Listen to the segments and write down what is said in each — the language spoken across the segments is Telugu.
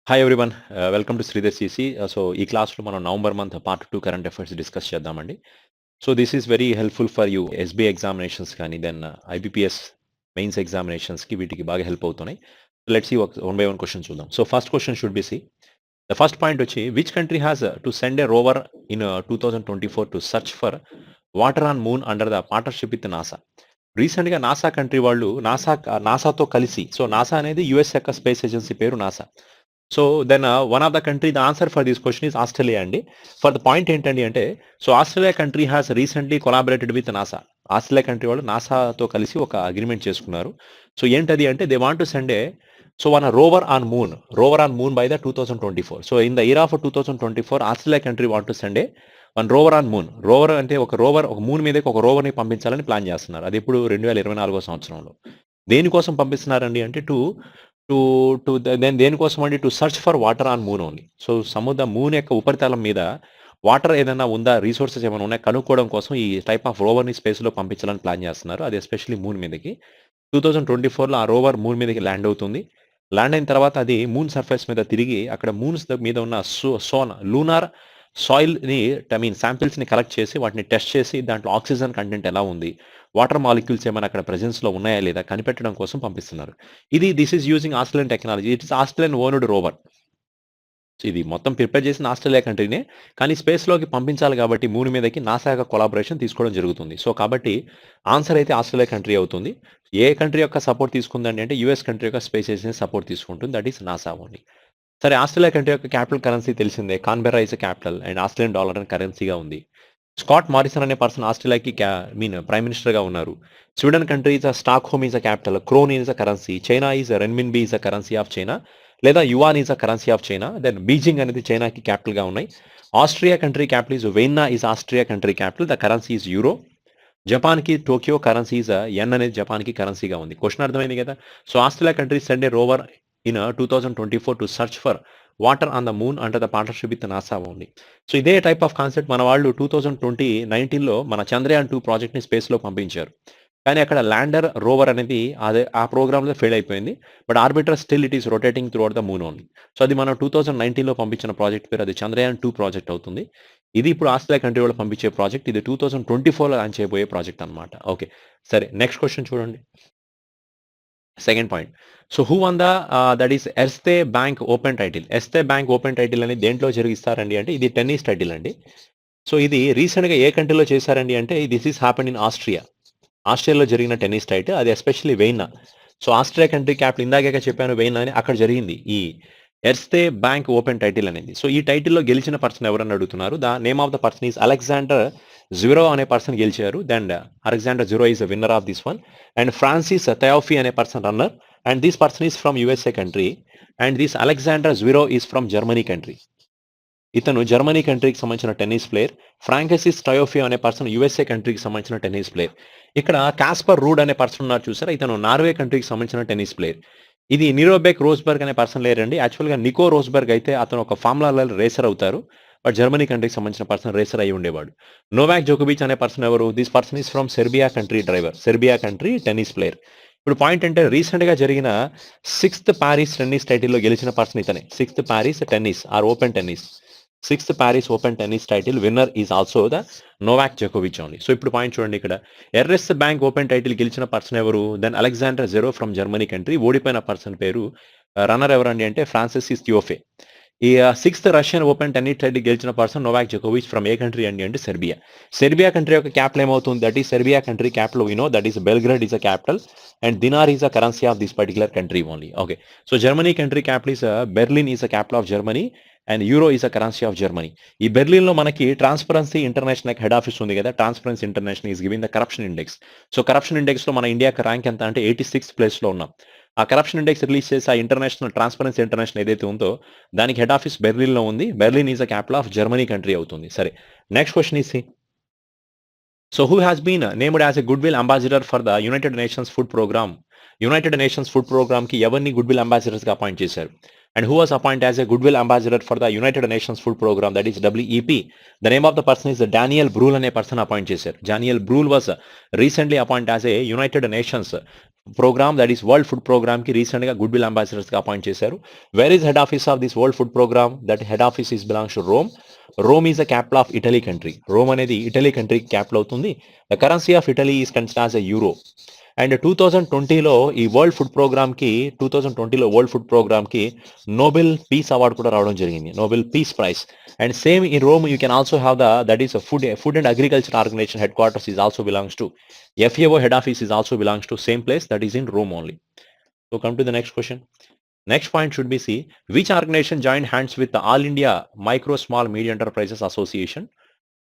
Hi everyone. Welcome to Sridhar CC. So ఈ క్లాస్‌లో మనం November month part 2 current affairs discuss చేద్దామండి. So this is very helpful for you. SBI examinations కానీ, దెన్ ఐబీపీఎస్ మెయిన్స్ ఎగ్జామినేషన్స్‌కి వీటికి బాగా హెల్ప్ అవుతున్నాయి. Let's see one by one question చూద్దాం. So first question should be the first point వచ్చి which country has to send a rover in 2024 to search for water on moon under the partnership with NASA. రీసెంట్‌గా నాసా కంట్రీ వాళ్ళు నాసాతో కలిసి, సో నాసా అనేది యూఎస్ యొక్క స్పేస్ ఏజెన్సీ పేరు NASA. So then one of the country the answer for this question is Australia అండి. ఫర్ ద పాయింట్ ఏంటండి అంటే, so Australia country has recently collaborated with NASA. Australia country వాళ్ళు నాసాతో కలిసి ఒక అగ్రిమెంట్ చేసుకున్నారు. సో ఏంటది అంటే they want to send one rover on moon by the 2024. So in the year of 2024 Australia country want to send one rover on moon. Rover అంటే ఒక మూన్ మీదకి ఒక రోవర్ని పంపించాలని ప్లాన్ చేస్తున్నారు. అది ఇప్పుడు 2024 సంవత్సరంలో. దేనికోసం పంపిస్తున్నారండి అంటే టు టు టు దేనికోసం అండి to search for water on moon only. So moon యొక్క ఉపరితలం మీద వాటర్ ఏదైనా ఉందా, రిసోర్సెస్ ఏమైనా ఉన్నాయా కనుక్కోవడం కోసం ఈ టైప్ ఆఫ్ రోవర్‌ని స్పేస్‌లో పంపించాలని ప్లాన్ చేస్తున్నారు. అది ఎస్పెషల్లీ మూన్ మీదకి. 2024లో ఆ రోవర్ మూన్ మీదకి ల్యాండ్ అవుతుంది. ల్యాండ్ అయిన తర్వాత అది మూన్ సర్ఫేస్ మీద తిరిగి అక్కడ మీద ఉన్న లూనార్ సాయిల్‌ని శాంపిల్స్‌ని కలెక్ట్ చేసి వాటిని టెస్ట్ చేసి దాంట్లో ఆక్సిజన్ కంటెంట్ ఎలా ఉంది, వాటర్ మాలిక్యూల్స్ ఏమైనా అక్కడ ప్రెజెన్స్‌లో ఉన్నాయా లేదా కనిపెట్టడం కోసం పంపిస్తున్నారు. This is using Australian technology. It is Australian owned rover. ఇది మొత్తం ప్రిపేర్ చేసిన ఆస్ట్రేలియా కంట్రీనే. కానీ స్పేస్‌లోకి పంపించాలి కాబట్టి మూన్ మీదకి నాసా యొక్క కొలాబరేషన్ తీసుకోవడం జరుగుతుంది. సో కాబట్టి ఆన్సర్ అయితే ఆస్ట్రేలియా కంట్రీ అవుతుంది. ఏ కంట్రీ యొక్క సపోర్ట్ తీసుకుందండి అంటే యూఎస్ కంట్రీ యొక్క స్పేస్ ఏజెన్సీ సపోర్ట్ తీసుకుంటుంది. That is NASA only. సరే, ఆస్ట్రేలియా కంట్రీ యొక్క క్యాపిటల్ కరెన్సీ తెలిసిందే. Canberra is capital and Australian dollar అని కరెన్సీగా ఉంది. స్కాట్ మారిసన్ అనే పర్సన్ ఆస్ట్రేలియాకి ప్రైమ్ మినిస్టర్‌గా ఉన్నారు. Sweden country is Stockholm is capital. Krone is currency. China is renminbi is currency of China. లేదా yuan is currency of China. Then Beijing అనేది చైనాకి క్యాపిటల్‌గా ఉన్నాయి. Austria country capital is Vienna is Austria country capital. The currency is euro. జపాన్‌కి టోక్యో కరెన్సీ ఈస్ యెన్ అనేది జపాన్‌కి కరెన్సీగా ఉంది. క్వెషన్ అర్థమైంది కదా! So Australia country send a rover in 2024 to search for water on the moon under the partnership with NASA only. So ఇదే టైప్ ఆఫ్ కాన్సెప్ట్ మన వాళ్ళు 2019లో మన చంద్రయాన్ 2 ప్రాజెక్ట్‌ని స్పేస్‌లో పంపించారు. కానీ అక్కడ ల్యాండర్, రోవర్ అనేది ఆ ప్రోగ్రామ్‌లో ఫెయిల్ అయిపోయింది. But orbiter still it is rotating throughout the moon only. So అది మనం 2019లో పంపించిన ప్రాజెక్ట్ పేరు. అది చంద్రయాన్ 2 ప్రాజెక్ట్ అవుతుంది. ఇది ఇప్పుడు ఆస్ట్రేలియా కంట్రీ వాళ్ళు పంపించే ప్రాజెక్ట్. ఇది 2024లో లాంచ్ చేయబోయే ప్రాజెక్ట్ అన్నమాట. ఓకే. సరే, నెక్స్ట్ క్వెషన్ చూడండి. Second point. So who won that is Erste Bank open title. Erste Bank open title అనేది దేంట్లో జరిగిస్తారండి అంటే ఇది టెన్నిస్ టైటిల్ అండి. సో ఇది రీసెంట్‌గా ఏ కంట్రీలో చేశారండి అంటే this is happened in Austria. ఆస్ట్రేలియాలో జరిగిన టెన్నిస్ టైటిల్. అది especially Vienna. So Austria country capital ఇందాకే చెప్పాను వెయిన్నా అని. అక్కడ జరిగింది ఈ ఎర్స్తే బ్యాంక్ ఓపెన్ టైటిల్ అనేది. సో ఈ టైటిల్‌లో గెలిచిన పర్సన్ ఎవరని అడుగుతున్నారు. The name of the person is Alexander Zverev అనే పర్సన్ గెలిచారు. Then Alexander Zverev is the winner of this one. And Frances Tiafoe అనే person runner. And this person is from USA country. And this Alexander Zverev is from Germany country. ఇతను జర్మనీ కంట్రీకి సంబంధించిన టెన్నిస్ ప్లేయర్. ఫ్రాంకిసిస్ టయోఫీ అనే పర్సన్ యూఎస్ఏ కంట్రీకి సంబంధించిన టెన్నిస్ ప్లేయర్. ఇక్కడ కాస్పర్ రూడ్ అనే పర్సన్ ఉన్నారు చూసారా, ఇతను నార్వే కంట్రీకి సంబంధించిన టెన్నిస్ ప్లేయర్. ఇది నిరోబెక్ రోస్బర్గ్ అనే పర్సన్ లేరండి. యాక్చువల్‌గా నికో రోస్బర్గ్ అయితే అతను ఒక ఫార్ములా రేసర్ అవుతారు. బట్ జర్మనీ కంట్రీకి సంబంధించిన పర్సన్ రేసర్ అయ్యి ఉండేవాడు. నోవాక్ జోకోవిచ్ అనే పర్సన్ ఎవరు? This person is from Serbia country driver. Serbia country tennis player. ఇప్పుడు పాయింట్ అంటే రీసెంట్‌గా జరిగిన 6థ్ పారిస్ టెన్నిస్ టైటిల్‌లో గెలిచిన పర్సన్ ఇతనే. 6థ్ Paris tennis or open tennis. 6థ్ Paris open tennis title winner is also the Novak జోకోవిచ్ ఓన్లీ. సో ఇప్పుడు పాయింట్ చూడండి ఇక్కడ. ఎర్ఎస్ బ్యాంక్ ఓపెన్ టైటిల్ గెలిచిన పర్సన్ ఎవరు? Then Alexander Zverev from Germany country. ఓడిపోయిన పర్సన్ పేరు రన్నర్ ఎవరండి అంటే ఫ్రాన్సిస్ థియోఫే. ఈ 6థ్ రష్యన్ ఓపెన్ టెన్నిస్ టైటిల్ గెలిచిన పర్సన్ నోవాక్ జోకోవిచ్ ఫ్రమ్ ఏ కంట్రీ అండి అంటే సెర్బియా. సెర్బియా కంట్రీ యొక్క క్యాపిటల్ ఏమవుతుంది? That is Serbia country capital we know that is Belgrade is a capital and dinar is a currency of this particular country only. Okay. So Germany country capital is Berlin is a capital of Germany and euro is a currency of Germany. ఈ బెర్లిన్‌లో మనకి ట్రాన్స్పరెన్సీ ఇంటర్నేషనల్ హెడ్ ఆఫీస్ ఉంది కదా! Transparency International is giving the corruption index. So corruption ఇండెక్స్‌లో మన ఇండియాకి ర్యాంక్ ఎంత అంటే 86థ్ ప్లేస్‌లో ఉన్నాం. ఆ కరప్షన్ ఇండెక్స్ రిలీజ్ చేసి ఆ ఇంటర్నేషనల్ ట్రాన్స్పరెన్సీ ఇంటర్నేషనల్ ఏదైతే ఉందో దానికి హెడ్ ఆఫీస్ బెర్లిన్‌లో ఉంది. Berlin is a capital of Germany country అవుతుంది. సరే, next question is so who has been named as a goodwill ambassador for the United Nations Food Programme. United Nations food ప్రోగ్రామ్‌కి ఎవరిని గుడ్ విల్ అంబాసిడర్స్‌గా అపాయింట్ చేశారు? And who was appoint as a goodwill ambassador for the United Nations Food Programme that is WEP. The name of the person is Daniel Bruhl అనే పర్సన్ అపాయింట్ చేశారు. Daniel Bruhl was recently appoint as a United Nations Programme that is World Food ప్రోగ్రామ్కి రీసెంట్గా గుడ్ విల్ అంబాసిడర్స్గా అపాయింట్ చేశారు. Where is head office of this World Food Programme? That head office is belongs to Rome. Rome is the capital of Italy country. Rome అనేది ఇటలీ కంట్రీకి క్యాపిటల్ అవుతుంది. The currency of Italy is considered as a euro. And 2020లో ఈ వరల్డ్ ఫుడ్ ప్రోగ్రామ్కి నోబెల్ పీస్ అవార్డు కూడా రావడం జరిగింది, Nobel peace prize. And same in Rome you can also have that is food and agriculture organisation headquarters is also belongs to FAO. head office is also belongs to same place, that is in Rome only. So come to the next question. Next point should be see which organization joined hands with the All India Micro Small Medium Enterprises Association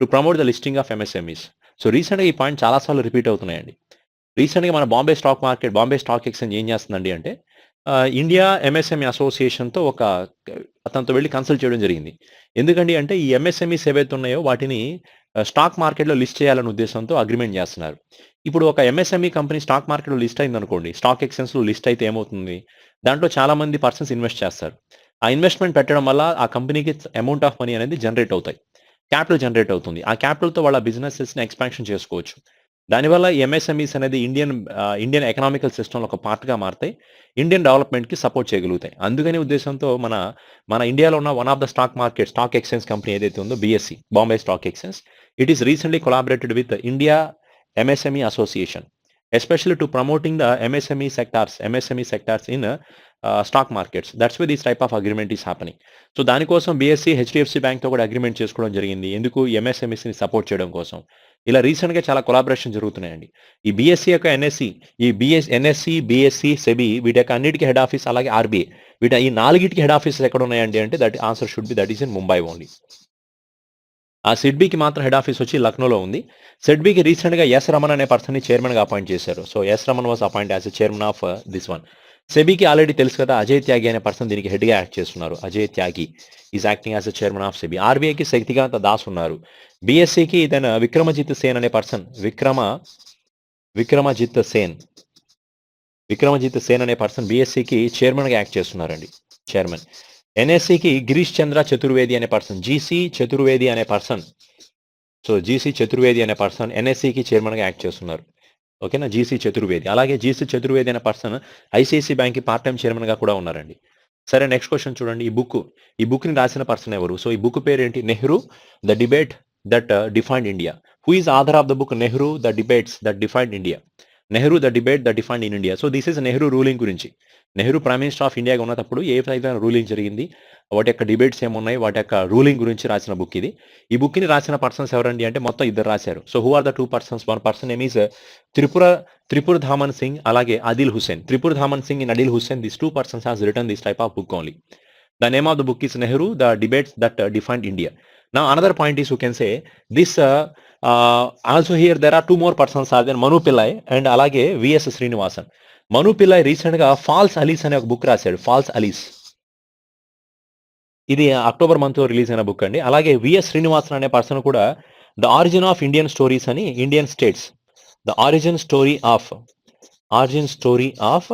to promote the listing of MSMEs. So recently ఈ పాయింట్ చాలాసార్లు రిపీట్ అవుతున్నాయండి. రీసెంట్గా మన బాంబే స్టాక్ ఎక్స్చేంజ్ ఏం చేస్తుందండి అంటే ఇండియా MSME అసోసియేషన్తో అతనితో వెళ్ళి కన్సల్ట్ చేయడం జరిగింది. ఎందుకండి అంటే ఈ MSMEs ఏవైతే ఉన్నాయో వాటిని స్టాక్ మార్కెట్లో లిస్ట్ చేయాలనే ఉద్దేశంతో అగ్రిమెంట్ చేస్తున్నారు. ఇప్పుడు ఒక MSME కంపెనీ స్టాక్ మార్కెట్లో లిస్ట్ అయింది అనుకోండి, స్టాక్ ఎక్స్చేంజ్లో లిస్ట్ అయితే ఏమవుతుంది, దాంట్లో చాలా మంది పర్సన్స్ ఇన్వెస్ట్ చేస్తారు. ఆ ఇన్వెస్ట్మెంట్ పెట్టడం వల్ల ఆ కంపెనీకి అమౌంట్ ఆఫ్ మనీ అనేది జనరేట్ అవుతాయి, క్యాపిటల్ జనరేట్ అవుతుంది. ఆ క్యాపిటల్తో వాళ్ళ బిజినెసెస్ని ఎక్స్పాన్షన్ చేసుకోవచ్చు. దానివల్ల ఈ MSMEs అనేది ఇండియన్ ఎకనామికల్ సిస్టంలో ఒక పార్ట్గా మారితే ఇండియన్ డెవలప్మెంట్కి సపోర్ట్ చేయగలుగుతాయి. అందుకనే ఉద్దేశంతో మన ఇండియాలో ఉన్న one of the stock exchange company ఏదైతే ఉందో BSE, Bombay stock exchange, it is recently collaborated with India MSME association, especially to promoting the MSME sectors in stock markets. That's why this type of agreement is happening. So దానికోసం BSE HDFC బ్యాంక్తో కూడా అగ్రిమెంట్ చేసుకోవడం జరిగింది. ఎందుకు? MSMEస్ని సపోర్ట్ చేయడం కోసం. ఇలా రీసెంట్గా చాలా కొలాబరేషన్ జరుగుతున్నాయండి. ఈ BSE యొక్క NSE, BSE, SEBI వీటి యొక్క అన్నిటికీ హెడ్ ఆఫీస్, అలాగే RBI, ఈ నాలుగిటికి హెడ్ ఆఫీసెస్ ఎక్కడ ఉన్నాయండి అంటే that answer should B that is in Mumbai only. ఆ SEBIకి మాత్రం హెడ్ ఆఫీస్ వచ్చి లక్నోలో ఉంది. SEBIకి రీసెంట్గా ఎస్ రమన్ అనే పర్సన్ని చైర్మన్గా అపాయింట్ చేశారు. So S Raman was appoint as a chairman of this one. SEBIకి ఆల్రెడీ తెలుసు కదా, అజయ్ త్యాగి అనే పర్సన్ దీనికి హెడ్గా యాక్ట్ చేస్తున్నారు. Ajay Tyagi is acting as a chairman of SEBI. RBIకి శక్తికాంత దాస్ ఉన్నారు. BSEకి దెన్ విక్రమజిత్ సేన్ అనే పర్సన్, విక్రమజిత్ సేన్ అనే పర్సన్ BSEకి చైర్మన్గా యాక్ట్ చేస్తున్నారండి, చైర్మన్. NSEకి గిరీష్ చంద్ర చతుర్వేది అనే పర్సన్, GC చతుర్వేది అనే పర్సన్. సో GC చతుర్వేది అనే పర్సన్ NSEకి చైర్మన్గా యాక్ట్ చేస్తున్నారు. ఓకేనా, GC చతుర్వేది. అలాగే GC చతుర్వేది అనే పర్సన్ ICICI బ్యాంక్కి పార్ట్ టైం చైర్మన్గా కూడా ఉన్నారండి. సరే, నెక్స్ట్ క్వశ్చన్ చూడండి. ఈ బుక్ని రాసిన పర్సన్ ఎవరు? సో ఈ బుక్ పేరు ఏంటి? Nehru the debate that defined India. Who is author of the book Nehru the debates that defined India? Nehru the debate the defined in India. So this is Nehru ruling గురించి. నెహ్రూ ప్రైమ్ మినిస్టర్ ఆఫ్ ఇండియాగా ఉన్నప్పుడు ఏ విధంగా రూలింగ్ జరిగింది, వాటి యొక్క డిబేట్స్ ఏమున్నాయి, వాటి యొక్క రూలింగ్ గురించి రాసిన బుక్ ఇది. ఈ బుక్ని రాసిన పర్సన్స్ ఎవరండి అంటే మొత్తం ఇద్దరు రాశారు. So who are the two persons? One person name is Tripurdaman Singh, అలాగే Adil Hussain. Tripurdaman Singh and Adil Hussain, this two persons has return this type of book only. The name of the book is Nehru, the debates that defined India. Now another point is, you can say this also here there are two more persons are there, Manu Pillai and alage VS Srinivasan. Manu Pillai recent గా ఫాల్స్ అలీస్ అనే ఒక బుక్ రాశాడు, ఫాల్స్ అలీస్. ఇది అక్టోబర్ మంత్ లో రిలీజ్ అయిన బుక్ అండి. అలాగే VS శ్రీనివాసన్ అనే పర్సన్ కూడా the origin of Indian stories అని, Indian states, the origin story of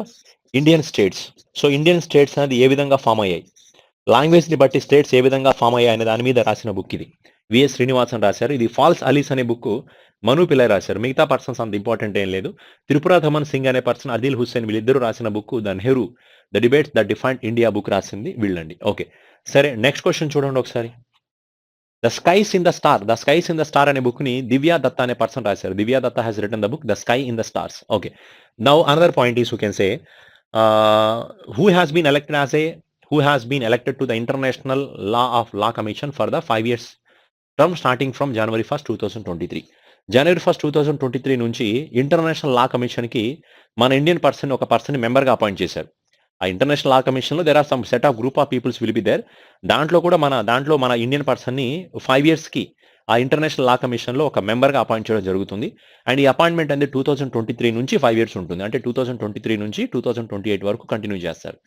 Indian states. So Indian states అనేది ఏ విధంగా ఫామ్ అయ్యాయి, లాంగ్వేజ్ని బట్టి స్టేట్స్ ఏ విధంగా ఫామ్ అయ్యాయి అనే దాని మీద రాసిన బుక్ ఇది. VS శ్రీనివాసన్ రాశారు. ఇది ఫాల్స్ అలీస్ అనే బుక్ మను పిల్లై రాశారు. మిగతా పర్సన్స్ అంత ఇంపార్టెంట్ ఏం లేదు. త్రిపుర ధమన్ సింగ్ అనే పర్సన్, ఆదిల్ హుస్సేన్, వీళ్ళిద్దరూ రాసిన book the Nehru the debates the defined India book రాసింది వీళ్ళండి. ఓకే, సరే, నెక్స్ట్ క్వశ్చన్ చూడండి ఒకసారి. The skies in the star అనే బుక్ ని దివ్యా దత్తా అనే పర్సన్ రాశారు. Divya Dutta has written the book the sky in the stars. Okay, now another point is, you can say who has been elected to the International Law Commission for the 5 years term starting from January 1st, 2023. January 1st, 2023 నుంచి ఇంటర్నేషనల్ లా కమిషన్కి మన ఇండియన్ పర్సన్ ఒక పర్సన్ మెంబర్గా అపాయింట్ చేశారు. ఆ ఇంటర్నేషనల్ లా కమిషన్లో there are some set of group of peoples will be there. దాంట్లో మన ఇండియన్ పర్సన్ని 5 yearsకి ఆ ఇంటర్నేషనల్ లా కమిషన్లో ఒక మెంబర్గా అపాయింట్ చేయడం జరుగుతుంది. అండ్ ఈ అపాయింట్మెంట్ అనేది 2023 నుంచి 5 years ఉంటుంది. అంటే 2023 నుంచి 2028 వరకు కంటిన్యూ చేస్తారు.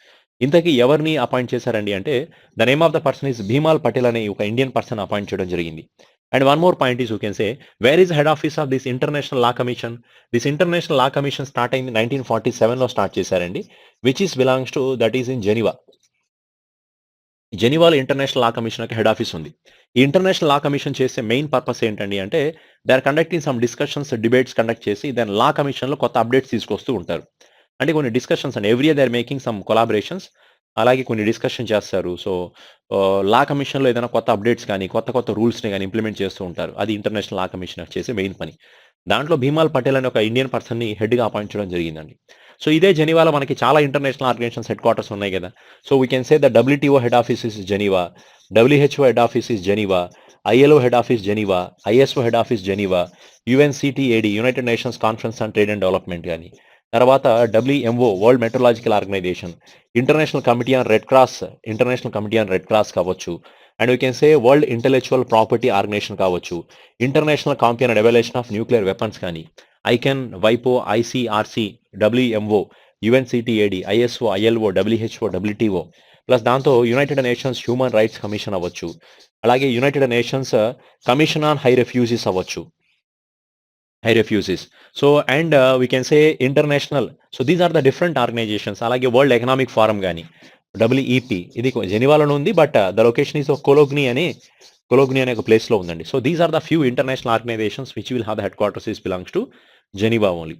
ఇంతకీ ఎవరిని అపాయింట్ చేశారండి అంటే the name of the person is Bimal Patel అనే ఒక ఇండియన్ పర్సన్ అపాయింట్ చేయడం జరిగింది. And one more point is, you can say where is head office of this International Law Commission? This International Law Commission start అయింది 1947లో స్టార్ట్ చేశారండి, which is belongs to that is in జెనీవాలో ఇంటర్నేషనల్ లా కమిషన్కి హెడ్ ఆఫీస్ ఉంది. ఈ ఇంటర్నేషనల్ లా కమిషన్ చేసే మెయిన్ పర్పస్ ఏంటండి అంటే they are conducting some discussions, debates conduct చేసి దెన్ లా కమిషన్లో కొత్త అప్డేట్స్ తీసుకొస్తూ ఉంటారు. అంటే కొన్ని డిస్కషన్స్ అండి. Every year they are making some collaborations. అలాగే కొన్ని డిస్కషన్ చేస్తారు. సో, లా కమిషన్‌లో ఏదైనా కొత్త అప్డేట్స్ కానీ, కొత్త రూల్స్‌ని గాని ఇంప్లిమెంట్ చేస్తూ ఉంటారు. అది ఇంటర్నేషనల్ లా కమిషనర్ చేసే మెయిన్ పని. దాంట్లో భీమాల్ పటేల్ అనే ఒక ఇండియన్ పర్సన్‌ని హెడ్‌గా అపాయింట్ చేయడం జరిగిందండి. సో, ఇదే జెనీవాలో మనకి చాలా ఇంటర్నేషనల్ ఆర్గనైజేషన్స్ హెడ్ క్వార్టర్స్ ఉన్నాయి గదా! So, we can say the WTO head office is Geneva, WHO head office is Geneva, ILO head office Geneva, ISO head office Geneva, UNCTAD United Nations Conference on Trade and Development గాని, తర్వాత WMO World Metrological Organization, International Committee on Red Cross కావచ్చు. And we can say World Intellectual Property Organization కావచ్చు. International campaign and evolution of nuclear weapons కానీ, ఐకెన్, వైపో, ICRC, WMO, UNCTAD, ISO, ILO, WHO, WTO plus దాంతో United Nations Human Rights Commission అవ్వచ్చు. అలాగే United Nations Commission on High Refugees అవ్వచ్చు. High refugees. So, and we can say international. So, these are the different organizations. అలాగే వరల్డ్ ఎకనామిక్ ఫోరం గాని, డబ్ల్యూఈపీ ఇది జెనీవాలోనే ఉంది. But the location is Cologny అనే ఒక ప్లేస్‌లో ఉందండి. So, these are the few international organizations which will have the headquarters belongs to Geneva only.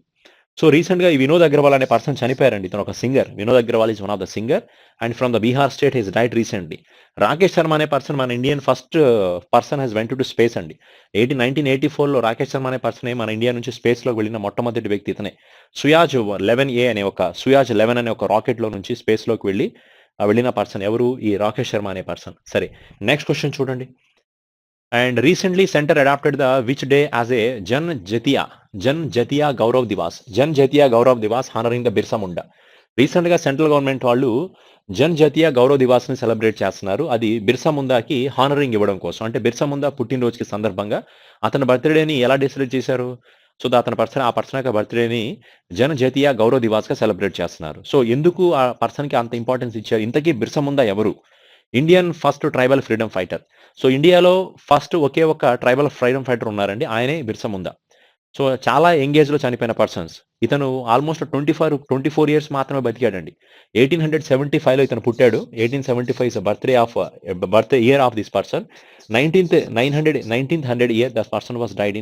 So, రీసెంట్‌గా ఈ వినోద్ అగ్రవాల్ అనే పర్సన్ చనిపోయారండి. ఇతను ఒక singer. Vinod Agarwal is one of the singer and from the Bihar state he has died recently. Rakesh Sharma అనే పర్సన్ మన Indian first person has vent to space అండి. 1984లో రాకేష్ శర్మ అనే పర్సనే మన ఇండియా నుంచి స్పేస్‌లోకి వెళ్ళిన మొట్టమొదటి వ్యక్తి ఇతనే. సుయాజ్ 11 అనే ఒక రాకెట్‌లో నుంచి స్పేస్‌లోకి వెళ్ళిన పర్సన్ ఎవరు? ఈ రాకేష్ శర్మ అనే పర్సన్. సరే, నెక్స్ట్ క్వెషన్ చూడండి. And recently, Center adopted the which day as a Jan Jatiya Gaurav Divas honoring the Birsa Munda. Recent గా సెంట్రల్ గవర్నమెంట్ వాళ్ళు జన్ జతియా గౌరవ్ దివాస్ ని సెలబ్రేట్ చేస్తున్నారు. అది బిర్సా ముందాకి హానరింగ్ ఇవ్వడం కోసం. అంటే బిర్సా ముందా పుట్టినరోజుకి సందర్భంగా అతని బర్త్డేని ఎలా డిసైడ్ చేశారు? సో, ఆ పర్సన్ యొక్క బర్త్డేని జన్ జతియా గౌరవ్ దివాస్ గా సెలబ్రేట్ చేస్తున్నారు. సో, ఎందుకు ఆ పర్సన్ కి అంత ఇంపార్టెన్స్ ఇచ్చారు? ఇంతకీ బిర్సా ముందా ఎవరు? Indian first tribal freedom fighter. So, ఇండియాలో ఫస్ట్ ఒకే ఒక ట్రైబల్ ఫ్రీడమ్ ఫైటర్ ఉన్నారండి. ఆయనే బిర్సా ముందా. సో, చాలా యంగ్ ఏజ్‌లో చనిపోయిన పర్సన్స్. ఇతను ఆల్మోస్ట్ 24 ఇయర్స్ మాత్రమే బతికాడండి. 1875లో ఇతను పుట్టాడు. 1875 is birth year of this person. 1900 year the person was died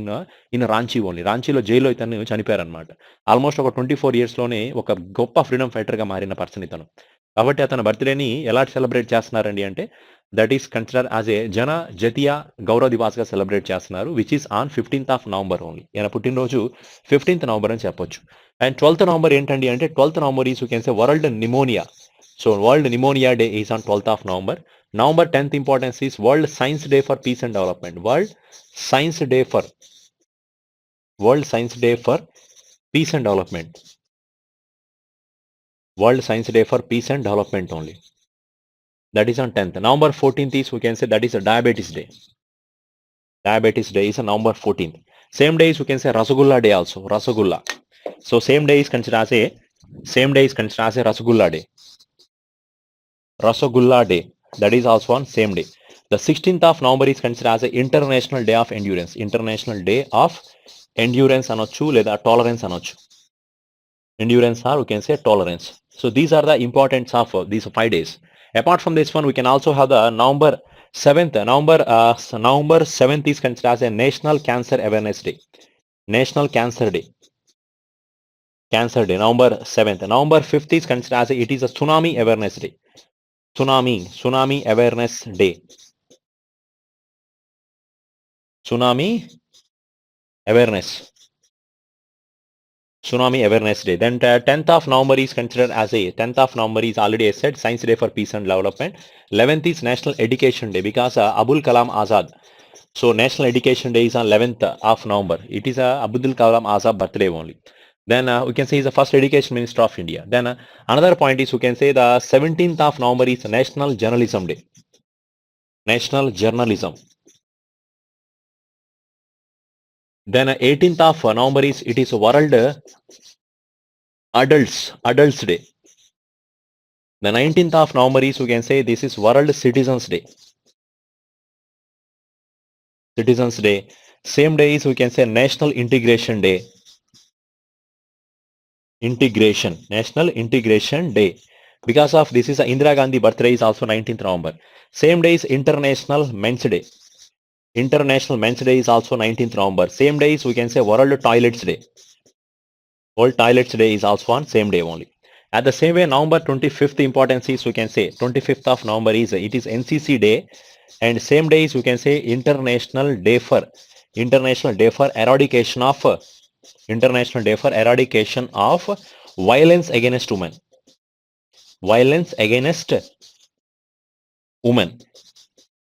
in Ranchi only. రాంచీలో జైల్‌లో ఇతను చనిపోయారన్నమాట. ఆల్మోస్ట్ ఒక 24 ఇయర్స్‌లోనే ఒక గొప్ప ఫ్రీడమ్ ఫైటర్‌గా మారిన పర్సన్ ఇతను. కాబట్టి అతని బర్త్‌డేని ఎలా సెలబ్రేట్ చేస్తున్నారండి అంటే దట్ ఈస్ కన్సిడర్ యాజ్ ఏ జన జతియా గౌరవ్ దివాస్‌గా సెలబ్రేట్ చేస్తున్నారు. Which is on 15th of November only. ఈయన పుట్టినరోజు 15th నవంబర్ అని చెప్పొచ్చు. అండ్ 12th నవంబర్ ఏంటండి అంటే 12th November is you can say world pneumonia. So, world pneumonia day is on 12th of November. November 10th importance is world science day for piece and development. Science day for world science day for piece and development. World Science Day for Peace and Development only. That is on 10th. November 14th is, we can say, that is a Diabetes Day. Diabetes Day is on November 14th. Same day is, we can say, Rasagulla Day also. Rasagulla. So, same day is considered as a Rasagulla Day. Rasagulla Day. That is also on same day. The 16th of November is considered as a International Day of Endurance. International Day of Endurance అనొచ్చు లేదా టాలరెన్స్ అనొచ్చు. Endurance or we can say tolerance. So, these are the importance of these 5 days. Apart from this one, we can also have the November 7th. November 7th is considered as a National Cancer Awareness Day. National Cancer Day. Cancer Day, November 7th. November 5th is considered as it is a Tsunami Awareness Day. Tsunami Awareness Day. Tsunami Awareness Day. Then 10th of November is considered as a 10th of November is already I said Science Day for Peace and Development. 11th is National Education Day because Abul Kalam Azad. So, National Education Day is on 11th of November. It is Abdul Kalam Azad birthday only. Then we can say he is the first Education Minister of India. Then another point is we can say the 17th of November is National Journalism Day. National Journalism. Then 18th of November is it is World Adults Day. The 19th of November is we can say this is World Citizens Day. Citizens Day. Same day is we can say National Integration Day. National Integration Day. Because of this is Indira Gandhi birthday is also 19th November. Same day is International Men's Day. International Men's Day is also 19th November. Same day is we can say World Toilets Day. World Toilets Day is also on same day only. At the same way, November 25th importance is, we can say 25th of November is, it is NCC Day, and same day is, we can say International Day for Eradication of Violence Against Women. Violence against women.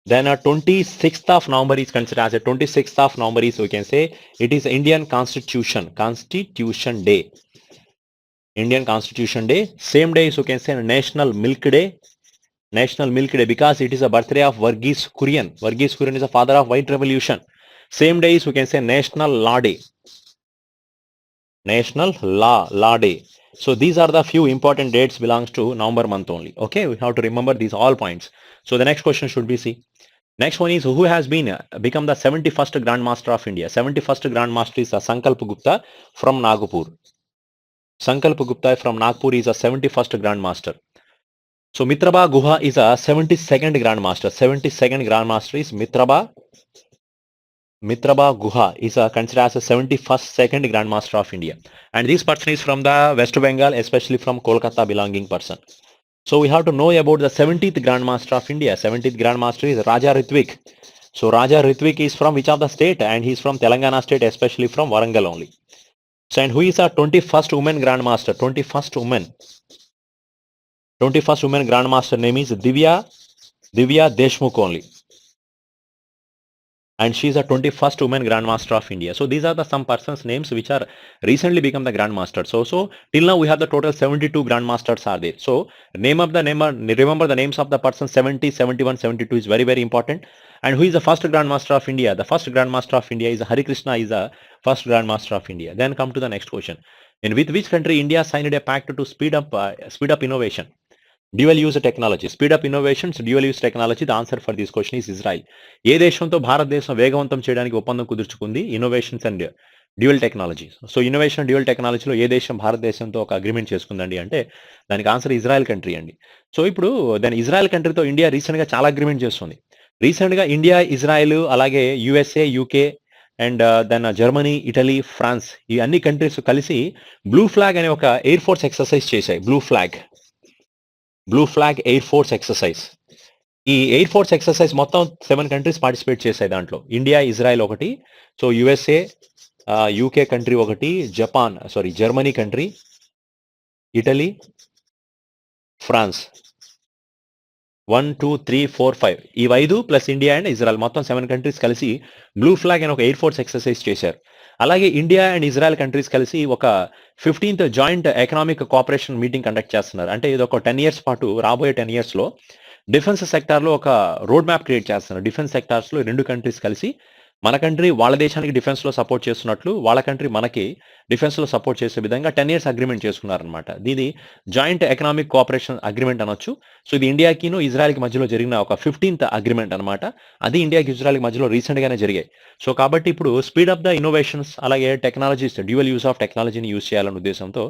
Then 26th of November is considered as a 26th of November is, we can say it is Indian Constitution Day. Indian Constitution Day. Same day is, you can say National Milk Day. National Milk Day because it is a birthday of Verghese Kurian. Verghese Kurian is the father of White Revolution. Same day is, you can say National Law Day. National Law Day. So these are the few important dates belongs to November month only. Okay, we have to remember these all points. So the next question should be see. Next one is who has become the 71st Grand Master of India. 71st Grand Master is Sankalp Gupta from Nagpur. Sankalp Gupta from Nagpur is a 71st Grand Master. So Mitraba Guha is a 72nd Grand Master. 72nd Grand Master is Mitraba Guha is considered as a 71st Grand Master of India. And this person is from the West Bengal, especially from Kolkata belonging person. So we have to know about the 70th Grand Master of India. 70th Grand Master is Raja Ritvik. So Raja Ritvik is from which of the state? And he is from Telangana state, especially from Warangal only. So and who is our 21st woman Grand Master? 21st woman Grand Master name is Divya Deshmukh only. And she is a 21st woman Grand Master of India. So these are the some persons names which are recently become the Grand Master. So till now we have the total 72 Grand Masters are there. So remember the names of the persons 70, 71, 72 is very, very important. And who is the first Grand Master of India? The first Grand Master of India is Hari Krishna is the first Grand Master of India. Then come to the next question. In with which country India signed a pact to speed up innovation? Dual use technology, speed up innovations, dual use technology. The answer for this question is Israel. ఏ దేశంతో భారతదేశం వేగవంతం చేయడానికి ఒప్పందం కుదుర్చుకుంది? Innovations and dual technology. So innovation dual టెక్నాలజీలో ఏ దేశం భారతదేశంతో ఒక అగ్రిమెంట్ చేసుకుందండి అంటే దానికి ఆన్సర్ ఇజ్రాయెల్ కంట్రీ అండి. సో ఇప్పుడు దాని ఇజ్రాయెల్ కంట్రీతో ఇండియా రీసెంట్గా చాలా అగ్రిమెంట్ చేస్తుంది. రీసెంట్గా ఇండియా, ఇజ్రాయెల్, అలాగే USA, UK and then Germany, Italy, France ఈ అన్ని కంట్రీస్ కలిసి బ్లూ ఫ్లాగ్ అనే ఒక ఎయిర్ ఫోర్స్ ఎక్సర్సైజ్ చేశాయి. Blue flag air force exercise. ఈ ఎయిర్ ఫోర్స్ ఎక్సర్సైజ్ మొత్తం 7 కంట్రీస్ పార్టిసిపేట్ చేశాయి దాంట్లో. ఇండియా, ఇజ్రాయెల్ ఒకటి, సో యుఎస్ఏ, యూకే కంట్రీ ఒకటి, జర్మనీ కంట్రీ, ఇటలీ, ఫ్రాన్స్ 1, 2, 3, 4, 5 ఈ 5 ప్లస్ ఇండియా అండ్ ఇజ్రాయెల్ మొత్తం 7 కంట్రీస్ కలిసి బ్లూ ఫ్లాగ్ అని ఒక ఎయిర్ ఫోర్స్ ఎక్సర్సైజ్ చేశారు. అలాగే ఇండియా అండ్ ఇజ్రాయెల్ కంట్రీస్ కలిసి ఒక 15th joint economic cooperation meeting conduct చేస్తున్నారు. అంటే ఇది ఒక 10 years పాటు, రాబోయే 10 years లో డిఫెన్స్ సెక్టార్లో ఒక రోడ్ మ్యాప్ క్రియేట్ చేస్తున్నారు. డిఫెన్స్ సెక్టార్స్లో 2 కంట్రీస్ కలిసి మన కంట్రీ వాళ్ళ దేశానికి డిఫెన్స్లో సపోర్ట్ చేస్తున్నట్లు, వాళ్ళ కంట్రీ మనకి డిఫెన్స్లో సపోర్ట్ చేసే విధంగా 10 years అగ్రిమెంట్ చేసుకున్నారనమాట. ఇది జాయింట్ ఎకనామిక్ కోఆపరేషన్ అగ్రిమెంట్ అనొచ్చు. సో ఇది ఇండియాకిను ఇజ్రాయెల్కి మధ్యలో జరిగిన ఒక 15th అగ్రిమెంట్ అనమాట. అది ఇండియాకి ఇజ్రాయెల్కి మధ్యలో రీసెంట్గానే జరిగాయి. సో కాబట్టి ఇప్పుడు స్పీడ్ అప్ ద ఇన్నోవేషన్స్, అలాగే టెక్నాలజీస్, డ్యూయల్ యూస్ ఆఫ్ టెక్నాలజీని యూస్ చేయాలనే ఉద్దేశంతో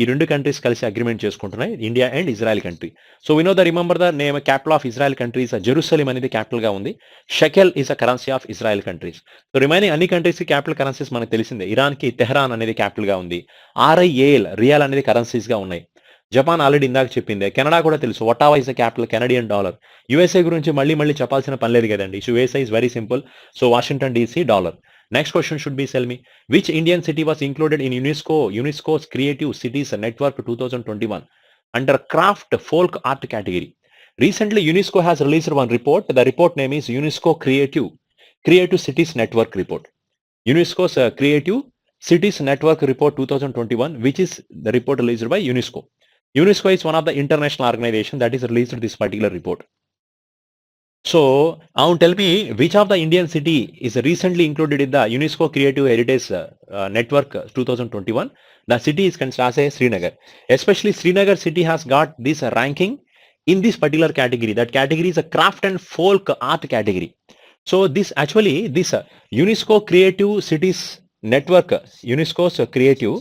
ఈ 2 కంట్రీస్ కలిసి అగ్రిమెంట్ చేసుకుంటున్నాయి, India and Israel country. So we know the remember the name capital of Israel country is Jerusalem అనేది క్యాపిటల్ గా ఉంది. Shekel is a currency of Israel countries. So remaining అన్ని కంట్రీస్ కి క్యాపిటల్ కరెన్సీస్ మనకు తెలిసిందే. ఇరాన్ కి తెహరాన్ అనేది క్యాపిటల్ గా ఉంది. RIAL రియాల్ అనేది కరెన్సీస్ గా ఉన్నాయి. జపాన్ ఆల్రెడీ ఇందాక చెప్పిందే. కెనడా కూడా తెలుసు, ఒటావా is the capital, Canadian dollar. USA గురించి మళ్ళీ చెప్పాల్సిన పని లేదు కదండి. So USA is very simple. So Washington DC dollar. Next question should be, tell me, which Indian city was included in UNESCO's Creative Cities Network 2021 under Craft Folk Art category? Recently, UNESCO has released one report. The report name is UNESCO Creative Cities Network report. UNESCO's Creative Cities Network report 2021, which is the report released by UNESCO. UNESCO is one of the international organization that is released this particular report. So, tell me which of the Indian city is recently included in the UNESCO Creative Heritage Network 2021. The city is considered as Srinagar. Especially Srinagar city has got this ranking in this particular category. That category is a craft and folk art category. So this UNESCO Creative Cities Network, UNESCO's Creative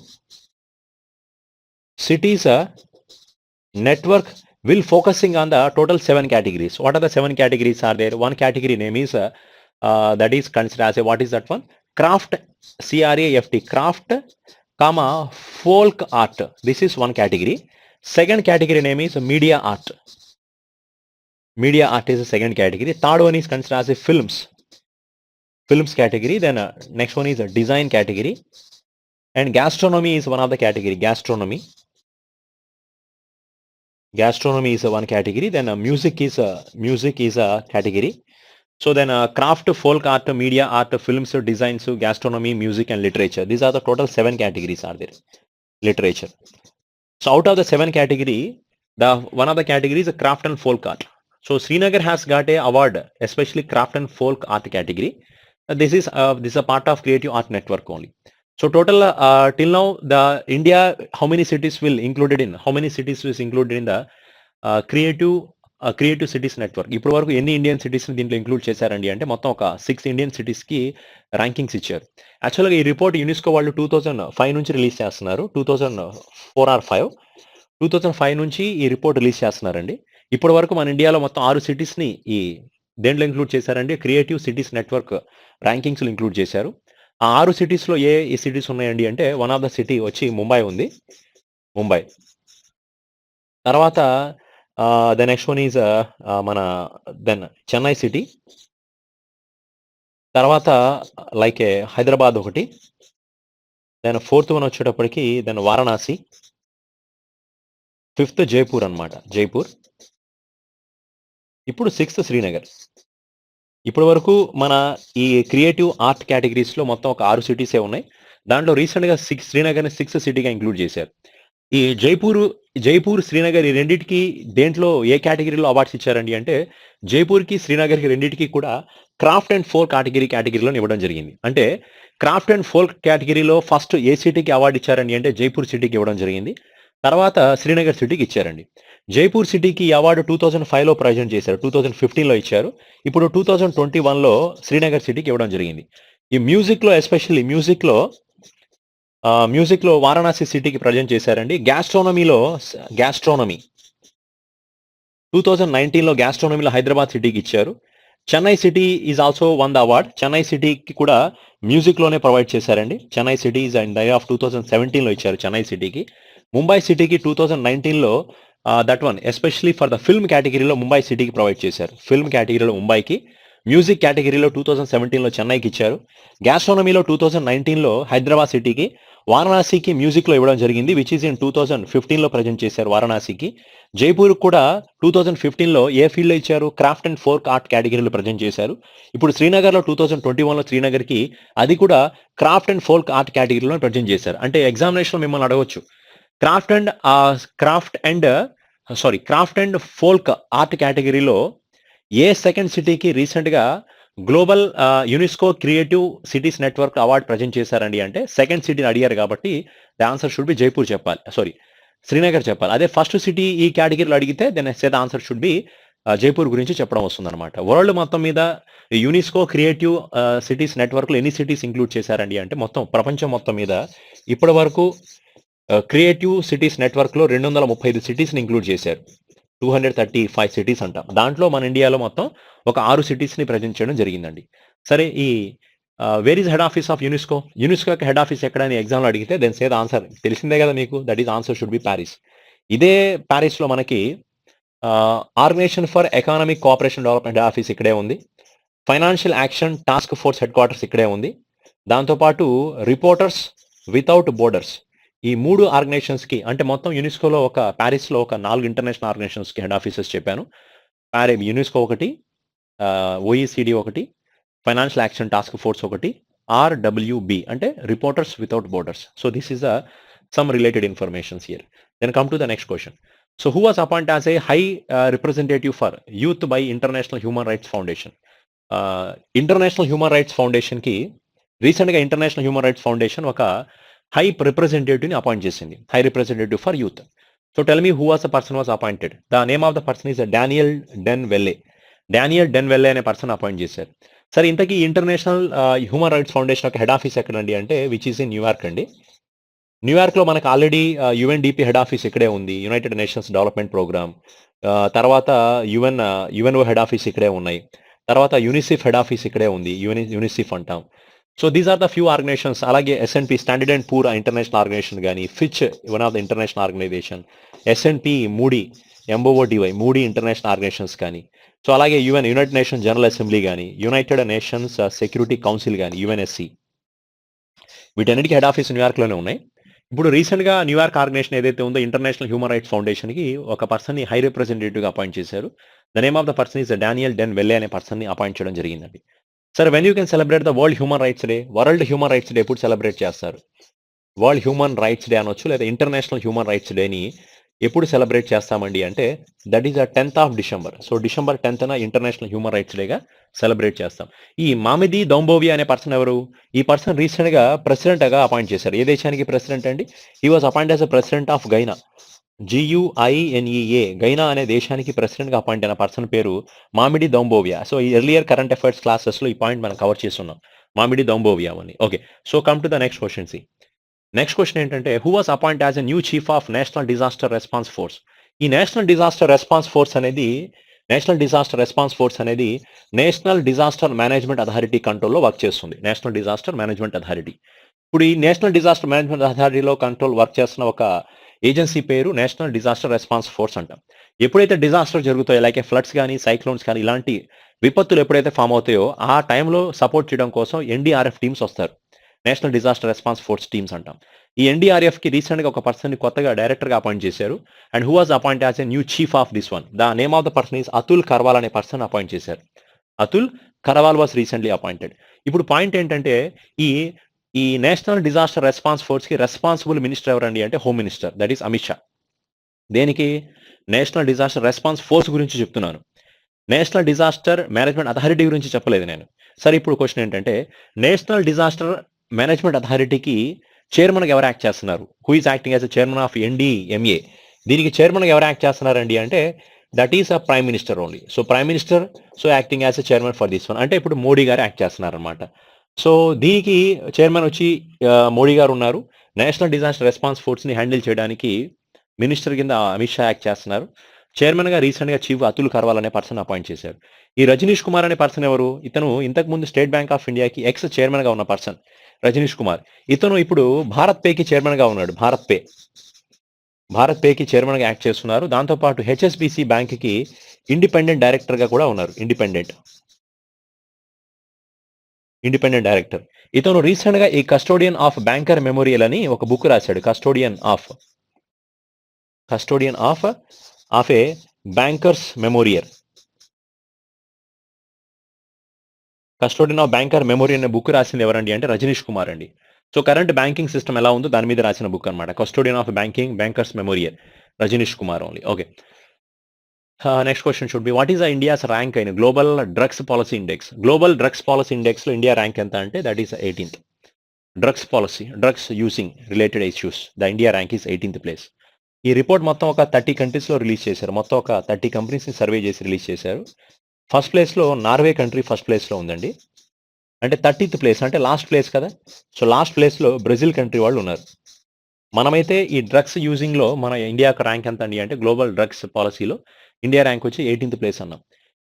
Cities Network will focusing on the total 7 categories. What are the 7 categories are there? One category name is that is considered as what is that one? Craft, CRAFT, comma, folk art. This is one category. Second category name is media art. Media art is the second category. Third one is considered as a films category. Then next one is a design category, and gastronomy is one of the category. Gastronomy is one category. Then music is a category. So then craft, folk art, media art, films, designs, gastronomy, music, and literature. These are the total 7 categories are there. Literature. So out of the 7 category, the one of the categories is craft and folk art. So Srinagar has got a award, especially craft and folk art category. This is a part of Creative Art Network only. So total till now, the India, how many cities is included in the creative cities network? ఇప్పటి వరకు ఎన్ని ఇండియన్ సిటీస్ని దీంట్లో ఇంక్లూడ్ చేశారండి అంటే మొత్తం ఒక 6 ఇండియన్ సిటీస్కి ర్యాంకింగ్స్ ఇచ్చారు. యాక్చువల్గా ఈ రిపోర్ట్ యునెస్కో వాళ్ళు 2005 నుంచి రిలీజ్ చేస్తున్నారు. 2005 నుంచి ఈ రిపోర్ట్ రిలీజ్ చేస్తున్నారండి. ఇప్పటి వరకు మన ఇండియాలో మొత్తం 6 సిటీస్ని ఈ దేంట్లో ఇంక్లూడ్ చేశారండి? క్రియేటివ్ సిటీస్ నెట్వర్క్ ర్యాంకింగ్స్లో ఇంక్లూడ్ చేశారు. ఆ 6 సిటీస్లో ఏ సిటీస్ ఉన్నాయండి అంటే వన్ ఆఫ్ ద సిటీ వచ్చి ముంబై ఉంది. ముంబై తర్వాత ద నెక్స్ట్ వన్ ఈజ్ మన దెన్ చెన్నై సిటీ, తర్వాత లైక్ హైదరాబాద్ ఒకటి, దెన్ 4th వన్ వచ్చేటప్పటికి దెన్ వారణాసి, 5th జైపూర్ అనమాట, జైపూర్. ఇప్పుడు 6th శ్రీనగర్. ఇప్పటి వరకు మన ఈ క్రియేటివ్ ఆర్ట్ కేటగిరీస్లో మొత్తం ఒక 6 సిటీసే ఉన్నాయి. దాంట్లో రీసెంట్గా శ్రీనగర్ని 6th సిటీగా ఇంక్లూడ్ చేశారు. ఈ జైపూర్ శ్రీనగర్ ఈ రెండింటికి దేంట్లో ఏ కేటగిరీలో అవార్డ్స్ ఇచ్చారండి అంటే జైపూర్కి శ్రీనగర్కి రెండింటికి కూడా క్రాఫ్ట్ అండ్ ఫోల్క్ కేటగిరీలో ఇవ్వడం జరిగింది. అంటే క్రాఫ్ట్ అండ్ ఫోల్క్ కేటగిరీలో ఫస్ట్ ఏ సిటీకి అవార్డు ఇచ్చారండి అంటే జైపూర్ సిటీకి ఇవ్వడం జరిగింది. తర్వాత శ్రీనగర్ సిటీకి ఇచ్చారండి. జైపూర్ సిటీకి ఈ అవార్డు 2005లో ప్రజెంట్ చేశారు, 2015లో ఇచ్చారు. ఇప్పుడు 2021లో శ్రీనగర్ సిటీకి ఇవ్వడం జరిగింది. ఈ మ్యూజిక్లో ఎస్పెషల్లీ మ్యూజిక్లో వారణాసి సిటీకి ప్రజెంట్ చేశారండి. గ్యాస్ట్రోనమీ 2019లో గ్యాస్ట్రోనమీలో హైదరాబాద్ సిటీకి ఇచ్చారు. Chennai city is also won the award. Chennai సిటీకి కూడా మ్యూజిక్లోనే ప్రొవైడ్ చేశారండి. Chennai city is in the year of 2017లో ఇచ్చారు చెన్నై సిటీకి. ముంబై సిటీకి 2019లో that one especially for the film కేటగిరీలో ముంబై సిటీకి ప్రొవైడ్ చేశారు. ఫిల్మ్ కేటగిరీలో ముంబైకి, మ్యూజిక్ కేటగిరీలో 2017లో చెన్నైకి ఇచ్చారు. గ్యాస్ట్రోనమీలో 2019లో హైదరాబాద్ సిటీకి, వారణాసికి మ్యూజిక్లో ఇవ్వడం జరిగింది, విచ్ ఈజ్ ఇన్ 2015లో ప్రజెంట్ చేశారు వారణాసికి. జైపూర్ కూడా 2015లో ఏ ఫీల్డ్లో ఇచ్చారు? క్రాఫ్ట్ అండ్ ఫోర్క్ ఆర్ట్ కేటగిరీలో ప్రజెంట్ చేశారు. ఇప్పుడు శ్రీనగర్లో 2021లో శ్రీనగర్కి అది కూడా క్రాఫ్ట్ అండ్ ఫోల్క్ ఆర్ట్ కేటగిరీలో ప్రజెంట్ చేశారు. అంటే ఎగ్జామినేషన్లో మిమ్మల్ని అడగవచ్చు, క్రాఫ్ట్ అండ్ ఫోల్క్ ఆర్ట్ కేటగిరీలో ఏ సెకండ్ సిటీకి రీసెంట్గా global UNESCO creative cities network award present చేశారండి అంటే సెకండ్ సిటీని అడిగారు కాబట్టి the answer should be Jaipur చెప్పాలి, శ్రీనగర్ చెప్పాలి. అదే ఫస్ట్ సిటీ ఈ కేటగిరీలో అడిగితే then the answer should be Jaipur గురించి చెప్పడం వస్తుందన్నమాట. వరల్డ్ మొత్తం మీద యునెస్కో క్రియేటివ్ సిటీస్ నెట్వర్క్లో ఎన్ని సిటీస్ ఇంక్లూడ్ చేశారండి అంటే మొత్తం ప్రపంచం మొత్తం మీద ఇప్పటి వరకు క్రియేటివ్ సిటీస్ నెట్వర్క్లో 235 సిటీస్ని ఇంక్లూడ్ చేశారు. 235 సిటీస్ అంటాం. దాంట్లో మన ఇండియాలో మొత్తం ఒక 6 సిటీస్ని ప్రజెంట్ చేయడం జరిగిందండి. సరే, ఈ where is head office of UNESCO? UNESCO యొక్క హెడ్ ఆఫీస్ ఎక్కడని ఎగ్జామ్లో అడిగితే దెన్ సే ద ఆన్సర్ తెలిసిందే కదా మీకు, that is answer should be Paris. ఇదే ప్యారిస్లో మనకి organisation for economic cooperation development office ఇక్కడే ఉంది. Financial action task force headquarters ఇక్కడే ఉంది. దాంతోపాటు రిపోర్టర్స్ వితౌట్ బోర్డర్స్, ఈ 3 ఆర్గనైజేషన్స్కి అంటే మొత్తం యునెస్కోలో ప్యారిస్లో ఒక 4 ఇంటర్నేషనల్ ఆర్గనైజేషన్స్కి హెడ్ ఆఫీసెస్ చెప్పాను. యునెస్కో ఒకటి, ఓఈసిడి ఒకటి, ఫైనాన్షియల్ యాక్షన్ టాస్క్ ఫోర్స్ ఒకటి, ఆర్డబ్ల్యూబి అంటే reporters without borders. So this is some related informations here. Then come to the next question. So who was appoint as a high representative for youth by international human rights foundation? International human rights ఫౌండేషన్కి రీసెంట్గా ఇంటర్నేషనల్ హ్యూమన్ రైట్స్ ఫౌండేషన్ ఒక హై రిప్రజెంటేటివ్ని అపాయింట్ చేసింది, high representative for youth. So tell me who was the person was appointed? The name of the person is Daniel డెన్వెల్లే అనే పర్సన్ అపాయింట్ చేశారు. సరే, ఇంతకీ ఇంటర్నేషనల్ హ్యూమన్ రైట్స్ ఫౌండేషన్ యొక్క హెడ్ ఆఫీస్ ఎక్కడండి అంటే విచ్ ఈస్ ఇన్ న్యూయార్క్ అండి. న్యూయార్క్లో మనకు ఆల్రెడీ యుఎన్డిపి హెడ్ ఆఫీస్ ఇక్కడే ఉంది, యునైటెడ్ నేషన్స్ డెవలప్మెంట్ ప్రోగ్రామ్. తర్వాత యుఎన్ఓ హెడ్ ఆఫీస్ ఇక్కడే ఉన్నాయి. తర్వాత యూనిసెఫ్ హెడ్ ఆఫీస్ ఇక్కడే ఉంది, యూనిసెఫ్ అంటాం. So these are the few organizations. అలాగే S&P Standard and Poor international organization కానీ, Fitch one of the international organization, S&P, Moody, MOODY, Moody international organizations కానీ, సో అలాగే యునైటెడ్ నేషన్ జనరల్ అసెంబ్లీ కానీ, యునైటెడ్ నేషన్స్ సెక్యూరిటీ కౌన్సిల్ కానీ, UNSC, వీటన్నిటికీ హెడ్ ఆఫీస్ న్యూయార్క్లోనే ఉన్నాయి. ఇప్పుడు రీసెంట్గా న్యూయార్క్ ఆర్గనైజేషన్ ఏదైతే ఉందో ఇంటర్నేషనల్ హ్యూమన్ రైట్స్ ఫౌండేషన్కి ఒక పర్సన్ని హై రిప్రజెంటేటివ్గా అపాయింట్ చేశారు. The name of the person is Daniel Den Welle అనే పర్సన్ని అపాయింట్ చేయడం జరిగిందండి. సరే, when you can celebrate the world human rights day? World human rights day ఎప్పుడు సెలబ్రేట్ చేస్తారు? వరల్డ్ హ్యూమన్ రైట్స్ డే అనొచ్చు, లేదా ఇంటర్నేషనల్ హ్యూమన్ రైట్స్ డేని ఎప్పుడు సెలబ్రేట్ చేస్తామండి అంటే that is 10th of December. So December 10th international human rights డేగా సెలబ్రేట్ చేస్తాం. ఈ మామిడి దౌంబోవియా అనే పర్సన్ ఎవరు? ఈ పర్సన్ రీసెంట్గా ప్రెసిడెంట్గా అపాయింట్ చేశారు. ఏ దేశానికి ప్రెసిడెంట్ అండి? He was appoint as a president of Guinea. GUINEA, Guinea అనే దేశానికి ప్రెసిడెంట్గా అపాయింట్ అయిన పర్సన్ పేరు మామిడి దౌంబోవియా. సో ఈ ఎర్లియర్ కరెంట్ అఫైర్స్ క్లాసెస్లో ఈ పాయింట్ మనం కవర్ చేస్తున్నాం, మామిడి దౌంబోవియా అని. Okay, so come to the next question. Next question ఏంటంటే, who was appoint as a new chief of national disaster response force? ఈ నేషనల్ డిజాస్టర్ రెస్పాన్స్ ఫోర్స్ అనేది నేషనల్ డిజాస్టర్ మేనేజ్మెంట్ అథారిటీ కంట్రోల్లో వర్క్ చేస్తుంది. National disaster management authority. ఇప్పుడు ఈ నేషనల్ డిజాస్టర్ మేనేజ్మెంట్ అథారిటీలో కంట్రోల్ వర్క్ చేస్తున్న ఒక ఏజెన్సీ పేరు నేషనల్ డిజాస్టర్ రెస్పాన్స్ ఫోర్స్ అంటాం. ఎప్పుడైతే డిజాస్టర్ జరుగుతాయో, లైక్ ఫ్లడ్స్ కానీ, సైక్లోన్స్ కానీ, ఇలాంటి విపత్తులు ఎప్పుడైతే ఫామ్ అవుతాయో ఆ టైంలో సపోర్ట్ చేయడం కోసం NDRF టీమ్స్ వస్తారు. National disaster response force teams అంటాం. ఈ NDRFకి రీసెంట్గా ఒక పర్సన్ని కొత్తగా డైరెక్టర్గా అపాయింట్ చేశారు. And who was appoint as a new chief of this one? The name of the person is Atul Karwal అనే పర్సన్ అపాయింట్ చేశారు. Atul Karwal was recently appointed. ఇప్పుడు పాయింట్ ఏంటంటే, ఈ నేషనల్ డిజాస్టర్ రెస్పాన్స్ ఫోర్స్కి రెస్పాన్సిబుల్ మినిస్టర్ ఎవరండి అంటే home minister, that is Amit Shah. దేనికి? నేషనల్ డిజాస్టర్ రెస్పాన్స్ ఫోర్స్ గురించి చెప్తున్నాను, నేషనల్ డిజాస్టర్ మేనేజ్మెంట్ అథారిటీ గురించి చెప్పలేదు నేను. సరే, ఇప్పుడు క్వశ్చన్ ఏంటంటే, నేషనల్ డిజాస్టర్ మేనేజ్మెంట్ అథారిటీకి చైర్మన్గా ఎవరు యాక్ట్ చేస్తున్నారు? Who is acting as a chairman of NDMA? దీనికి చైర్మన్గా ఎవరు యాక్ట్ చేస్తున్నారండి అంటే that is a prime minister only. So prime minister acting as a chairman for this one. అంటే ఇప్పుడు మోడీ గారు యాక్ట్ చేస్తున్నారనమాట. సో దీనికి చైర్మన్ వచ్చి మోడీ గారు ఉన్నారు. నేషనల్ డిజాస్టర్ రెస్పాన్స్ ఫోర్స్ని హ్యాండిల్ చేయడానికి మినిస్టర్ కింద అమిత్ షా యాక్ట్ చేస్తున్నారు. చైర్మన్గా రీసెంట్గా చీఫ్ అతుల్ కర్వాల్ అనే పర్సన్ అపాయింట్ చేశారు. ఈ రజనీష్ కుమార్ అనే పర్సన్ ఎవరు? ఇతను ఇంతకుముందు స్టేట్ బ్యాంక్ ఆఫ్ ఇండియాకి ఎక్స్ చైర్మన్గా ఉన్న పర్సన్ రజనీష్ కుమార్. ఇతను ఇప్పుడు భారత్ పేకి చైర్మన్గా ఉన్నాడు. భారత్ పేకి చైర్మన్గా యాక్ట్ చేస్తున్నారు. దాంతోపాటు HSBC బ్యాంక్కి ఇండిపెండెంట్ డైరెక్టర్గా కూడా ఉన్నారు. Independent director. ఇతను రీసెంట్గా ఈ కస్టోడియన్ ఆఫ్ బ్యాంకర్ మెమోరియల్ అని ఒక బుక్ రాశాడు. Custodian of A bankers memorial. Custodian of banker memorial అనే బుక్ రాసింది ఎవరండి అంటే రజనీష్ కుమార్ అండి. సో కరెంట్ బ్యాంకింగ్ సిస్టమ్ ఎలా ఉందో దాని మీద రాసిన బుక్ అనమాట. Custodian of bankers memorial, Rajnish Kumar only. Okay, next question should be, what is India's rank అయిన global drugs policy index? Global drugs policy ఇండెక్స్లో ఇండియా ర్యాంక్ ఎంత అంటే that is 18th. Drugs using related issues, the India rank is 18th place. ఈ రిపోర్ట్ మొత్తం ఒక 30 కంట్రీస్లో రిలీజ్ చేశారు. మొత్తం ఒక 30 కంపెనీస్ని సర్వే చేసి రిలీజ్ చేశారు. ఫస్ట్ ప్లేస్లో నార్వే కంట్రీ ఫస్ట్ ప్లేస్లో ఉందండి. అంటే 30th ప్లేస్ అంటే లాస్ట్ ప్లేస్ కదా. సో లాస్ట్ ప్లేస్లో బ్రెజిల్ కంట్రీ వాళ్ళు ఉన్నారు. మనమైతే ఈ డ్రగ్స్ యూజింగ్లో మన ఇండియా యొక్క ర్యాంక్ ఎంత అండి అంటే గ్లోబల్ డ్రగ్స్ పాలసీలో ఇండియా ర్యాంక్ వచ్చి 18th ప్లేస్ అన్నాం.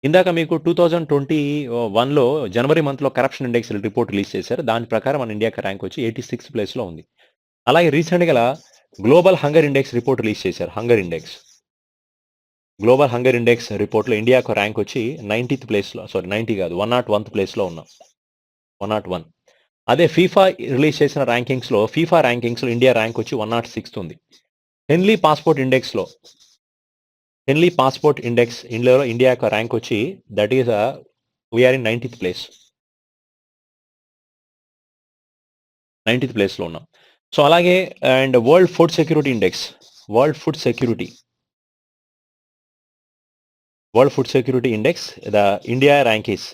ఇందాక మీకు 2021లో జనవరి మంత్లో కరప్షన్ ఇండెక్స్ రిపోర్ట్ రిలీజ్ చేశారు. దాని ప్రకారం మన ఇండియాకి ర్యాంక్ వచ్చి 86th ప్లేస్లో ఉంది. అలాగే రీసెంట్గా global hunger index report release చేశారు. గ్లోబల్ హంగర్ ఇండెక్స్ రిపోర్ట్లో ఇండియాకు ర్యాంక్ వచ్చి 90th ప్లేస్లో, 90 కాదు 101th ప్లేస్లో ఉన్నాం. 101. అదే ఫీఫా రిలీజ్ చేసిన ర్యాంకింగ్స్లో ఇండియా ర్యాంక్ వచ్చి 106th ఉంది. హెన్లీ పాస్పోర్ట్ ఇండెక్స్ ఇండియాలో ఇండియా యొక్క ర్యాంక్ వచ్చి that is we are in 90th place. 90th ప్లేస్లో ఉన్నాం. సో అలాగే and world food security index the India rank is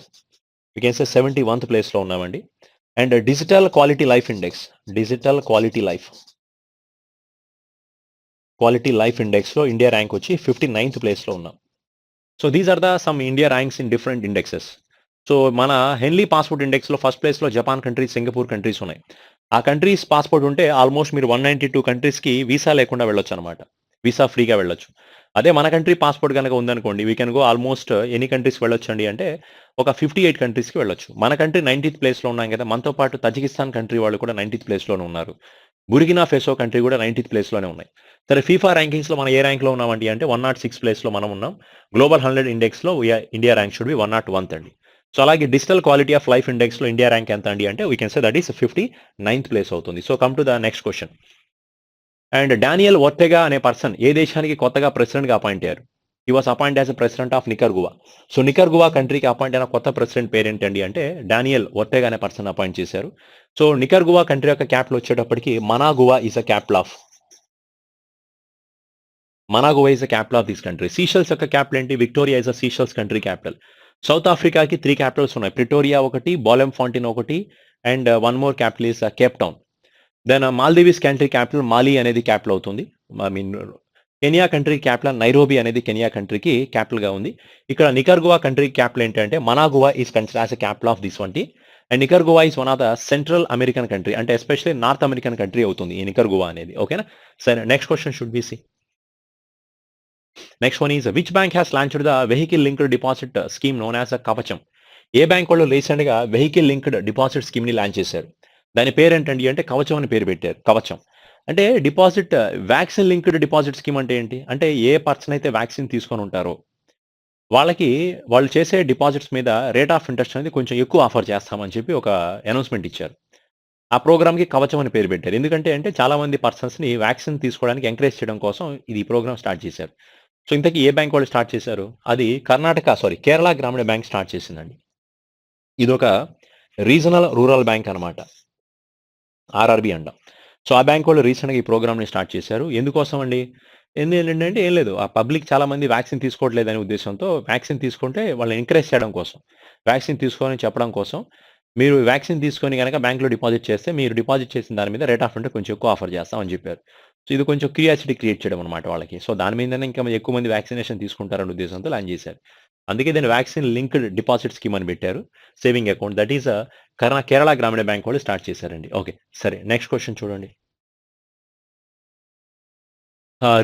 we can say 71th ప్లేస్లో ఉన్నామండి. And digital quality life index India rank వచ్చి 59th ప్లేస్లో ఉన్నాం. So these are the some India ranks in different indexes. So మన హెన్లీ పాస్పోర్ట్ ఇండెక్స్లో ఫస్ట్ ప్లేస్లో జపాన్ కంట్రీస్, సింగపూర్ కంట్రీస్ ఉన్నాయి. ఆ కంట్రీస్ పాస్పోర్ట్ ఉంటే ఆల్మోస్ట్ మీరు 192 కంట్రీస్కి వీసా లేకుండా వెళ్ళొచ్చు అనమాట. వీసా ఫ్రీగా వెళ్ళొచ్చు. అదే మన కంట్రీ పాస్‌పోర్ట్ గనక ఉందనుకోండి, వి కెన్ గో ఆల్‌మోస్ట్ ఎన్ని కంట్రీస్‌కి వెళ్ళొచ్చండి అంటే, ఒక 58 కంట్రీస్‌కి వెళ్ళొచ్చు. మన కంట్రీ 90థ్ ప్లేస్‌లో ఉన్నాం గదా! మనతో పాటు తజికిస్తాన్ కంట్రీ వాళ్ళు కూడా 90థ్ ప్లేస్‌లోనే ఉన్నారు. బుర్కినా ఫెసో కంట్రీ కూడా 90థ్ ప్లేస్‌లోనే ఉన్నాయి. సరే ఫీఫా ర్యాంకింగ్స్‌లో మనం ఏ ర్యాంక్‌లో ఉన్నామండి అంటే 106 ప్లేస్‌లో మనం ఉన్నాం. గ్లోబల్ 100 ఇండెక్స్‌లో India rank should be 101th అండి. సో అలాగే డిజిటల్ క్వాలిటీ ఆఫ్ లైఫ్ ఇండెక్స్‌లో ఇండియా ర్యాంక్ ఎంత అండి అంటే we can say that is 59th place అవుతుంది. So come to the next question. And Daniel Ortega అనే పర్సన్ ఏ దేశానికి కొత్తగా ప్రెసిడెంట్‌గా అపాయింట్ అయ్యారు? He was appoint as a president of Nicaragua. So Nicaragua కంట్రీకి అపాయింట్ అయిన కొత్త ప్రెసిడెంట్ పేరేంటండి అంటే డానియల్ ఒర్టెగా అనే పర్సన్ అపాయింట్ చేశారు. సో నికర్గువా కంట్రీ యొక్క క్యాపిటల్ వచ్చేటప్పటికి Managua is a capital of Managua is a capital of this country. Seychelles యొక్క క్యాపిటల్ ఏంటి? Victoria is a Seychelles country capital. South ఆఫ్రికాకి 3 క్యాపిటల్స్ ఉన్నాయి. ప్రిటోరియా ఒకటి, బోలెమ్ ఫాంటిన్ ఒకటి and one more capital is Cape Town. Then Maldives country capital Male అనేది క్యాపిటల్ అవుతుంది. I mean Kenya country capital Nairobi అనేది కెనియా కంట్రీకి క్యాపిటల్‌గా ఉంది. ఇక్కడ నికర్గువా కంట్రీ క్యాపిటల్ ఏంటంటే Managua is considered as a capital of this one టీ. And Nicaragua is one of the central American country. అంటే ఎస్పెషల్లీ నార్త్ అమెరికన్ కంట్రీ అవుతుంది ఈ నికర్గువా అనేది. ఓకేనా? సరే next question should be C. Next one is which bank has launched the vehicle linked deposit scheme known as Kavacham. ఏ బ్యాంక్ వాళ్ళు రీసెంట్‌గా వెహికల్ లింక్డ్ డిపాజిట్ స్కీమ్‌ని లాంచ్ చేశారు. దాని పేరేంటండి అంటే కవచం అని పేరు పెట్టారు. కవచం. అంటే deposit vaccine linked deposit scheme అంటే ఏంటి? అంటే ఏ పర్సన్ అయితే వాక్సిన్ తీసుకొని ఉంటారో వాళ్ళకి వాళ్ళు చేసే డిపాజిట్స్ మీద రేట్ ఆఫ్ ఇంట్రెస్ట్ అనేది కొంచెం ఎక్కువ ఆఫర్ చేస్తామని చెప్పి ఒక అనౌన్స్‌మెంట్ ఇచ్చారు. ఆ ప్రోగ్రామ్‌కి కవచం అని పేరు పెట్టారు. ఎందుకంటే అంటే చాలా మంది పర్సన్స్‌ని వాక్సిన్ తీసుకోవడానికి ఎంకరేజ్ చేయడం కోసం ఇది ఈ ప్రోగ్రామ్ స్టార్ట్ చేశారు. సో ఇంతకీ ఏ బ్యాంక్ వాళ్ళు స్టార్ట్ చేశారు? అది కేరళ గ్రామీణ బ్యాంక్ స్టార్ట్ చేసిందండి. ఇదొక రీజనల్ రూరల్ బ్యాంక్ అనమాట. ఆర్ఆర్‌బీ అంటాం. సో, ఆ బ్యాంక్ వాళ్ళు రీసెంట్‌గా ఈ ప్రోగ్రామ్‌ని స్టార్ట్ చేశారు. ఎందుకోసం అండి? ఏంటంటే ఏం లేదు. ఆ పబ్లిక్ చాలా మంది వాక్సిన్ తీసుకోవట్లేదనే ఉద్దేశ్యంతో వాక్సిన్ తీసుకుంటే వాళ్ళని ఎంకరేజ్ చేయడం కోసం. వాక్సిన్ తీసుకోవాలని చెప్పడం కోసం, మీరు వాక్సిన్ తీసుకొని గనక బ్యాంక్‌లో డిపాజిట్ చేస్తే, మీరు డిపాజిట్ చేసిన దాని మీద రేట్ ఆఫ్ ఇంట్రెస్ట్ కొంచెం ఎక్కువ ఆఫర్ చేస్తాం అని చెప్పారు. సో, ఇది కొంచెం క్యూరియాసిటీ క్రియేట్ చేయడం అనమాట వాళ్ళకి. సో, దాని మీదనే ఇంకా ఎక్కువ మంది వాక్సినేషన్ తీసుకుంటారనే ఉద్దేశ్యంతో లాంచ్ చేశారు. అందుకే దీన్ని వాక్సిన్ లింక్డ్ డిపాజిట్ స్కీమ్ అని పెట్టారు. Saving account that is Kerala Gramin bank వాళ్ళు స్టార్ట్ చేశారండి. ఓకే. సరే నెక్స్ట్ క్వెషన్ చూడండి.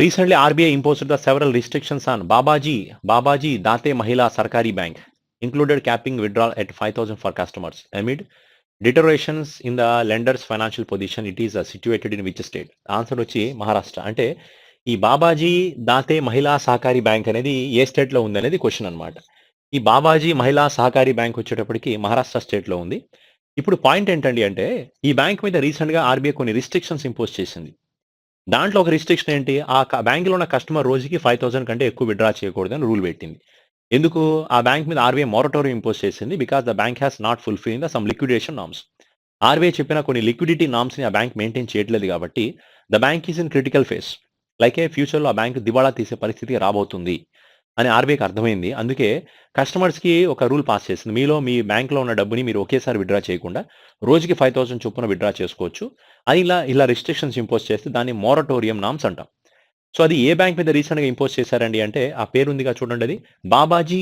Recently RBI imposed the several restrictions on Babaji Date Mahila Sarkari bank included capping withdrawal at 5,000 for customers amid deteriorations in the lenders financial position it is situated in which state? Answer వచ్చి మహారాష్ట్ర. అంటే ఈ బాబాజీ దాతే మహిళా సహకారి బ్యాంక్ అనేది ఏ స్టేట్‌లో ఉందనేది క్వెషన్ అన్నమాట. ఈ బాబాజీ మహిళా సహకారి బ్యాంక్ వచ్చేటప్పటికి మహారాష్ట్ర స్టేట్‌లో ఉంది. ఇప్పుడు పాయింట్ ఏంటండి అంటే ఈ బ్యాంక్ మీద రీసెంట్‌గా ఆర్‌బీఐ కొన్ని రిస్ట్రిక్షన్స్ ఇంపోజ్ చేసింది. దాంట్లో ఒక రిస్ట్రిక్షన్ ఏంటి? ఆ బ్యాంక్‌లో ఉన్న కస్టమర్ రోజుకి 5,000 కంటే ఎక్కువ విత్‌డ్రా చేయకూడదని రూల్ పెట్టింది. ఎందుకు? ఆ బ్యాంక్ మీద ఆర్‌బీఐ మొరటోరియం ఇంపోజ్ చేసింది. Because the bank has not fulfilling the sum liquidation norms. RBI చెప్పిన కొన్ని లిక్విడిటీ నార్మ్స్‌ని ఆ బ్యాంక్ మెయింటైన్ చేయట్లేదు కాబట్టి, the bank is in critical phase. Like ఫ్యూచర్‌లో ఆ బ్యాంక్ దివాళా తీసే పరిస్థితి రాబోతుంది అని ఆర్‌బీఐకి అర్థమైంది. అందుకే కస్టమర్స్‌కి ఒక రూల్ పాస్ చేసింది. మీ బ్యాంక్‌లో ఉన్న డబ్బుని మీరు ఒకేసారి విత్‌డ్రా చేయకుండా రోజుకి 5,000 చొప్పున విత్‌డ్రా చేసుకోవచ్చు. అని ఇలా రిస్ట్రిక్షన్స్ ఇంపోజ్ చేస్తే దాన్ని మొరటోరియం నార్మ్స్ అంటాం. సో, అది ఏ బ్యాంక్ మీద రీసెంట్‌గా ఇంపోజ్ చేశారండి అంటే, ఆ పేరుందిగా చూడండి అది. బాబాజీ,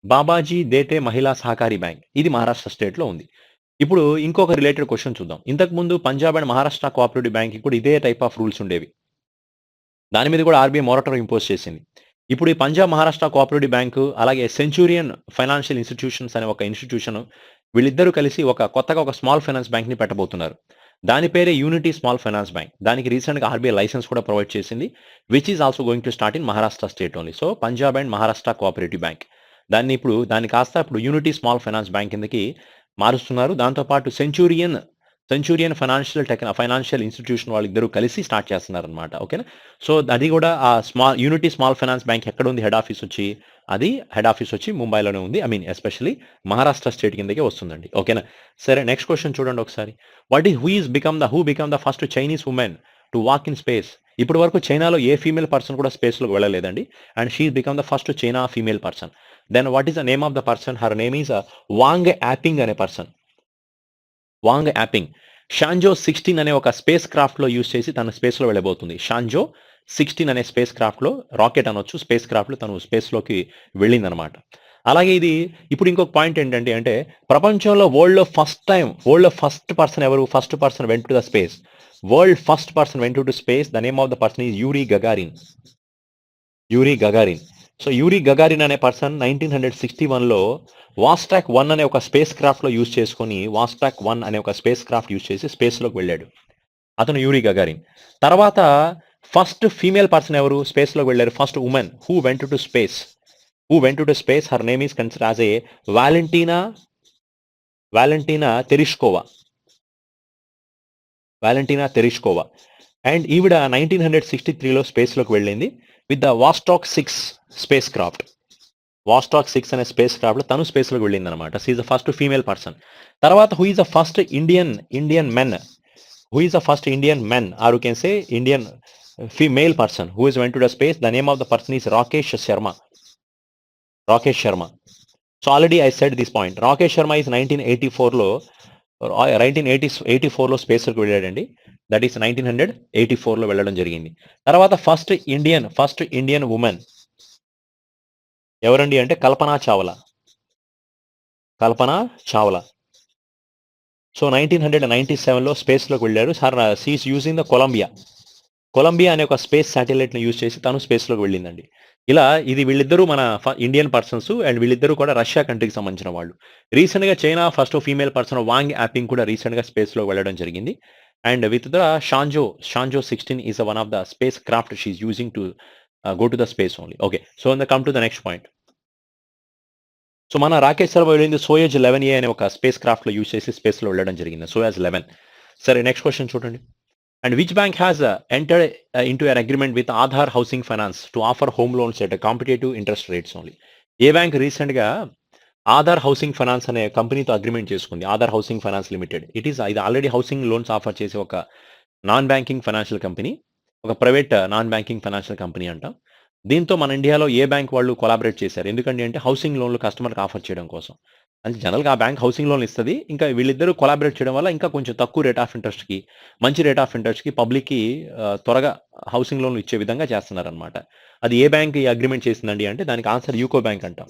బాబాజీ దేటే మహిళా సహకారి బ్యాంక్. ఇది మహారాష్ట్ర స్టేట్‌లో ఉంది. ఇప్పుడు ఇంకొక రిలేటెడ్ క్వెషన్ చూద్దాం. ఇంతకుముందు పంజాబ్ అండ్ మహారాష్ట్ర కోఆపరేటివ్ బ్యాంక్‌కి కూడా ఇదే టైప్ ఆఫ్ రూల్స్ ఉండేవి. దాని మీద కూడా ఆర్‌బీఐ మొరటోరియం ఇంపోజ్ చేసింది. ఇప్పుడు ఈ పంజాబ్ మహారాష్ట్ర కోఆపరేటివ్ బ్యాంకు, అలాగే సెంచూరియన్ ఫైనాన్షియల్ ఇన్‌స్టిట్యూషన్స్ అనే ఒక ఇన్‌స్టిట్యూషన్ వీళ్ళిద్దరూ కలిసి కొత్తగా ఒక స్మాల్ ఫైనాన్స్ బ్యాంక్‌ని పెట్టబోతున్నారు. దాని పేరే యూనిటీ స్మాల్ ఫైనాన్స్ బ్యాంక్. దానికి రీసెంట్‌గా ఆర్‌బీఐ లైసెన్స్ కూడా ప్రొవైడ్ చేసింది. Which is also going to start in Maharashtra state only. So, Punjab and Maharashtra cooperative bank. దాన్ని కాస్త ఇప్పుడు యూనిటీ స్మాల్ ఫైనాన్స్ బ్యాంక్ కిందకి మారుస్తున్నారు. దాంతో పాటు సెంచూరియన్ ఫైనాన్షియల్ ఇన్‌స్టిట్యూషన్ వాళ్ళిద్దరూ కలిసి స్టార్ట్ చేస్తున్నారనమాట. ఓకేనా? సో, అది కూడా ఆ యూనిటీ స్మాల్ ఫైనాన్స్ బ్యాంక్ ఎక్కడుంది హెడ్ ఆఫీస్ వచ్చి? హెడ్ ఆఫీస్ వచ్చి ముంబైలోనే ఉంది. I mean especially Maharashtra state కిందకే వస్తుందండి. ఓకేనా? సరే నెక్స్ట్ క్వెషన్ చూడండి ఒకసారి. Who become the first Chinese women to walk in space? ఇప్పటి వరకు చైనాలో ఏ ఫీమేల్ పర్సన్ కూడా స్పేస్‌లోకి వెళ్ళలేదండి. And she become the first China female person. Then what is the name of the person? Her name is Wang yapping అనే పర్సన్. Wang yapping. షాంజో 16 అనే ఒక స్పేస్ క్రాఫ్ట్‌లో యూజ్ చేసి తను స్పేస్‌లో వెళ్ళబోతుంది. షాంజో 16 అనే స్పేస్ క్రాఫ్ట్‌లో రాకెట్ అనొచ్చు. స్పేస్ క్రాఫ్ట్‌లో తను స్పేస్‌లోకి వెళ్ళిందనమాట. అలాగే ఇప్పుడు ఇంకొక పాయింట్ ఏంటంటే ప్రపంచంలో వరల్డ్‌లో ఫస్ట్ పర్సన్ ఎవరు? First person went to the space. World first person vent to space. The name of the person is Uri Gagarin. Uri Gagarin. So Uri Gagarin అనే పర్సన్ 1961లో వాస్ట్రాక్ 1 అనే ఒక స్పేస్ క్రాఫ్ట్లో యూజ్ చేసుకొని వాస్ట్రాక్ 1 అనే ఒక స్పేస్ క్రాఫ్ట్ యూజ్ చేసి స్పేస్లోకి వెళ్ళాడు. అతను యూరీ గగారిన్. తర్వాత ఫస్ట్ ఫీమేల్ పర్సన్ ఎవరు స్పేస్లోకి వెళ్ళారు? First women who went to space. Her name is consider as a Valentina Tereshkova. అండ్ ఈవిడ 1963లో స్పేస్లోకి వెళ్ళింది with the Vostok 6 space craft. Vostok 6 అనే స్పేస్ క్రాఫ్ట్లో తను స్పేస్లోకి వెళ్ళింది అనమాట. She's the first female person. తర్వాత who is the first Indian men or you can say Indian female person who is went to the space? The name of the person is Rakesh Sharma. So already I said this point. Rakesh Sharma is 1984లో 1984లో స్పేస్కి వెళ్ళాడండి. దట్ ఈస్ 1984లో వెళ్ళడం జరిగింది. తర్వాత ఫస్ట్ ఇండియన్ ఉమెన్ ఎవరండి అంటే కల్పనా చావ్లా. సో 1997లో స్పేస్లోకి వెళ్ళారు. షీఈస్ యూజింగ్ ద కొలంబియా అనే ఒక స్పేస్ శాటిలైట్ని యూజ్ చేసి తను స్పేస్లోకి వెళ్ళిందండి. ఇలా ఇది వీళ్ళిద్దరూ మన ఇండియన్ పర్సన్స్ అండ్ వీళ్ళిద్దరూ కూడా రష్యా కంట్రీకి సంబంధించిన వాళ్ళు. రీసెంట్గా China first female person Wang Yaping కూడా రీసెంట్గా స్పేస్లోకి వెళ్ళడం జరిగింది. And with the Shenzhou 16 is one of the space craft she's using to go to the space only. Okay, so come to the next point. So మన రాకేష్ శర్మ వెళ్ళింది సోయజ్ 11A అనే ఒక స్పేస్ క్రాఫ్ట్లో యూజ్ చేసి స్పేస్లో వెళ్ళడం జరిగింది. సోయజ్ 11. సరే, నెక్స్ట్ క్వశ్చన్ చూడండి. And which bank has entered into an agreement with Aadhar Housing Finance to offer home loans at a competitive interest rates only? A bank రీసెంట్గా ఆధార్ హౌసింగ్ ఫైనాన్స్ అనే కంపెనీతో అగ్రిమెంట్ చేసుకుంది? Aadhaar housing finance limited. ఇది ఆల్రెడీ హౌసింగ్ లోన్స్ ఆఫర్ చేసే ఒక నాన్ బ్యాంకింగ్ ఫైనాన్షియల్ కంపెనీ, ఒక private non banking financial company అంటాం. దీంతో మన ఇండియాలో ఏ బ్యాంక్ వాళ్ళు కొలాబరేట్ చేశారు? ఎందుకంటే అంటే హౌసింగ్ లోన్లు కస్టమర్కి ఆఫర్ చేయడం కోసం. అంటే జనరల్గా ఆ బ్యాంక్ హౌసింగ్ లోన్ ఇస్తుంది. ఇంకా వీళ్ళిద్దరూ కొలాబరేట్ చేయడం వల్ల ఇంకా కొంచెం తక్కువ రేట్ ఆఫ్ ఇంట్రెస్ట్కి, మంచి రేట్ ఆఫ్ ఇంట్రెస్ట్కి పబ్లిక్కి త్వరగా హౌసింగ్ లోన్లు ఇచ్చే విధంగా చేస్తున్నారనమాట. అది ఏ బ్యాంక్ ఈ అగ్రిమెంట్ చేసిందండి అంటే దానికి ఆన్సర్ యూకో బ్యాంక్ అంటాం.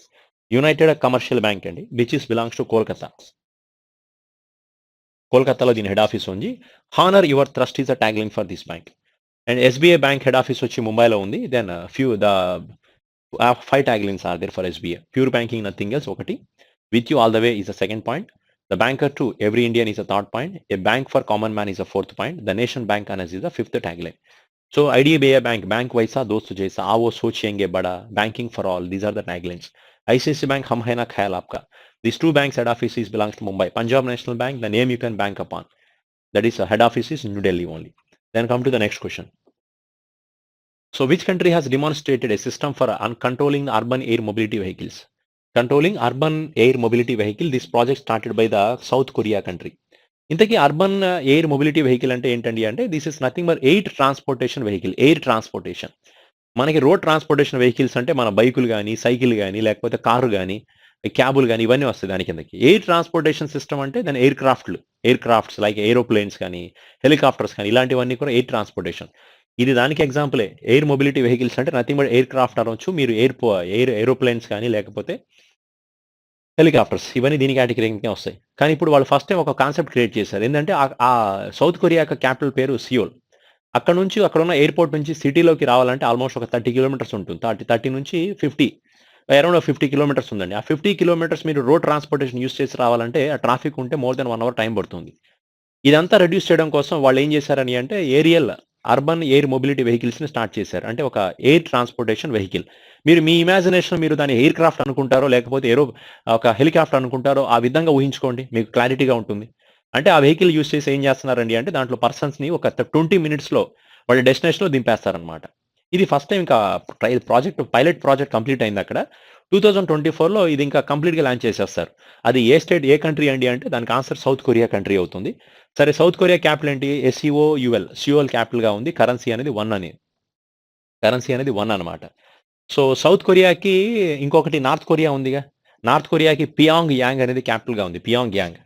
యునైటెడ్ కమర్షియల్ బ్యాంక్ అండి, విచ్ ఇస్ బిలాంగ్స్ టు కోల్కతాలో దీని హెడ్ ఆఫీస్ ఉంది. Honour your trust is a tagline for this bank. And SBI bank head office వచ్చి ముంబైలో ఉంది. Then five taglines are there for SBI. Pure banking nothing else ఒకటి. With you all the way is the second point. The banker to every Indian is a third point. A bank for common man is a fourth point. The nation bank is the fifth tagline. So IDBI bank waisa dost jaisa aavo sochenge bada, banking for all, these are the taglines. ICICI Bank hum hai na khayal aapka. These two banks head office is belongs to Mumbai. Punjab National Bank, the name you can bank upon. That is head office is New Delhi only. Then come to the next question. So which country has demonstrated a system for controlling urban air mobility vehicles? Controlling urban air mobility vehicle, this project started by the South Korea country. ఇంతకీ అర్బన్ ఎయిర్ మొబిలిటీ వెహికల్ అంటే ఏంటండి అంటే this is nothing but air transportation vehicle. Air transportation, మనకి రోడ్ ట్రాన్స్పోర్టేషన్ వెహికల్స్ అంటే మన బైకులు కానీ, సైకిల్ కానీ, లేకపోతే కారు కానీ, క్యాబులు కానీ, ఇవన్నీ వస్తాయి దాని కిందకి. ఎయిర్ ట్రాన్స్పోర్టేషన్ సిస్టమ్ అంటే దాని ఎయిర్ క్రాఫ్ట్స్ లైక్ ఏరోప్లేన్స్ కానీ, హెలికాప్టర్స్ కానీ, ఇలాంటివన్నీ కూడా ఎయిర్ ట్రాన్స్పోర్టేషన్. ఇది దానికి ఎగ్జాంపులే. ఎయిర్ మొబిలిటీ వెహికల్స్ అంటే నథింగ్ బట్ ఎయిర్ క్రాఫ్ట్ అనవచ్చు మీరు, ఏరోప్లేన్స్ కానీ, లేకపోతే హెలికాప్టర్స్, ఇవన్నీ దీని కేటగిరీ కిందకే వస్తాయి. కానీ ఇప్పుడు వాళ్ళు ఫస్ట్ టైం ఒక కాన్సెప్ట్ క్రియేట్ చేశారు. ఏంటంటే ఆ సౌత్ కొరియా యొక్క క్యాపిటల్ పేరు సియోల్. అక్కడ నుంచి అక్కడున్న ఎయిర్పోర్ట్ నుంచి సిటీలోకి రావాలంటే ఆల్మోస్ట్ ఒక 30 కిలోమీటర్స్ ఉంటుంది. 30 నుంచి 50, అరౌండ్ 50 కిలోమీటర్స్ ఉందండి. ఆ 50 కిలోమీటర్స్ మీరు రోడ్ ట్రాన్స్పోర్టేషన్ యూస్ చేసి రావాలంటే ఆ ట్రాఫిక్ ఉంటే మోర్ దెన్ 1 అవర్ టైం పడుతుంది. ఇదంతా రెడ్యూస్ చేయడం కోసం వాళ్ళు ఏం చేశారని అంటే అర్బన్ ఎయిర్ మొబిలిటీ వెహికల్స్ని స్టార్ట్ చేశారు. అంటే ఒక ఎయిర్ ట్రాన్స్పోర్టేషన్ వెహికల్. మీరు మీ ఇమాజినేషన్ మీరు దాన్ని ఎయిర్ క్రాఫ్ట్ అనుకుంటారో లేకపోతే ఒక హెలికాప్టర్ అనుకుంటారో ఆ విధంగా ఊహించుకోండి, మీకు క్లారిటీగా ఉంటుంది. అంటే ఆ వెహికల్ యూస్ చేసి ఏం చేస్తున్నారండి అంటే దాంట్లో పర్సన్స్ని ఒక 20 మినిట్స్లో వాళ్ళ డెస్టినేషన్లో దింపేస్తారనమాట. ఇది ఫస్ట్ టైం ఇంకా పైలట్ ప్రాజెక్ట్ కంప్లీట్ అయింది అక్కడ. 2024లో ఇది ఇంకా కంప్లీట్గా లాంచ్ చేసేస్తారు. అది ఏ కంట్రీ అండి అంటే దానికి ఆన్సర్ సౌత్ కొరియా కంట్రీ అవుతుంది. సరే, సౌత్ కొరియా క్యాపిటల్ ఏంటి? సియోల్ క్యాపిటల్గా ఉంది. కరెన్సీ అనేది 1 అనమాట. సో సౌత్ కొరియాకి ఇంకొకటి నార్త్ కొరియా ఉందిగా. నార్త్ కొరియాకి పియాంగ్ యాంగ్ అనేది క్యాపిటల్గా ఉంది. పియాంగ్ యాంగ్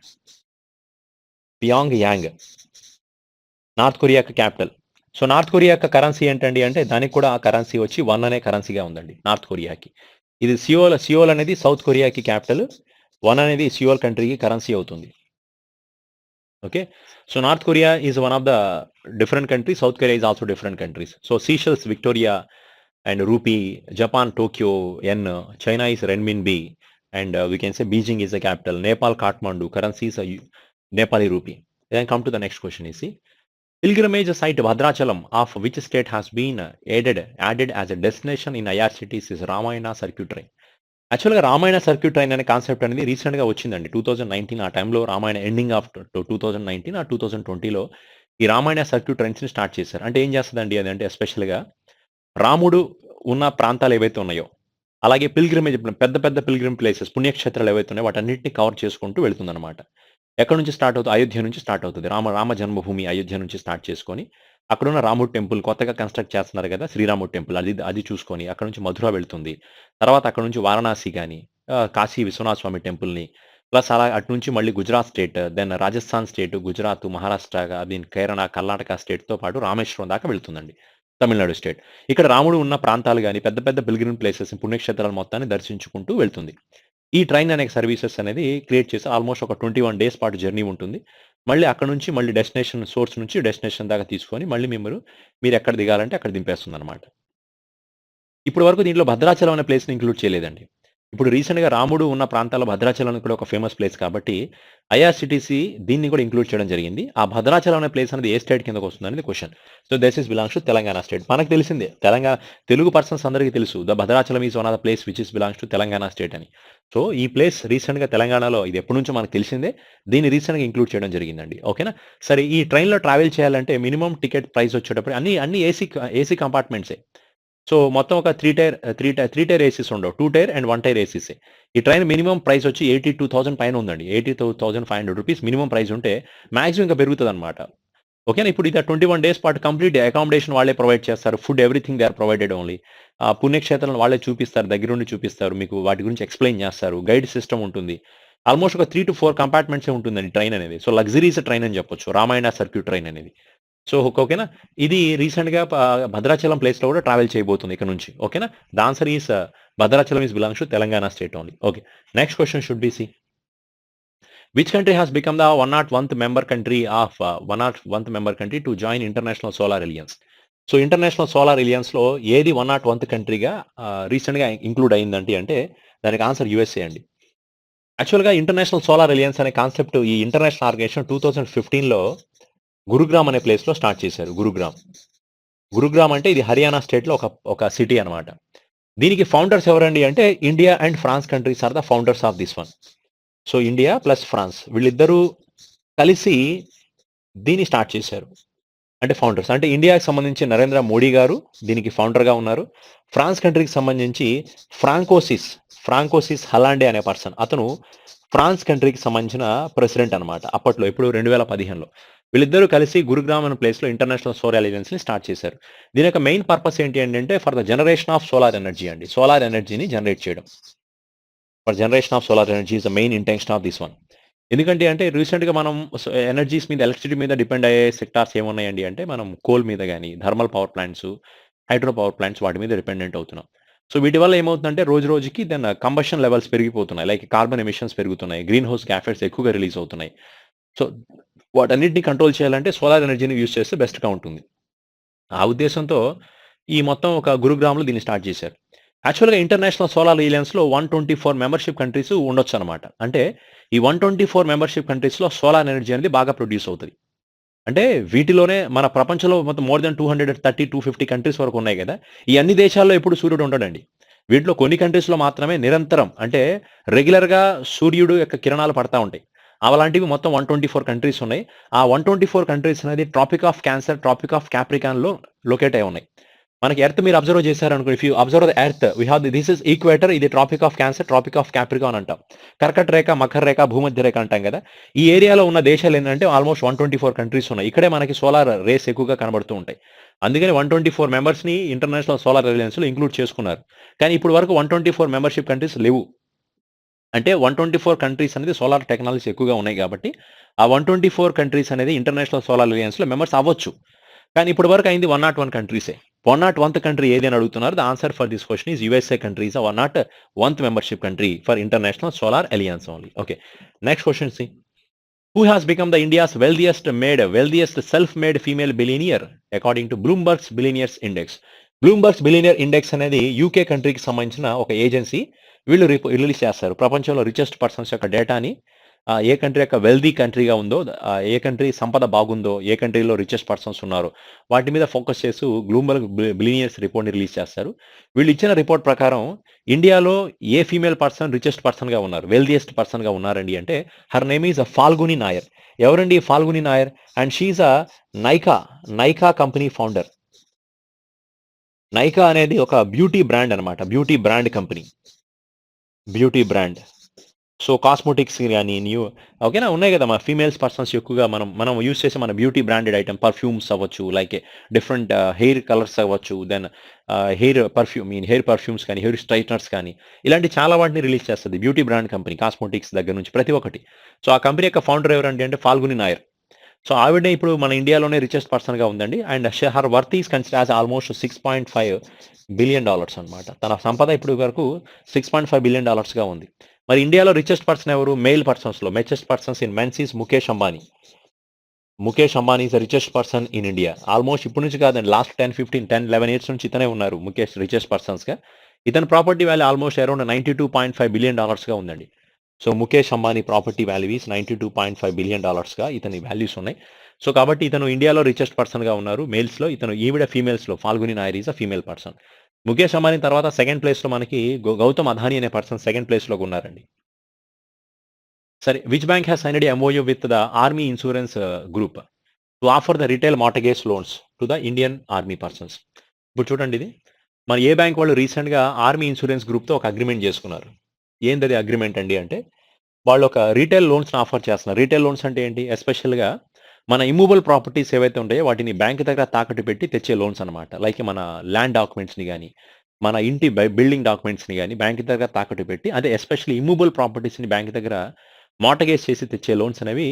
నార్త్ కొరియాకి క్యాపిటల్. సో నార్త్ కొరియా యొక్క కరెన్సీ ఏంటండి అంటే దానికి కూడా ఆ కరెన్సీ వచ్చి 1 అనే కరెన్సీగా ఉందండి నార్త్ కొరియాకి. ఇది సియోల్ అనేది సౌత్ కొరియాకి క్యాపిటల్, 1 అనేది సియోల్ కంట్రీకి కరెన్సీ అవుతుంది. Okay, so north Korea is one of the different country, south Korea is also different countries. So Seychelles, Victoria, and rupee, Japan Tokyo yen, China is renminbi, and we can say Beijing is the capital, Nepal Kathmandu, currency is a Nepali rupee. Then come to the next question, you see. Pilgrimage site Bhadrachalam of which state has been added as a destination in IRCTC is Ramayana Circuit Train. యాక్చువల్గా రామాయణ సర్క్యూట్ ట్రైన్ అనే కాన్సెప్ట్ అనేది రీసెంట్గా వచ్చిందండి 2019 ఆ టైంలో రామాయణ ఎండింగ్ ఆఫ్ 2019 ఆ 2020లో ఈ రామాయణ సర్క్యూట్ ట్రైన్స్ని స్టార్ట్ చేశారు. అంటే ఏం చేస్తుందండి అది అంటే ఎస్పెషల్గా రాముడు ఉన్న ప్రాంతాలు ఏవైతే ఉన్నాయో అలాగే పిల్గ్రిమేజ్ పెద్ద పెద్ద పిల్గ్రిమ్ ప్లేసెస్ పుణ్యక్షేత్రాలు ఏవైతే ఉన్నాయో వాటన్నిటిని కవర్ చేసుకుంటూ వెళ్తుందన్నమాట. ఎక్కడి నుంచి స్టార్ట్ అవుతుంది? అయోధ్య నుంచి స్టార్ట్ అవుతుంది. రామ జన్మభూమి అయోధ్య నుంచి స్టార్ట్ చేసుకొని అక్కడున్న రాముడు టెంపుల్ కొత్తగా కన్స్ట్రక్ట్ చేస్తున్నారు కదా శ్రీరాముడు టెంపుల్, అది చూసుకొని అక్కడ నుంచి మధుర వెళ్తుంది. తర్వాత అక్కడ నుంచి వారణాసి కానీ కాశీ విశ్వనాథ స్వామి టెంపుల్ని, ప్లస్ అలా అటు నుంచి మళ్ళీ Gujarat state, then Rajasthan state, Gujarat, Maharashtra, దీని కేరళ, కర్ణాటక స్టేట్తో పాటు రామేశ్వరం దాకా వెళ్తుందండి, తమిళనాడు స్టేట్. ఇక్కడ రాముడు ఉన్న ప్రాంతాలు కానీ పెద్ద పెద్ద పిల్గ్రిమ్ ప్లేసెస్ పుణ్యక్షేత్రాల మొత్తాన్ని దర్శించుకుంటూ వెళ్తుంది. ఈ ట్రైన్ అనే సర్వీసెస్ అనేది క్రియేట్ చేసి ఆల్మోస్ట్ ఒక 21 డేస్ పాటు జర్నీ ఉంటుంది. మళ్ళీ అక్కడ నుంచి మళ్ళీ డెస్టినేషన్ సోర్స్ నుంచి డెస్టినేషన్ దాకా తీసుకొని మళ్ళీ మీరు ఎక్కడ దిగాలంటే అక్కడ దింపేస్తుంది అనమాట. ఇప్పుడు వరకు దీంట్లో భద్రాచలం అనే ప్లేస్ని ఇంక్లూడ్ చేయలేదండి. ఇప్పుడు రీసెంట్గా రాముడు ఉన్న ప్రాంతాల్లో భద్రాచలం కూడా ఒక ఫేమస్ ప్లేస్ కాబట్టి ఐఆర్సిటీసీ దీన్ని కూడా ఇంక్లూడ్ చేయడం జరిగింది. ఆ భద్రాచలం అనే ప్లేస్ అనేది ఏ స్టేట్ కిందకు వస్తుంది అనేది question. So this is belongs to Telangana state. మనకు తెలిసిందే, తెలుగు పర్సన్స్ అందరికీ తెలుసు the Bhadrachalam is one of the place which is belongs to Telangana state అని. సో ఈ ప్లేస్ రీసెంట్గా తెలంగాణలో ఇది ఎప్పటి నుంచో మనకు తెలిసిందే, దీన్ని రీసెంట్గా ఇంక్లూడ్ చేయడం జరిగిందండి. ఓకేనా? సరే, ఈ ట్రైన్లో ట్రావెల్ చేయాలంటే మినిమం టికెట్ ప్రైస్ వచ్చేటప్పుడు అన్ని ఏసీ కంపార్ట్మెంట్సే. సో మొత్తం ఒక త్రీ టైర్ ఏసీస్ ఉండవు, 2 టైర్ అండ్ 1 టైర్ ఏసీసే. ఈ ట్రైన్ మినిమం ప్రైస్ వచ్చి 82,000 పైన ఉందండి. 82,500 రూపీస్ మినిమం ప్రైస్ ఉంటే మాక్సిమం ఇంకా పెరుగుతుంది అనమాట. ఓకేనా? ఇప్పుడు ఇది 21 డేస్ పాటు కంప్లీట్ అకామిడేషన్ వాళ్ళే ప్రొవైడ్ చేస్తారు. Food everything they are provided only. పుణ్యక్షేత్రాలను వాళ్ళే చూపిస్తారు, దగ్గరుండి చూపిస్తారు, మీకు వాటి గురించి ఎక్స్ప్లెయిన్ చేస్తారు, గైడ్ సిస్టమ్ ఉంటుంది. ఆల్మోస్ట్ ఒక 3 to 4 కంపార్ట్మెంట్సే ఉంటుందండి ట్రైన్ అనేది. సో లగ్జరీస్ ట్రైన్ అని చెప్పొచ్చు రామాయణ సర్క్యూట్ ట్రైన్ అనేది. సో ఓకేనా? ఇది రీసెంట్గా భద్రాచలం ప్లేస్లో కూడా ట్రావెల్ చేయబోతుంది ఇక్కడ నుంచి. ఓకేనా? The answer is Bhadrachalam is belongs to Telangana state only. Okay, next question should be C. Which country has become the 101th member country of 101th member country to join International Solar Alliance? So international solar అలియన్స్లో ఏది 101th కంట్రీగా రీసెంట్గా ఇంక్లూడ్ అయిందంటే అంటే దానికి ఆన్సర్ యుఎస్ఏ అండి. యాక్చువల్గా ఇంటర్నేషనల్ సోలార్ అలియన్స్ అనే కాన్సెప్ట్ ఈ ఇంటర్నేషనల్ ఆర్గనైజేషన్ 2015లో గురుగ్రామ్ అనే ప్లేస్లో స్టార్ట్ చేశారు. గురుగ్రామ్ అంటే ఇది హర్యానా స్టేట్లో ఒక సిటీ అనమాట. దీనికి ఫౌండర్స్ ఎవరండి అంటే India and France countries are the founders of this one. So India plus France వీళ్ళిద్దరూ కలిసి దీన్ని స్టార్ట్ చేశారు. అంటే ఫౌండర్స్ అంటే ఇండియాకి సంబంధించి నరేంద్ర మోడీ గారు దీనికి ఫౌండర్గా ఉన్నారు. ఫ్రాన్స్ కంట్రీకి సంబంధించి ఫ్రాంకోసిస్ హలాండే అనే పర్సన్, అతను ఫ్రాన్స్ కంట్రీకి సంబంధించిన ప్రెసిడెంట్ అనమాట అప్పట్లో, ఇప్పుడు 2015లో. వీళ్ళిద్దరూ కలిసి గురుగ్రామ్ అనే ప్లేస్లో ఇంటర్నేషనల్ సోలార్ అలయన్స్ని స్టార్ట్ చేశారు. దీని యొక్క మెయిన్ పర్పస్ ఏంటి అంటే for the generation of solar energy అండి. సోలార్ ఎనర్జీని జనరేట్ చేయడం. For generation of solar energy is the main intention of this one. ఎందుకంటే అంటే రీసెంట్గా మనం ఎనర్జీస్ మీద, ఎలక్ట్రిసిటీ మీద డిపెండ్ అయ్యే సెక్టార్స్ ఏమున్నాయండి అంటే మనం కోల్ మీద కానీ, thermal power plants, hydro power plants వాటి మీద డిపెండెంట్ అవుతున్నాం. సో వీటి వల్ల ఏమవుతుందంటే రోజు రోజుకి దెన్ కంబషన్ లెవెల్స్ పెరిగిపోతున్నాయి, లైక్ కార్బన్ ఎమిషన్స్ పెరుగుతున్నాయి, గ్రీన్ హౌస్ గ్యాసెస్ ఎక్కువగా రిలీజ్ అవుతున్నాయి. సో వాటన్నిటిని కంట్రోల్ చేయాలంటే సోలార్ ఎనర్జీని యూజ్ చేస్తే బెస్ట్గా ఉంటుంది. ఆ ఉద్దేశంతో ఈ మొత్తం ఒక గురుగ్రామ్లో దీన్ని స్టార్ట్ చేశారు. యాక్చువల్గా ఇంటర్నేషనల్ సోలార్ అలయన్స్లో 124 మెంబర్షిప్ కంట్రీస్ ఉండొచ్చు అనమాట. అంటే ఈ 124 మెంబర్షిప్ కంట్రీస్లో సోలార్ ఎనర్జీ అనేది బాగా ప్రొడ్యూస్ అవుతుంది. అంటే వీటిలోనే మన ప్రపంచంలో మొత్తం మోర్ దెన్ 230-250 కంట్రీస్ వరకు ఉన్నాయి కదా. ఈ అన్ని దేశాల్లో ఎప్పుడు సూర్యుడు ఉండడండి. వీటిలో కొన్ని కంట్రీస్లో మాత్రమే నిరంతరం అంటే రెగ్యులర్గా సూర్యుడు యొక్క కిరణాలు పడతా ఉంటాయి. అలాంటివి మొత్తం 124 కంట్రీస్ ఉన్నాయి. ఆ 124 కంట్రీస్ అనేది tropic of cancer, tropic of క్యాప్రికాన్లో లొకేట్ అయి ఉన్నాయి. మనకి ఎర్త్ మీరు అబ్జర్వ్ చేశారనుకో, if you observe the earth we have this is equator, ఇది tropic of cancer, tropic of Capricorn అంటాం. కర్కట రేఖ, మకర రేఖ, భూమధ్య రేఖ అంటాం కదా. ఈ ఏరియాలో ఉన్న దేశాలు ఏంటంటే ఆల్మోస్ట్ 124 కంట్రీస్ ఉన్నాయి. ఇక్కడే మనకి సోలార్ రేస్ ఎక్కువగా కనబడుతూ ఉంటాయి. అందుకని 124 మెంబర్స్ని ఇంటర్నేషనల్ సోలార్ అలయన్స్లో ఇంక్లూడ్ చేసుకున్నారు. కానీ ఇప్పుడు వరకు 124 మెంబర్షిప్ కంట్రీస్ లేవు. అంటే 124 కంట్రీస్ అనేది సోలార్ టెక్నాలజీస్ ఎక్కువగా ఉన్నాయి కాబట్టి ఆ 124 కంట్రీస్ అనేది ఇంటర్నేషనల్ సోలార్ అలయన్స్లో మెంబర్స్ అవ్వచ్చు. కానీ ఇప్పుడు వరకు అయింది 101 కంట్రీసే. 101th కంట్రీ ఏది అని అడుగుతున్నారు. The answer for this question is USA country is 101th membership country for international solar alliance only. Okay, next question C. Who has become the India's wealthiest self-made female billionaire according to Bloomberg's Billionaires Index? Bloomberg's billionaire index అనేది యూకే కంట్రీకి సంబంధించిన ఒక ఏజెన్సీ. వీళ్ళు రిలీజ్ చేస్తారు. ప్రపంచంలో రిచెస్ట్ పర్సన్స్ యొక్క డేటాని ఏ కంట్రీ యొక్క వెల్దీ కంట్రీగా ఉందో, ఏ కంట్రీ సంపద బాగుందో, ఏ కంట్రీలో రిచెస్ట్ పర్సన్స్ ఉన్నారో వాటి మీద ఫోకస్ చేస్తూ బ్లూంబర్గ్ బిలియనియర్స్ రిపోర్ట్‌ని రిలీజ్ చేస్తారు. వీళ్ళు ఇచ్చిన రిపోర్ట్ ప్రకారం ఇండియాలో ఏ ఫీమేల్ పర్సన్ రిచెస్ట్ పర్సన్‌గా ఉన్నారు, వెల్దియెస్ట్ పర్సన్‌గా ఉన్నారండి అంటే her name is Falguni Nayar. ఎవరండి Falguni Nayar? And she is Nykaa company founder. Nykaa అనేది ఒక బ్యూటీ బ్రాండ్ అనమాట. Beauty brand company. Beauty brand. So cosmetics గాని ఓకేనా ఉన్నాయి కదా! మన ఫీమేల్స్ పర్సన్స్ ఎక్కువగా మనం మనం యూజ్ చేసే మన బ్యూటీ బ్రాండెడ్ ఐటెమ్ పర్ఫ్యూమ్స్ అవ్వచ్చు, లైక్ డిఫరెంట్ హెయిర్ కలర్స్ అవ్వచ్చు, దెన్ హెయిర్ పర్ఫ్యూమ్స్ కానీ, హెయిర్ స్ట్రైట్నర్స్ కానీ, ఇలాంటి చాలా వాటిని రిలీజ్ చేస్తది. Beauty brand company. కాస్మెటిక్స్ దగ్గర నుంచి ప్రతి ఒక్కటి. సో ఆ కంపెనీ యొక్క ఫౌండర్ ఎవరండి అంటే ఫాల్గుని నాయర్. సో ఆవిడనే ఇప్పుడు మన ఇండియాలోనే రిచెస్ట్ పర్సన్‌గా ఉందండి. And her worth is considered as almost $6.5 billion అన్నమాట. తన సంపద ఇప్పుడు వరకు $6.5 బిలియన్ ఉంది. మరి ఇండియాలో రిచెస్ట్ పర్సన్ ఎవరు? మెయిల్ పర్సన్స్‌లో richest persons in mens is Mukesh Ambani. Mukesh Ambani is the richest person in India. Almost ఇప్పటి నుంచి కాదండి, లాస్ట్ 11 ఇయర్స్ నుంచి ఇతనే ఉన్నారు ముఖేష్ రిచెస్ట్ పర్సన్స్‌గా. ఇతని property value almost around $92.5 billion ఉంది. So Mukesh Ambani property value is $92.5 billion ఇతని వాల్యూస్ ఉన్నాయి. సో కాబట్టి ఇతను ఇండియాలో రిచెస్ట్ పర్సన్‌గా ఉన్నారు మేల్స్‌లో. ఈవిడ ఫీమేల్స్‌లో Falguni Nayar is a female person. Mukesh Ambani తర్వాత సెకండ్ ప్లేస్‌లో మనకి గౌతమ్ అదానీ అనే పర్సన్ సెకండ్ ప్లేస్‌లోకి ఉన్నారండి. సరే, which bank has signed MoU with the army insurance group two offer the retail mortgage loans to the Indian army persons. ఇప్పుడు చూడండి ఇది. మన ఏ బ్యాంక్ వాళ్ళు రీసెంట్‌గా ఆర్మీ ఇన్సూరెన్స్ గ్రూప్‌తో ఒక అగ్రీమెంట్ చేసుకున్నారు. ఏందది అగ్రీమెంట్ అండి అంటే, వాళ్ళు ఒక రీటైల్ లోన్స్‌ని ఆఫర్ చేస్తున్నారు. రీటైల్ లోన్స్ అంటే ఏంటి? ఎస్పెషల్‌గా మన ఇమ్మూవబుల్ ప్రాపర్టీస్ ఏవైతే ఉంటాయో వాటిని బ్యాంక్ దగ్గర తాకట్టు పెట్టి తెచ్చే లోన్స్ అనమాట. లైక్ మన ల్యాండ్ డాక్యుమెంట్స్‌ని గాని, మన ఇంటి బిల్డింగ్ డాక్యుమెంట్స్‌ని గాని బ్యాంక్ దగ్గర తాకట్టు పెట్టి, అదే ఎస్పెషల్లీ ఇమ్మూవబుల్ ప్రాపర్టీస్‌ని బ్యాంక్ దగ్గర మార్టగేజ్ చేసి తెచ్చే లోన్స్ అనేవి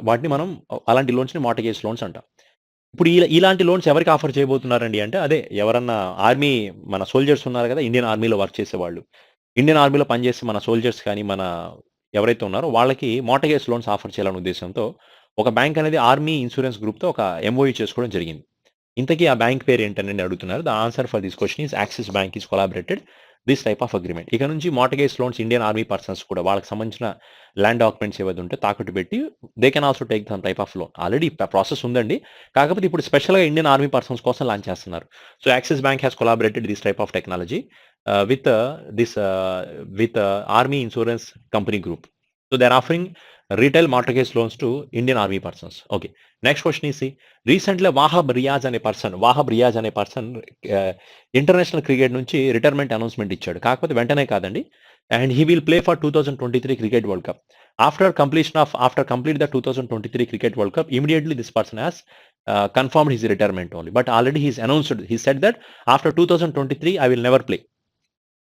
వాటిని మనం అలాంటి లోన్స్‌ని మార్టగేజ్ లోన్స్ అంటాం. ఇప్పుడు ఇలాంటి లోన్స్ ఎవరికి ఆఫర్ చేయబోతున్నారండి అంటే, అదే ఎవరన్నా ఆర్మీ మన సోల్జర్స్ ఉన్నారు కదా! ఇండియన్ ఆర్మీలో వర్క్ చేసేవాళ్ళు. ఇండియన్ ఆర్మీలో పనిచేసే మన సోల్జర్స్ కానీ, మన ఎవరైతే ఉన్నారో వాళ్ళకి మార్టగేజ్ లోన్స్ ఆఫర్ చేయాలనే ఉద్దేశ్యంతో ఒక బ్యాంక్ అనేది ఆర్మీ ఇన్సూరెన్స్ గ్రూప్‌తో ఒక ఎంఓయూ చేసుకోవడం జరిగింది. ఇంతకీ ఆ బ్యాంక్ పేరు ఏంటని అడుగుతున్నారు. The answer for this question is axis bank is collaborated this type of agreement. ఇక నుంచి mortgage loans Indian army persons కూడా వాళ్ళకి సంబంధించిన ల్యాండ్ డాక్యుమెంట్స్ ఏవైతే ఉంటే తాకట్టు పెట్టి they can also take some type of loan. Already process ఉందండి. కాకపోతే ఇప్పుడు స్పెషల్‌గా ఇండియన్ ఆర్మీ పర్సన్స్ కోసం లాంచ్ చేస్తున్నారు. So axis bank has collaborated this type of technology with with army insurance company group. So they are offering retail mortgage loans to Indian army persons. Okay. Next question is recently Wahab Riaz అనే పర్సన్ ఇంటర్నేషనల్ క్రికెట్ నుంచి రిటైర్మెంట్ అనౌన్స్‌మెంట్ ఇచ్చాడు. కాకపోతే వెంటనే కాదండి. And he will play for 2023 cricket world cup. After complete the 2023 cricket world cup, immediately this person has confirmed his retirement only. But already he's announced, he said that after 2023 I will never play.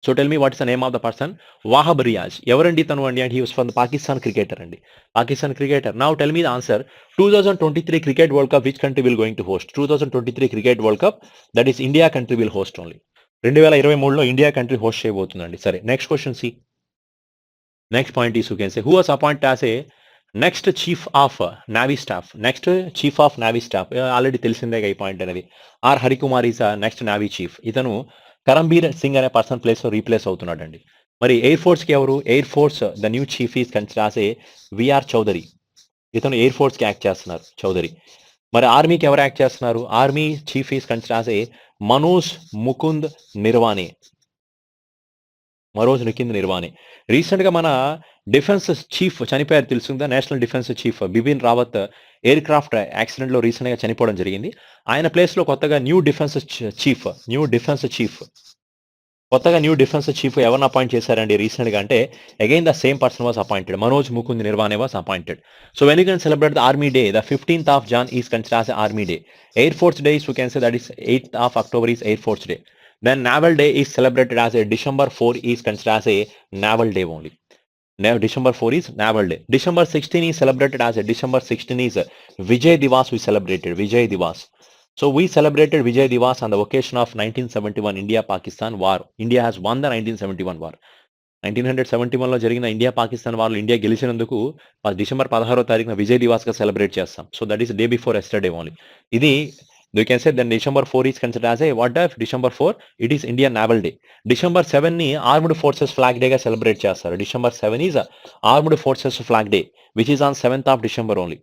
So tell me what is the name of the person? Wahab Riaz. ఎవరండి తను అండి అంటే, he was from the Pakistan cricketer అండి. Pakistan cricketer. Now tell me the answer. 2023 cricket world cup which country will going to host? 2023 cricket world cup that is India country will host only. 2023లో ఇండియా కంట్రీ హోస్ట్ చేయబోతుందండి. సరే, next question see. Next point is you can say who was appointed as a next chief of navy staff. Already తెలిసిందే ఈ పాయింట్ అనేది. R Harikumar is next navy chief. ఇతను కరంబీర్ సింగ్ అనే పర్సన్ ప్లేస్‌లో రీప్లేస్ అవుతున్నాడండి. మరి ఎయిర్ ఫోర్స్‌కి ఎవరు? Air force the new chief is considered as a VR Chaudhari. ఇతను ఎయిర్ ఫోర్స్‌కి యాక్ట్ చేస్తున్నారు చౌదరి. మరి ఆర్మీకి ఎవరు యాక్ట్ చేస్తున్నారు? Army chief is considered as a Manoj Mukund Naravane. రీసెంట్‌గా మన డిఫెన్స్ చీఫ్ చనిపోయారు, తెలుసుందా? National defence chief Bipin Rawat air craft యాక్సిడెంట్‌లో రీసెంట్‌గా చనిపోవడం జరిగింది. ఆయన ప్లేస్‌లో కొత్తగా న్యూ డిఫెన్స్ చీఫ్ ఎవరిని అపాయింట్ చేశారండి రీసెంట్‌గా అంటే, again the same person was appointed. Manoj Mukund Naravane was appointed. So when you can celebrate the army day, the 15th of Jan is considered as army day. Air force day, you can say that is 8th of October is Air Force Day. Then Naval Day is celebrated as a December 4 is considered as a Naval Day only. December 4 is Naval Day. December 16 is celebrated as a December 16 is Vijay Diwas. We celebrated Vijay Diwas. So we celebrated Vijay Diwas on the occasion of 1971 India-Pakistan war. India has won the 1971 war. 1971లో జరిగిన ఇండియా పాకిస్తాన్ వార్లో ఇండియా గెలిచినందుకు డిసెంబర్ 16వ తారీఖున విజయ్ దివాస్‌గా సెలబ్రేట్ చేస్తాం. So that is day before yesterday only. ఇది You can say then December 4 is considered as a what day? December 4 it is Indian Naval Day. December 7 ని Armed Forces Flag Day గా సెలబ్రేట్ చేస్తారు. December 7 is Armed Forces Flag Day which is on 7th of December only.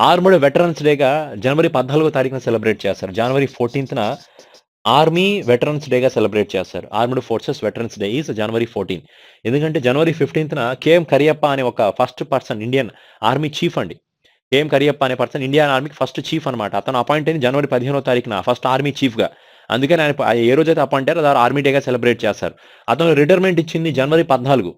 Armed Veterans Day గా జనవరి 14వ తారీఖున సెలబ్రేట్ చేస్తారు. జనవరి 14th న ఆర్మీ వెటరన్స్ డేగా సెలబ్రేట్ చేస్తారు. Armed forces veterans day is January 14. ఎందుకంటే జనవరి 15న కేఎం కరియప్ప అనే ఒక first person Indian army chief అండి. కేఎం కరియప్ప అనే పర్సన్ ఇండియన్ ఆర్మీకి ఫస్ట్ చీఫ్ అనమాట. అతను అపాయింట్ అయింది జనవరి 15వ తారీఖున ఫస్ట్ ఆర్మీ చీఫ్గా. అందుకని ఆయన ఏ రోజైతే అపాయింట్ అయ్యారో అది ఆర్మీ డేగా సెలబ్రేట్ చేస్తారు. అతను రిటైర్మెంట్ ఇచ్చింది జనవరి 14.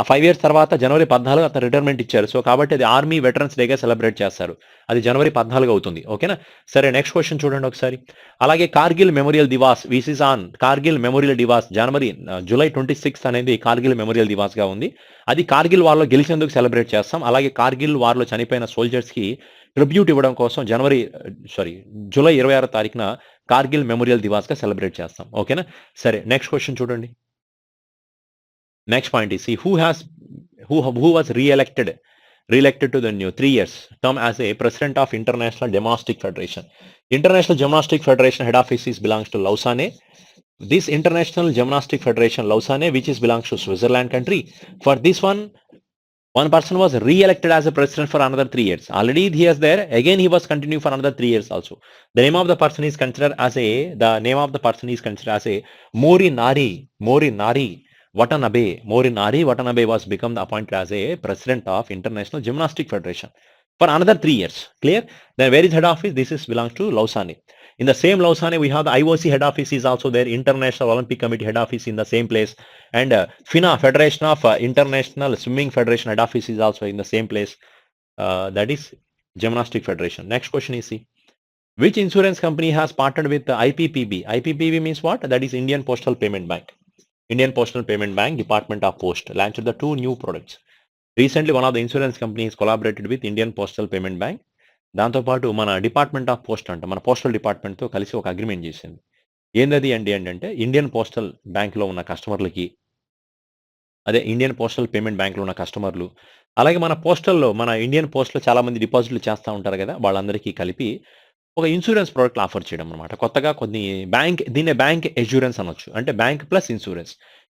ఆ 5 years తర్వాత జనవరి 14 అతను రిటైర్మెంట్ ఇచ్చారు. సో కాబట్టి అది ఆర్మీ వెటరన్స్ డేగా సెలబ్రేట్ చేస్తారు. అది జనవరి 14 అవుతుంది. ఓకేనా? సరే నెక్స్ట్ క్వశ్చన్ చూడండి ఒకసారి. అలాగే Kargil memorial Diwas which is on Kargil memorial Diwas July 26 అనేది కార్గిల్ మెమోరియల్ దివాస్ గా ఉంది. అది కార్గిల్ వార్లో గెలిచేందుకు సెలబ్రేట్ చేస్తాం. అలాగే కార్గిల్ వార్లో చనిపోయిన సోల్జర్స్ కి ట్రిబ్యూట్ ఇవ్వడం కోసం జూలై 26వ తారీఖున కార్గిల్ మెమోరియల్ దివాస్ గా సెలబ్రేట్ చేస్తాం. ఓకేనా? సరే నెక్స్ట్ క్వశ్చన్ చూడండి. Next point is, see who was re-elected to the new 3 years term as a president of International Gymnastic Federation. International Gymnastic Federation head office belongs to Lausanne. This International Gymnastic Federation Lausanne, which belongs to Switzerland country. For this one person was re-elected as a president for another 3 years. Already he is there. Again he was continuing for another 3 years also. The name of the person is considered as a Morinari Watanabe was become the appointed as a president of International Gymnastic Federation for another 3 years. Clear? Then where is head office? This belongs to Lausanne. In the same Lausanne, we have the IOC head office is also there. International Olympic Committee head office in the same place. And FINA, Federation of International Swimming Federation head office is also in the same place. That is Gymnastic Federation. Next question is, see, which insurance company has partnered with the IPPB? IPPB means what? That is Indian Postal Payment Bank. Indian Postal Payment Bank, Department of Post launched the 2 new products. Recently, one of the insurance companies collaborated with Indian Postal Payment Bank. దాంతో పాటు మన డిపార్ట్మెంట్ ఆఫ్ పోస్ట్ అంటే మన పోస్టల్ డిపార్ట్మెంట్తో కలిసి ఒక అగ్రిమెంట్ చేసింది. ఏందది అంటే ఇండియన్ పోస్టల్ బ్యాంక్లో ఉన్న కస్టమర్లకి, అదే ఇండియన్ పోస్టల్ పేమెంట్ బ్యాంక్లో ఉన్న కస్టమర్లు, అలాగే మన ఇండియన్ పోస్ట్లో చాలా మంది డిపాజిట్లు చేస్తూ ఉంటారు కదా, వాళ్ళందరికీ కలిపి ఒక ఇన్సూరెన్స్ ప్రోడక్ట్ ఆఫర్ చేయడం అనమాట. కొత్తగా కొన్ని దీన్నే బ్యాంక్ ఎష్యూరెన్స్ అనొచ్చు. అంటే బ్యాంక్ ప్లస్ ఇన్సూరెన్స్.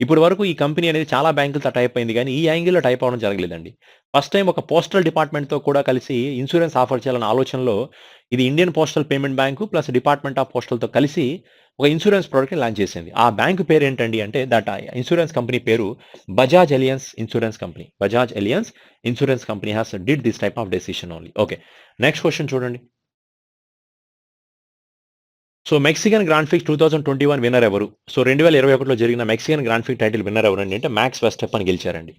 ఇప్పుడు వరకు ఈ కంపెనీ అనేది చాలా బ్యాంకులతో టైప్ అయింది కానీ ఈ యాంగిల్లో టైప్ అవ్వడం జరగలేదండి. ఫస్ట్ టైం ఒక పోస్టల్ డిపార్ట్మెంట్తో కూడా కలిసి ఇన్సూరెన్స్ ఆఫర్ చేయాలన్న ఆలోచనలో ఇది Indian postal payment bank plus department of పోస్టల్తో కలిసి ఒక ఇన్సూరెన్స్ ప్రోడక్ట్ని లాంచ్ చేసింది. ఆ బ్యాంకు పేరు ఏంటండి అంటే దట్ ఇన్సూరెన్స్ కంపెనీ పేరు Bajaj Allianz insurance company. Bajaj Allianz insurance company has did this type of decision only. Okay, next question చూడండి. So Mexican Grand Prix 2021 winner ఎవరు? సో 2021లో జరిగిన Mexican Grand Prix title winner ఎవరండి అంటే మ్యాక్స్ వెస్టెప్పన్ గెలిచారండి.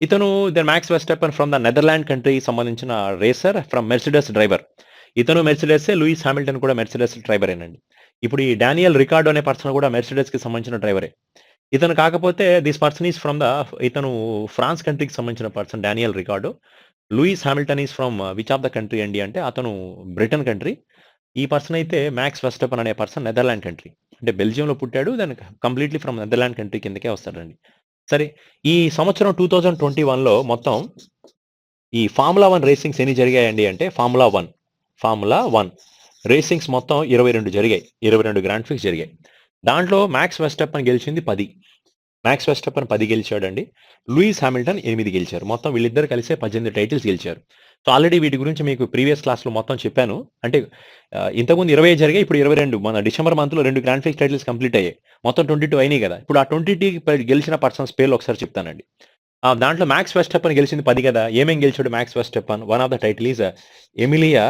ఇతను Max Verstappen from the Netherland country సంబంధించిన రేసర్ ఫ్రమ్ మెర్సిడెస్ డ్రైవర్. ఇతను మెర్సిడెస్, లూయిస్ హ్యామిల్టన్ కూడా మెర్సిడెస్ డ్రైవరేనండి. ఇప్పుడు ఈ డానియల్ రికార్డో అనే పర్సన్ కూడా మెర్సిడెస్కి సంబంధించిన డ్రైవరే. ఇతను కాకపోతే దిస్ పర్సన్ ఈజ్ ఫ్రమ్ ఇతను ఫ్రాన్స్ కంట్రీకి సంబంధించిన person Daniel Ricardo. Louis Hamilton is from which of the country అండి అంటే అతను బ్రిటన్ కంట్రీ. ఈ పర్సన్ అయితే మ్యాక్స్ వెస్టెప్పన్ అనే పర్సన్ నెదర్లాండ్ కంట్రీ, అంటే బెల్జియంలో పుట్టాడు, దానికి కంప్లీట్లీ ఫ్రమ్ నెదర్లాండ్ కంట్రీ కిందకే వస్తాడండి. సరే, ఈ సంవత్సరం 2021లో మొత్తం ఈ ఫార్ములా 1 రేసింగ్స్ ఎన్ని జరిగాయండి అంటే ఫార్ములా వన్ రేసింగ్స్ మొత్తం 22 జరిగాయి. 22 గ్రాండ్ ప్రిక్స్ జరిగాయి. దాంట్లో మ్యాక్స్ వెస్టెప్పన్ గెలిచింది 10. మ్యాక్స్ వెస్టెప్పన్ 10 గెలిచాడండి. లూయిస్ హ్యామిల్టన్ 8 గెలిచారు. మొత్తం వీళ్ళిద్దరు కలిసే 18 టైటిల్స్ గెలిచారు. సో ఆల్రెడీ వీటి గురించి మీకు ప్రీవియస్ క్లాస్లో మొత్తం చెప్పాను. అంటే ఇంతకుముందు 20 జరిగాయి, ఇప్పుడు 22. మన డిసెంబర్ మంత్లో 2 గ్రాండ్ ప్రిక్స్ టైటిల్స్ కంప్లీట్ అయ్యాయి. మొత్తం 22 అయినాయి కదా. ఇప్పుడు ఆ 22 గెలిచిన పర్సన్స్ పేర్లు ఒకసారి చెప్తానండి. దాంట్లో మ్యాక్స్ వెస్టెప్పన్ గెలిచింది 10 కదా. ఏమేం గెలిచాడు Max Verstappen? One of the title is Emilia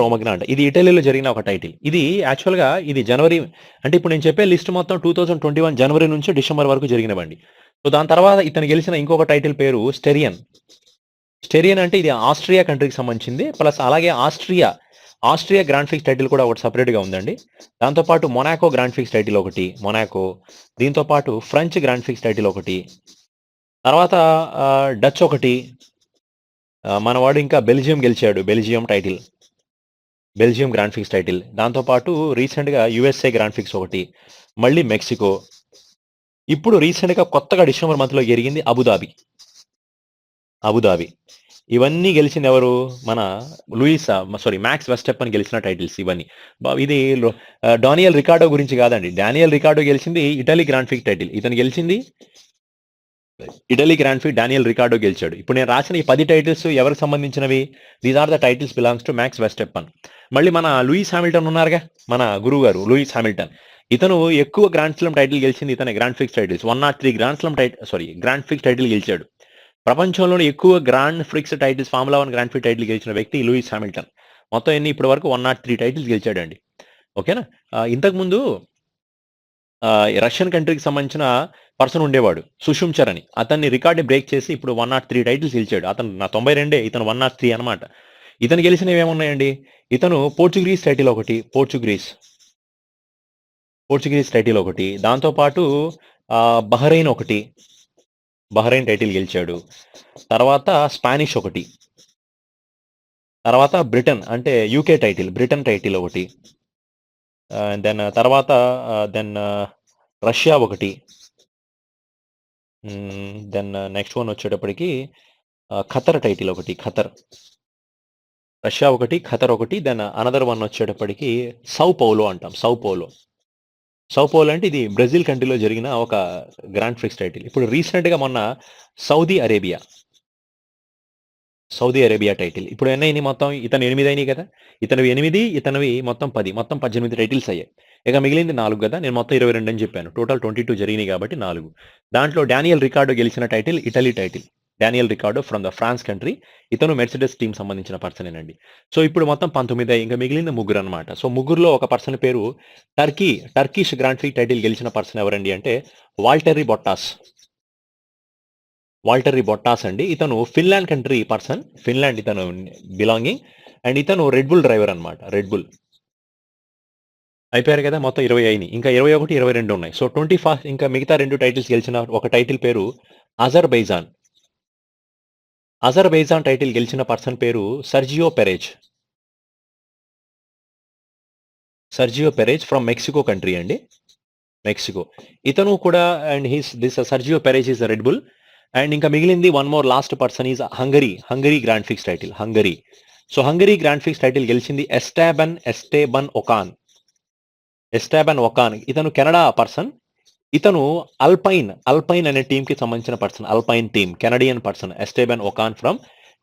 Romagna అంట. ఇది ఇటలీలో జరిగిన ఒక టైటిల్. ఇది యాక్చువల్గా ఇది జనవరి, అంటే ఇప్పుడు నేను చెప్పే లిస్ట్ మొత్తం 2021 జనవరి నుంచి డిసెంబర్ వరకు జరిగినవండి. సో దాని తర్వాత ఇతను గెలిచిన ఇంకొక టైటిల్ పేరు స్టెరియన్ అంటే ఇది ఆస్ట్రియా కంట్రీకి సంబంధించింది. ప్లస్ అలాగే ఆస్ట్రియా గ్రాండ్ ప్రిక్స్ టైటిల్ కూడా ఒకటి సపరేట్గా ఉందండి. దాంతోపాటు మొనాకో గ్రాండ్ ప్రిక్స్ టైటిల్ ఒకటి, దీంతోపాటు ఫ్రెంచ్ గ్రాండ్ ప్రిక్స్ టైటిల్ ఒకటి, తర్వాత డచ్ ఒకటి, మనవాడు ఇంకా బెల్జియం గెలిచాడు, బెల్జియం గ్రాండ్ ప్రిక్స్ టైటిల్. దాంతోపాటు రీసెంట్గా యుఎస్ఏ గ్రాండ్ ప్రిక్స్ ఒకటి, మళ్ళీ మెక్సికో. ఇప్పుడు రీసెంట్గా కొత్తగా డిసెంబర్ మంత్లో జరిగింది అబుదాబి. ఇవన్నీ గెలిచింది ఎవరు? మన మ్యాక్స్ వెస్టెప్పన్ గెలిచిన టైటిల్స్ ఇవన్నీ. ఇది డానియల్ రికార్డో గురించి కాదండి. డానియల్ రికార్డో గెలిచింది ఇటలీ గ్రాండ్ ప్రిక్స్ టైటిల్. ఇతను గెలిచింది Italy Grand Prix Daniel Ricciardo గెలిచాడు. ఇప్పుడు నేను రాసిన ఈ 10 టైటిల్స్ ఎవరికి సంబంధించినవి? These are the titles belongs to Max Verstappen. మళ్ళీ మన లూయిస్ హామిల్టన్ ఉన్నారుగా, మన గురువు గారు లూయిస్ హామిల్టన్. ఇతను ఎక్కువ గ్రాండ్ స్లామ్ టైటిల్ గెలిచింది ఇతనే. Grand prix titles 103 grand Prix title గెలిచాడు. ప్రపంచంలోనే ఎక్కువ grand prix titles, formula 1 grand Prix title గెలిచిన వ్యక్తి లూయిస్ హామిల్టన్. మొత్తం ఎన్ని ఇప్పటి వరకు 103 టైటిల్స్ గెలిచాడండి. ఓకేనా? ఇంతకుముందు రష్యన్ కంట్రీకి సంబంధించిన పర్సన్ ఉండేవాడు సుషుమ్చర్ అని. అతన్ని రికార్డ్ని బ్రేక్ చేసి ఇప్పుడు 103 టైటిల్స్ గెలిచాడు. అతను నా 92, ఇతను 103 అనమాట. ఇతను గెలిచినవి ఏమున్నాయండి? ఇతను పోర్చుగీస్ టైటిల్ ఒకటి, పోర్చుగీస్ టైటిల్ ఒకటి, దాంతోపాటు బహ్రెయిన్ ఒకటి, బహ్రెయిన్ టైటిల్ గెలిచాడు. తర్వాత స్పానిష్ ఒకటి, తర్వాత బ్రిటన్ అంటే యూకే టైటిల్, బ్రిటన్ టైటిల్ ఒకటి, దెన్ తర్వాత రష్యా ఒకటి, దెన్ నెక్స్ట్ వన్ వచ్చేటప్పటికి ఖతర్ టైటిల్ ఒకటి, రష్యా ఒకటి, ఖతర్ ఒకటి, దెన్ అనదర్ వన్ వచ్చేటప్పటికి సౌ పౌలో అంటాం. సౌ పౌలో అంటే ఇది బ్రెజిల్ కంట్రీలో జరిగిన ఒక గ్రాండ్ ప్రిక్స్ టైటిల్. ఇప్పుడు రీసెంట్గా మొన్న సౌదీ అరేబియా టైటిల్. ఇప్పుడు ఎన్నైనాయి మొత్తం? ఇతను 8 అయినాయి కదా. ఇతనివి 8, ఇతనివి మొత్తం 10, మొత్తం 18 టైటిల్స్ అయ్యాయి. ఇక మిగిలింది 4 కదా. నేను మొత్తం 22 అని చెప్పాను. టోటల్ 22 జరిగినాయి కాబట్టి 4. దాంట్లో డానియల్ రికార్డో గెలిచిన title Italy title. Daniel Ricciardo from the France country. ఇతను మెర్సిడెస్ టీమ్ సంబంధించిన పర్సనేనండి. సో ఇప్పుడు మొత్తం 19 ఇంకా మిగిలింది 3 అనమాట. సో ముగ్గురులో ఒక పర్సన్ పేరు టర్కిష్ గ్రాండ్ ప్రిక్స్ టైటిల్ గెలిచిన పర్సన్ ఎవరండి అంటే వాల్టెర్రీ బొట్టాస్ అండి. ఇతను ఫిన్లాండ్ కంట్రీ పర్సన్. ఫిన్లాండ్ ఇతను బిలాంగింగ్. అండ్ ఇతను రెడ్ బుల్ డ్రైవర్ అనమాట. రెడ్ బుల్ అయిపోయారు కదా. మొత్తం 20 అయినాయి. ఇంకా 21, 22 ఉన్నాయి. సో 25 ఇంకా మిగతా 2 టైటిల్స్ గెలిచిన ఒక టైటిల్ పేరు అజర్బైజాన్ టైటిల్ గెలిచిన పర్సన్ పేరు Sergio Perez from Mexico country అండి. మెక్సికో ఇతను కూడా. And this Sergio Perez is Red Bull. And ఇంకా మిగిలింది one more last person is Hungary Grand Prix title. So Hungary Grand Prix title గెలిచింది ఎస్టెబన్ ఒకాన్. ఇతను కెనడా పర్సన్. ఇతను అల్పైన్ అనే టీమ్ కి సంబంధించిన person. Alpine team, Canadian person. Esteban Ocon from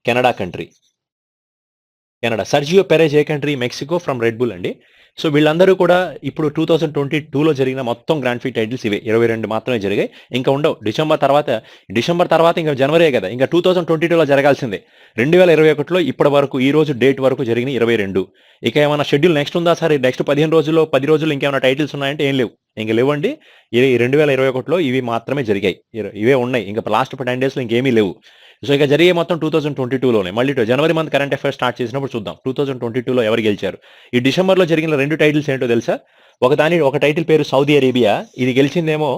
Canada country. Sergio Perez ఏ country? Mexico from Red Bull అండి. సో వీళ్ళందరూ కూడా ఇప్పుడు 2022లో జరిగిన మొత్తం గ్రాండ్ ప్రిక్స్ టైటిల్స్ ఇవే. 22 మాత్రమే జరిగాయి. ఇంకా ఉండవు. డిసెంబర్ తర్వాత ఇంకా జనవరి కదా. ఇంకా 2022లో జరగాల్సిందే. 2021లో ఇప్పటి వరకు ఈ రోజు డేట్ వరకు జరిగిన 22. ఇక ఏమైనా షెడ్యూల్ నెక్స్ట్ ఉందా సార్? నెక్స్ట్ 15 రోజుల్లో 10 రోజుల్లో ఇంకేమైనా టైటిల్స్ ఉన్నాయంటే ఏం లేవు. ఇంక లేవండి. 2021లో ఇవి మాత్రమే జరిగాయి. ఇవే ఉన్నాయి. ఇంకా లాస్ట్ 10 డేస్లో ఇంకేమీ లేవు. సో ఇక జరిగే మొత్తం 2022లోనే. మళ్ళీ జనవరి మంత్ కరెంట్ అఫైర్స్ స్టార్ట్ చేసినప్పుడు చూద్దాం 2022లో ఎవరు గెలిచారు. ఈ డిసెంబర్లో జరిగిన 2 టైటిల్స్ ఏంటో తెలుసా? ఒక టైటిల్ పేరు సౌదీ అరేబియా. ఇది గెలిచిందేమో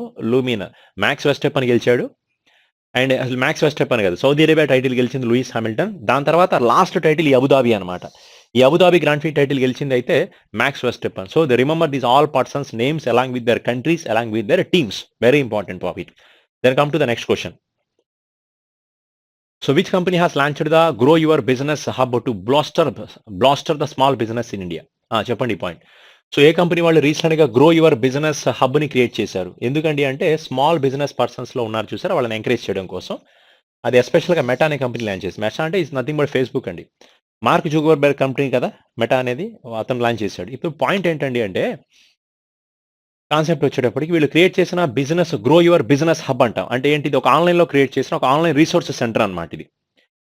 మ్యాక్స్ వెస్టెప్పన్ గెలిచాడు. అండ్ అసలు మ్యాక్స్ వెస్టెప్పన్ కాదు, సౌదీ అరేబియా టైటిల్ గెలిచింది లూయిస్ హామిల్టన్. దాని తర్వాత లాస్ట్ టైటిల్ ఈ అబుదాబి అనమాట. ఈ అబుదాబి గ్రాండ్ ప్రిక్స్ టైటిల్ గెలిచింది అయితే Max Verstappen. So they remember these all persons names along with their countries, along with their teams. Very important topic. Then come to the next question. So which company has launched the Grow Your Business Hub to bolster the small business in India? చెప్పండి ఈ పాయింట్. సో ఏ కంపెనీ వాళ్ళు రీసెంట్గా గ్రో యువర్ బిజినెస్ హబ్ని క్రియేట్ చేశారు? ఎందుకండి అంటే స్మాల్ బిజినెస్ పర్సన్స్లో ఉన్నారు చూసారా, వాళ్ళని ఎంకరేజ్ చేయడం కోసం. అది ఎస్పెషల్గా మెటా అనే కంపెనీ లాంచ్ చేసి. మెటా అంటే ఇస్ నథింగ్ బట్ ఫేస్బుక్ అండి. మార్క్ జుకర్బర్గ్ కంపెనీ కదా మెటా అనేది, అతను లాంచ్ చేశాడు. ఇప్పుడు పాయింట్ ఏంటండి అంటే కాన్సెప్ట్ వచ్చేటప్పటికి వీళ్ళు క్రియేట్ చేసిన business grow your business hub అంటాం. అంటే ఏంటి? ఇది ఒక ఆన్లైన్లో క్రియేట్ చేసిన ఒక ఆన్లైన్ రీసోర్స్ సెంటర్ అనమాట ఇది.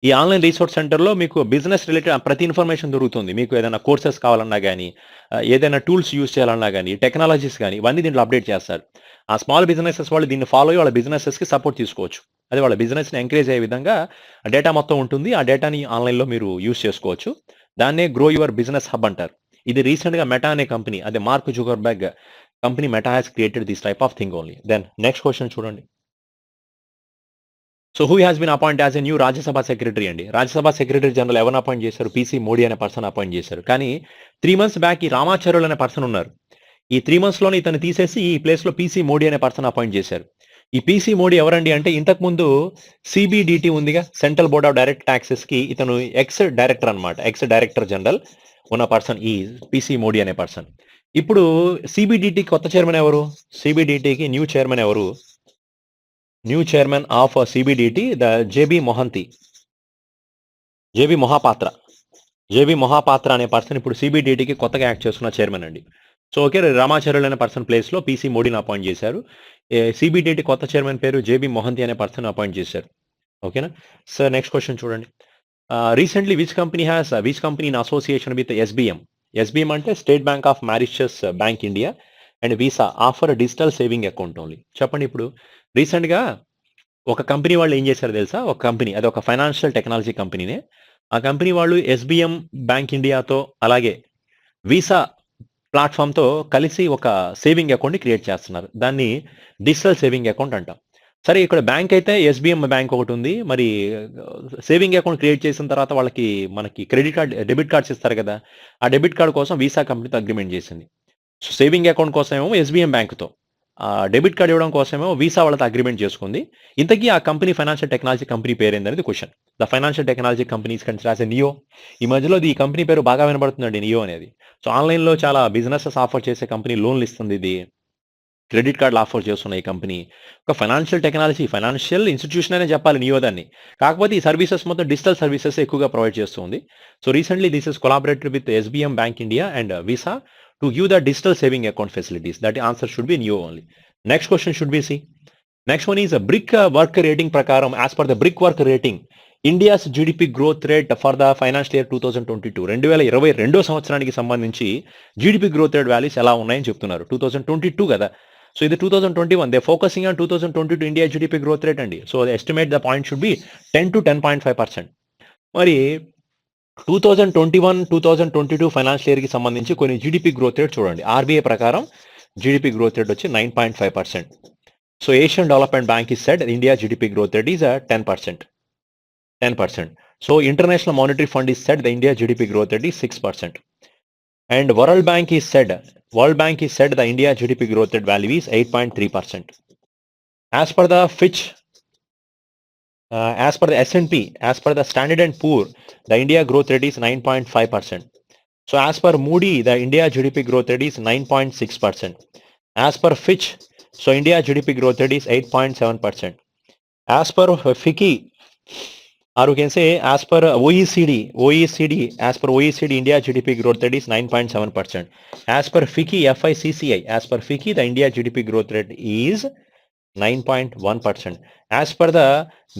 ఈ ఆన్లైన్ రీసోర్స్ సెంటర్లో మీకు బిజినెస్ రిలేటెడ్ ప్రతి ఇన్ఫర్మేషన్ దొరుకుతుంది. మీకు ఏదైనా కోర్సెస్ కావాలన్నా కానీ, ఏదైనా టూల్స్ యూస్ చేయాలన్నా కానీ, టెక్నాలజీస్ కానీ, ఇవన్నీ దీంట్లో అప్డేట్ చేస్తారు. ఆ స్మాల్ బిజినెసెస్ వాళ్ళు దీన్ని ఫాలో అయ్యి వాళ్ళ బిజినెసెస్కి సపోర్ట్ తీసుకోవచ్చు. అదే వాళ్ళ బిజినెస్ని ఎంకరేజ్ అయ్యే విధంగా డేటా మొత్తం ఉంటుంది. ఆ డేటాని ఆన్లైన్లో మీరు యూస్ చేసుకోవచ్చు. దాన్నే గ్రో యువర్ బిజినెస్ హబ్ అంటారు. ఇది రీసెంట్గా మెటా అనే కంపెనీ, అదే Mark Zuckerberg company Meta has created this type of thing only. Then next question చూడండి. So who has been appoint as a new Rajya Sabha secretary అండి. రాజ్యసభ సెక్రటరీ జనరల్ ఎవరిని అపాయింట్ చేశారు? పీసీ మోడీ అనే పర్సన్ అపాయింట్ చేశారు. కానీ 3 months బ్యాక్ ఈ రామాచార్యులు అనే పర్సన్ ఉన్నారు. ఈ 3 monthsలోనే ఇతను తీసేసి ఈ ప్లేస్లో పీసీ మోడీ అనే పర్సన్ అపాయింట్ చేశారు. ఈ పీసీ మోడీ ఎవరండి అంటే ఇంతకుముందు సిబిడిటి ఉందిగా, central board of direct taxes కి ఇతను ఎక్స్ డైరెక్టర్ అనమాట, ఎక్స్ డైరెక్టర్ జనరల్ ఉన్న పర్సన్ ఈ పీసీ మోడీ అనే పర్సన్. ఇప్పుడు సిబిడిటి కొత్త చైర్మన్ ఎవరు? సిబిడిటికి న్యూ చైర్మన్ ఎవరు? New chairman of CBDT the JB Mohanty, JB Mohapatra. JB Mohapatra అనే పర్సన్ ఇప్పుడు సిబిడిటికి కొత్తగా యాక్ట్ చేస్తున్న చైర్మన్ అండి. సో ఓకే, రామాచార్యులు అనే పర్సన్ ప్లేస్లో పీసీ మోడీని అపాయింట్ చేశారు. సిబిడిటి కొత్త చైర్మన్ పేరు జేబీ మొహంతి అనే పర్సన్ అపాయింట్ చేశారు. ఓకేనా సార్? నెక్స్ట్ క్వశ్చన్ చూడండి. Recently which company in association with SBM? SBM అంటే state bank of Mauritius bank India and Visa offer digital saving account only. చెప్పండి. ఇప్పుడు రీసెంట్గా ఒక కంపెనీ వాళ్ళు ఏం చేశారు తెలుసా? ఒక కంపెనీ, అది ఒక ఫైనాన్షియల్ టెక్నాలజీ కంపెనీనే. ఆ కంపెనీ వాళ్ళు ఎస్బిఎం బ్యాంక్ ఇండియాతో అలాగే వీసా ప్లాట్ఫామ్తో కలిసి ఒక సేవింగ్ అకౌంట్ని క్రియేట్ చేస్తున్నారు. దాన్ని డిజిటల్ సేవింగ్ అకౌంట్ అంటాం. సరే, ఇక్కడ బ్యాంక్ అయితే ఎస్బిఎం బ్యాంక్ ఒకటి ఉంది. మరి సేవింగ్ అకౌంట్ క్రియేట్ చేసిన తర్వాత మనకి క్రెడిట్ కార్డ్, డెబిట్ కార్డ్స్ ఇస్తారు కదా, ఆ డెబిట్ కార్డ్ కోసం వీసా కంపెనీతో అగ్రిమెంట్ చేసింది. సో సేవింగ్ అకౌంట్ కోసం ఏమో ఎస్బిఎం బ్యాంక్తో, డెబిట్ కార్డ్ ఇవ్వడం కోసమేమో వీసా వాళ్ళతో అగ్రిమెంట్ చేసుకుంది. ఇంతకీ ఆ కంపెనీ ఫైనాన్షియల్ టెక్నాలజీ కంపెనీ పేరు ఏందనేది question. The financial technology companies consider as a neo. ఈ మధ్యలో ఈ కంపెనీ పేరు బాగా వినబడుతుందండి, నియో అనేది. సో ఆన్లైన్లో చాలా బిజినెసెస్ ఆఫర్ చేసే కంపెనీ, లోన్లు ఇస్తుంది ఇది, క్రెడిట్ కార్డులు ఆఫర్ చేస్తున్న ఈ కంపెనీ ఒక ఫైనాన్షియల్ టెక్నాలజీ, ఫైనాన్షియల్ ఇన్స్టిట్యూషన్ అనే చెప్పాలి నియో దాన్ని. కాకపోతే ఈ సర్వీసెస్ మొత్తం డిజిటల్ సర్వీసెస్ ఎక్కువగా ప్రొవైడ్ చేస్తుంది. So recently this is collaborated with SBM bank India and Visa to give the digital saving account facilities. That answer should be Niyo only. Next question should be C. Next one is Brickwork rating ప్రకారం, as per the Brickwork rating, India's GDP growth rate for the financial year 2022, 2022 సంవత్సరానికి సంబంధించి జీడిపి గ్రోత్ రేట్ వాల్యూస్ ఎలా ఉన్నాయని చెప్తున్నారు. 2022 కదా, సో ఇది 2021. They focusing on 2022 India GDP growth rate అండి. So estimate the point should be 10 to 10.5%. మరి 2021-2022 ఫైనాన్షియల్ ఇయర్కి సంబంధించి కొన్ని జీడిపి గ్రోత్ రేట్ చూడండి. ఆర్బీఐ ప్రకారం జీడిపి గ్రోత్ రేట్ వచ్చి 9.5%. So Asian development bank is said India GDP growth rate is 10%. So International Monetary Fund is said the India GDP growth rate is 6%. And World Bank is said the India GDP growth rate value is 8.3%. As per the Fitch, as per the S&P, as per the Standard and Poor, the India growth rate is 9.5%. So as per Moody, the India GDP growth rate is 9.6%. As per Fitch, so India GDP growth rate is 8.7%. As per FICCI, or you can say as per OECD, as per OECD, India GDP growth rate is 9.7%. As per FICCI, as per FICCI, the India GDP growth rate is 9.1%. As per the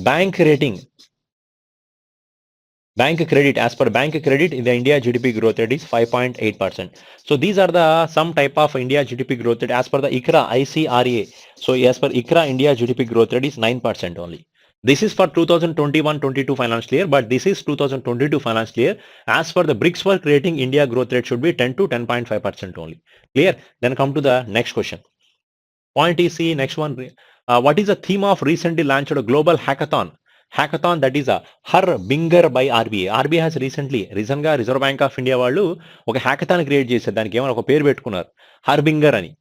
bank rating, as per bank credit, the India GDP growth rate is 5.8%. So these are the some type of India GDP growth rate as per the ICRA, ICRA. So as per ICRA, India GDP growth rate is 9% only. This is for 2021-22 financial year, but this is 2022 financial year. As per the BRICS work rating, India growth rate should be 10 to 10.5% only. Clear? Then come to the next question. Point is C, next one. What is the theme of recently launched global hackathon? That is a Harbinger by RBI. RBI has recently, Reserve Bank of India వాళ్ళు ఒక హ్యాకథాన్ క్రియేట్ చేశారు. దానికి ఏమైనా ఒక పేరు పెట్టుకున్నారు, హర్బింగర్ అని.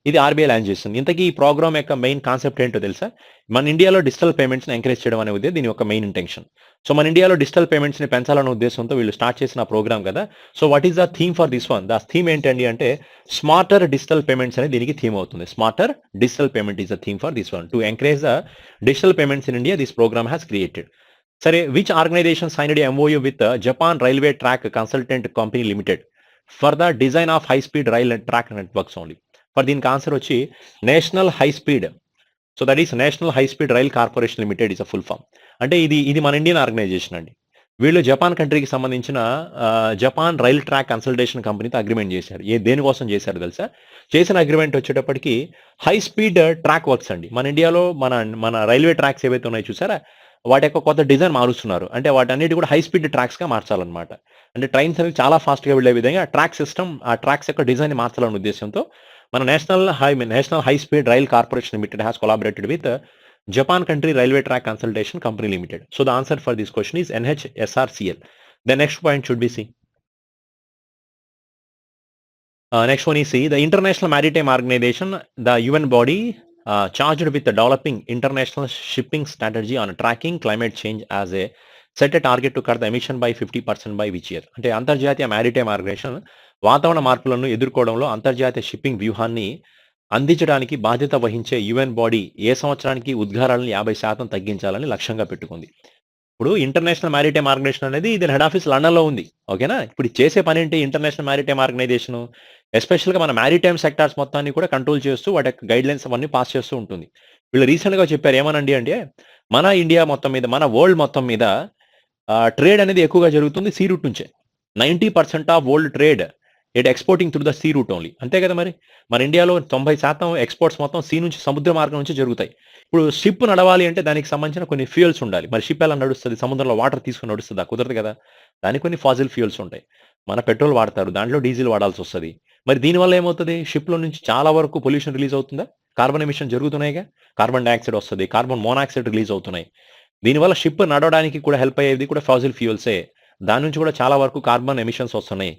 ఇది ఆర్బీఐ లాంచ్ చేస్తుంది. ఇంతకీ ఈ ప్రోగ్రామ్ యొక్క మెయిన్ కాన్సెప్ట్ ఏంటో తెలుసా? మన ఇండియాలో డిజిటల్ పేమెంట్స్ని ఎంకరేజ్ చేయడం అనే ఉద్దేశం దీని యొక్క మెయిన్ ఇంటెన్షన్. సో మన ఇండియాలో డిజిటల్ పేమెంట్స్ని పెంచాలనే ఉద్దేశంతో వీళ్ళు స్టార్ట్ చేసిన ప్రోగ్రామ్ కదా. So what is the theme for this one? The theme ఏంటండి అంటే స్మార్టర్ డిజిటల్ పేమెంట్స్ అనేది దీనికి థీమ్ అవుతుంది. Smarter digital payment is the theme for this one. To encourage the digital payments in India, this programme has created. సరే, which organisation signed MOU with Japan railway track consultant company limited for the design of high speed rail track networks only? For దీనికి ఆన్సర్ వచ్చి national high speed. So that is national high speed rail corporation limited is a full form. అంటే ఇది మన ఇండియన్ ఆర్గనైజేషన్ అండి. వీళ్ళు జపాన్ కంట్రీకి సంబంధించిన జపాన్ రైల్ ట్రాక్ కన్సల్టేషన్ కంపెనీతో అగ్రిమెంట్ చేశారు. దేనికోసం చేశారు తెలుసా? చేసిన అగ్రిమెంట్ వచ్చేటప్పటికి హై స్పీడ్ ట్రాక్ వర్క్స్ అండి. మన ఇండియాలో మన రైల్వే ట్రాక్స్ ఏవైతే ఉన్నాయో చూసారా, వాటి యొక్క కొత్త డిజైన్ మారుస్తున్నారు. అంటే వాటన్నిటి కూడా హై స్పీడ్ ట్రాక్స్గా మార్చాలన్నమాట. అంటే ట్రైన్స్ అనేవి చాలా ఫాస్ట్గా వెళ్ళే విధంగా ట్రాక్ సిస్టమ్, ఆ ట్రాక్స్ యొక్క డిజైన్ మార్చాలనే ఉద్దేశంతో మన national high speed rail corporation limited has collaborated with Japan country railway track consultation company limited. So the answer for this question is NHSRCL. The next point should be C. Next one is C. The International Maritime Organization, the UN body, charged with developing international shipping strategy on tracking climate change as a set a target to cut the emission by 50% by which year. అంటే అంతర్జాతీయ మ్యారిటైమ్ ఆర్గనైజేషన్ వాతావరణ మార్పులను ఎదుర్కోవడంలో అంతర్జాతీయ షిప్పింగ్ వ్యూహాన్ని అందించడానికి బాధ్యత వహించే యుఎన్ బాడీ ఏ సంవత్సరానికి ఉద్గారాలను 50% తగ్గించాలని లక్ష్యంగా పెట్టుకుంది. ఇప్పుడు ఇంటర్నేషనల్ మ్యారిటైమ్ ఆర్గనైజేషన్ అనేది దీని హెడ్ ఆఫీస్ లండన్‌లో ఉంది. ఓకేనా? ఇప్పుడు ఇది చేసే పనేంటి ఇంటర్నేషనల్ మ్యారిటైమ్ ఆర్గనైజేషను? ఎస్పెషల్‌గా మన మ్యారిటైమ్ సెక్టార్స్ మొత్తాన్ని కూడా కంట్రోల్ చేస్తూ వాటి యొక్క గైడ్‌లైన్స్ అవన్నీ పాస్ చేస్తూ ఉంటుంది. వీళ్ళు రీసెంట్‌గా చెప్పారు ఏమనండి అంటే, మన ఇండియా మొత్తం మీద, మన వరల్డ్ మొత్తం మీద ట్రేడ్ అనేది ఎక్కువగా జరుగుతుంది సీ రూట్ నుంచే. 90% of world trade exporting through the sea route only. అంతే కదా మరి. మన ఇండియాలో 90% ఎక్స్‌పోర్ట్స్ మొత్తం సీ నుంచి సముద్ర మార్గం నుంచి జరుగుతాయి. ఇప్పుడు షిప్ నడవాలి అంటే దానికి సంబంధించిన కొన్ని ఫ్యూయల్స్ ఉండాలి. మరి షిప్ ఎలా నడుస్తది? సముద్రంలో వాటర్ తీసుకొని నడుస్తదా? కుదరదు కదా! దానికి కొన్ని ఫాసిల్ ఫ్యూయల్స్ ఉంటాయి. మన పెట్రోల్ వాడతారు. దాంట్లో డీజిల్ వాడాల్సొస్తది. మరి దీనివల్ల ఏమవుతది? షిప్‌లో నుంచి చాలా వరకు పొల్యూషన్ రిలీజ్ అవుతుందా? కార్బన్ ఎమిషన్ జరుగుతున్నాయిగా. కార్బన్ డయాక్సైడ్ వస్తది. కార్బన్ మోనాక్సైడ్ రిలీజ్ అవుతున్నాయి. దీనివల్ల షిప్ నడవడానికి కూడా హెల్ప్ అయ్యేది కూడా ఫాసిల్ ఫ్యూయల్సే. దాని నుంచి కూడా చాలా వరకు కార్బన్ ఎమిషన్స్ వస్తున్నాయి.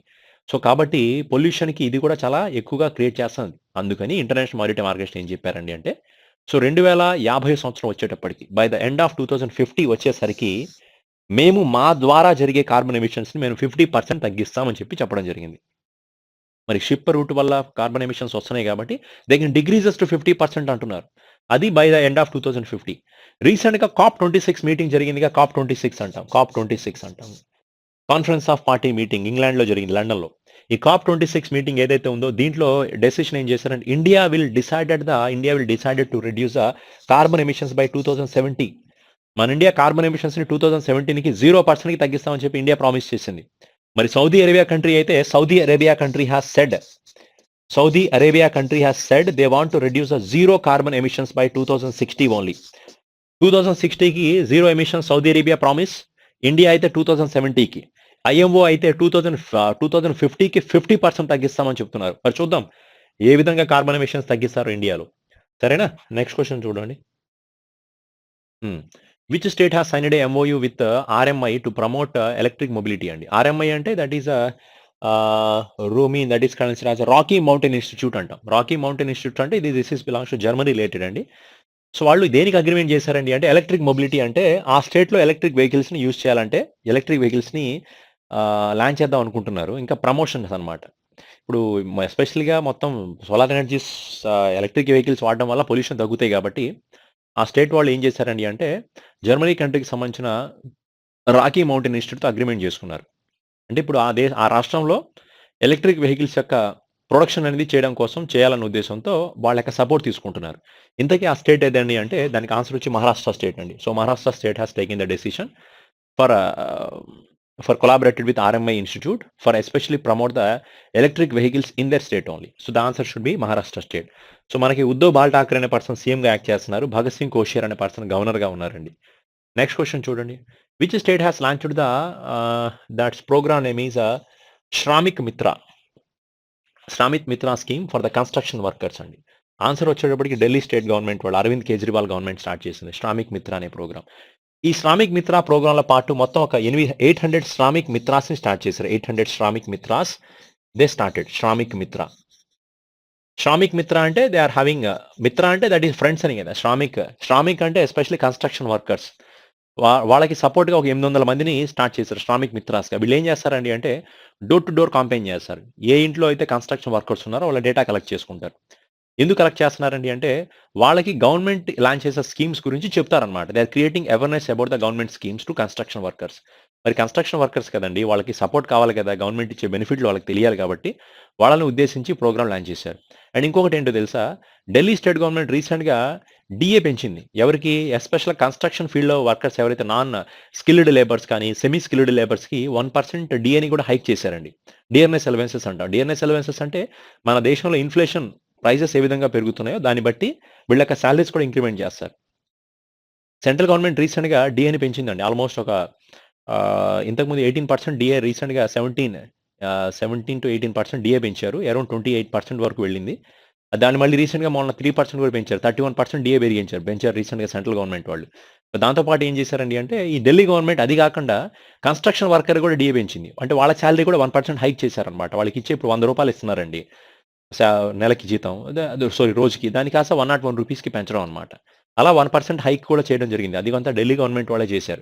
సో, కాబట్టి పొల్యూషన్‌కి ఇది కూడా చాలా ఎక్కువగా క్రియేట్ చేస్తది. అందుకని ఇంటర్నేషనల్ మారిటైమ్ ఆర్గనైజేషన్ ఏం చెప్పారండి అంటే, సో 2050 సంవత్సరం వచ్చేటప్పటికి బై ద ఎండ్ ఆఫ్ 2050 వచ్చేసరికి మేము మా ద్వారా జరిగే కార్బన్ ఎమిషన్స్‌ని మేము 50% తగ్గిస్తామని చెప్పడం జరిగింది. మరి షిప్ రూట్ వల్ల కార్బన్ ఎమిషన్స్ వస్తున్నాయి కాబట్టి దే కెన్ డిక్రీజెస్ టు 50% అంటున్నారు. అది బై ద ఎండ్ ఆఫ్ 2050. రీసెంట్‌గా COP26 మీటింగ్ జరిగిందిగా. COP26 అంటాం. COP26 అంటాం. కాన్ఫరెన్స్ ఆఫ్ పార్టీ మీటింగ్ ఇంగ్లాండ్‌లో జరిగింది లండన్‌లో. ఈ COP26 మీటింగ్ ఏదైతే ఉందో దీంట్లో డెసిషన్ ఏం చేశారంటే India will decided to reduce the carbon emissions by 2070. మన ఇండియా కార్బన్ ఎమిషన్స్‌ని 2017కి 0%కి తగ్గిస్తామని చెప్పి ఇండియా ప్రామిస్ చేసింది. మరి Saudi Arabia country has said they want to reduce the zero carbon emissions by 2060 only. 2060కి zero emissions Saudi Arabia promise. India అయితే 2070కి. ఐఎంఓ అయితే 2050కి 50% తగ్గిస్తామని చెప్తున్నారు. మరి చూద్దాం ఏ విధంగా కార్బన్ ఎమిషన్స్ తగ్గిస్తారో ఇండియాలో. సరేనా? నెక్స్ట్ క్వెషన్ చూడండి. Which state has signed a MOU with RMI to promote electric mobility అండి. ఆర్ఎంఐ అంటే that is that is considered as Rocky Mountain Institute అంటాం. రాకీ మౌంటైన్ ఇన్స్టిట్యూట్ అంటే this is belongs to Germany related అండి. సో వాళ్ళు దేనికి అగ్రిమెంట్ చేశారండి అంటే ఎలక్ట్రిక్ మొబిలిటీ అంటే ఆ స్టేట్‌లో ఎలక్ట్రిక్ వెహికల్స్‌ని యూజ్ చేయాలంటే ఎలక్ట్రిక్ వెహికల్స్‌ని లాంచ్ చేద్దాం అనుకుంటున్నారు. ఇంకా ప్రమోషన్స్ అన్నమాట. ఇప్పుడు ఎస్పెషల్‌గా మొత్తం సోలార్ ఎనర్జీస్ ఎలక్ట్రిక్ వెహికల్స్ వాడడం వల్ల పొల్యూషన్ తగ్గుతాయి కాబట్టి ఆ స్టేట్ వాళ్ళు ఏం చేశారండి అంటే జర్మనీ కంట్రీకి సంబంధించిన రాకీ మౌంటైన్ ఇన్స్టిట్యూట్‌తో అగ్రిమెంట్ చేసుకున్నారు. అంటే ఇప్పుడు ఆ రాష్ట్రంలో ఎలక్ట్రిక్ వెహికల్స్ యొక్క ప్రొడక్షన్ అనేది చేయడం కోసం చేయాలన్న ఉద్దేశంతో వాళ్ళ యొక్క సపోర్ట్ తీసుకుంటున్నారు. ఇంతకీ ఆ స్టేట్ ఏదండి అంటే దానికి ఆన్సర్ వచ్చి మహారాష్ట్ర స్టేట్ అండి. So Maharashtra state has taken the decision for collaborated with RMI institute for especially promote the electric vehicles in their state only. So the answer should B Maharashtra state. So మనకి ఉద్ధవ్ బాల్ ఠాకరే అనే పర్సన్ సీఎంగా యాక్ట్ చేస్తున్నారు. భగత్ సింగ్ కోషియార్ అనే పర్సన్ గవర్నర్‌గా ఉన్నారండి. నెక్స్ట్ క్వెషన్ చూడండి. Which state has launched that's programme name is Shramik Mitra scheme for the construction workers అండి. ఆన్సర్ వచ్చేటప్పటికి ఢిల్లీ స్టేట్ గవర్నమెంట్ వాళ్ళు అరవింద్ కేజ్రీవాల్ గవర్నమెంట్ స్టార్ట్ చేసింది శ్రామిక్ మిత్ర అనే ప్రోగ్రామ్. ఈ శ్రామిక్ మిత్ర ప్రోగ్రామ్‌లో పాటు మొత్తం ఒక 800 శ్రామిక్ మిత్రాస్‌ని స్టార్ట్ చేశారు. 800 శ్రామిక్ మిత్రాస్ దే స్టార్టెడ్ శ్రామిక్ మిత్ర. శ్రామిక్ మిత్ర అంటే దే ఆర్ హావింగ్ మిత్ర అంటే దట్ ఈస్ ఫ్రెండ్స్ అని కదా! శ్రామిక్ అంటే ఎస్పెషల్లీ కన్‌స్ట్రక్షన్ వర్కర్స్. వాళ్ళకి సపోర్ట్‌గా ఒక 800 మందిని స్టార్ట్ చేశారు శ్రామిక్ మిత్రాస్‌గా. వీళ్ళేం చేస్తారండి అంటే డోర్ టు డోర్ కాంపెయిన్ చేస్తారు. ఏ ఇంట్లో అయితే కన్‌స్ట్రక్షన్ వర్కర్స్ ఉన్నారో వాళ్ళ డేటా కలెక్ట్ చేసుకుంటారు. ఎందుకు కలెక్ట్ చేస్తున్నారండి అంటే వాళ్ళకి గవర్నమెంట్ లాంచ్ చేసే స్కీమ్స్ గురించి చెప్తారనమాట. They are creating awareness about the government schemes to construction workers. మరి కన్‌స్ట్రక్షన్ వర్కర్స్ కదండీ! వాళ్ళకి సపోర్ట్ కావాలి కదా! గవర్నమెంట్ ఇచ్చే బెనిఫిట్‌లు వాళ్ళకి తెలియాలి కాబట్టి వాళ్ళని ఉద్దేశించి ప్రోగ్రామ్ లాంచ్ చేశారు. అండ్ ఇంకొకటి ఏంటో తెలుసా? ఢిల్లీ స్టేట్ గవర్నమెంట్ రీసెంట్‌గా డీఏ పెంచింది. ఎవరికి? ఎస్పెషల్‌గా కన్‌స్ట్రక్షన్ ఫీల్డ్‌లో వర్కర్స్ ఎవరైతే నాన్ స్కిల్డ్ లేబర్స్ కానీ, సెమీ స్కిల్డ్ లేబర్స్‌కి 1% డీఏని కూడా హైక్ చేశారండి. డిఆర్‌ఎస్ అలవెన్సెస్ అంటాం. డిఆర్‌ఎస్ అలవెన్సెస్ అంటే మన దేశంలో ఇన్‌ఫ్లేషన్ ప్రైజెస్ ఏ విధంగా పెరుగుతున్నాయో దాన్ని బట్టి వీళ్ళ యొక్క సాలరీస్ కూడా ఇంక్రిమెంట్ చేస్తారు. సెంట్రల్ గవర్నమెంట్ రీసెంట్‌గా డీఏని పెంచిందండి. ఆల్‌మోస్ట్ ఒక ఇంతకుముందు 18% డీఏ రీసెంట్‌గా 17-18% డీఏ పెంచారు. అరౌండ్ 28% వరకు వెళ్ళింది. దాన్ని మళ్ళీ రీసెంట్‌గా మొన్న 3% కూడా పెంచారు. 31% డీఏ పెంచారు రీసెంట్‌గా సెంట్రల్ గవర్నమెంట్ వాళ్ళు. దాంతో పాటు ఏం చేశారండి అంటే ఈ ఢిల్లీ గవర్నమెంట్ అది కాకుండా కన్‌స్ట్రక్షన్ వర్కర్ కూడా డీఏ పెంచింది. అంటే వాళ్ళ సాలరీ కూడా 1% హైక్ చేశారన్నమాట. వాళ్ళకిచ్చే ఇప్పుడు రూ. 100 ఇస్తున్నారండి. నెలకి జీతం రోజుకి దాన్ని కాస్త 101 రూపీస్‌కి పెంచడం అనమాట. అలా 1% హైక్ కూడా చేయడం జరిగింది. అది అంతా ఢిల్లీ గవర్నమెంట్ వాళ్ళే చేశారు.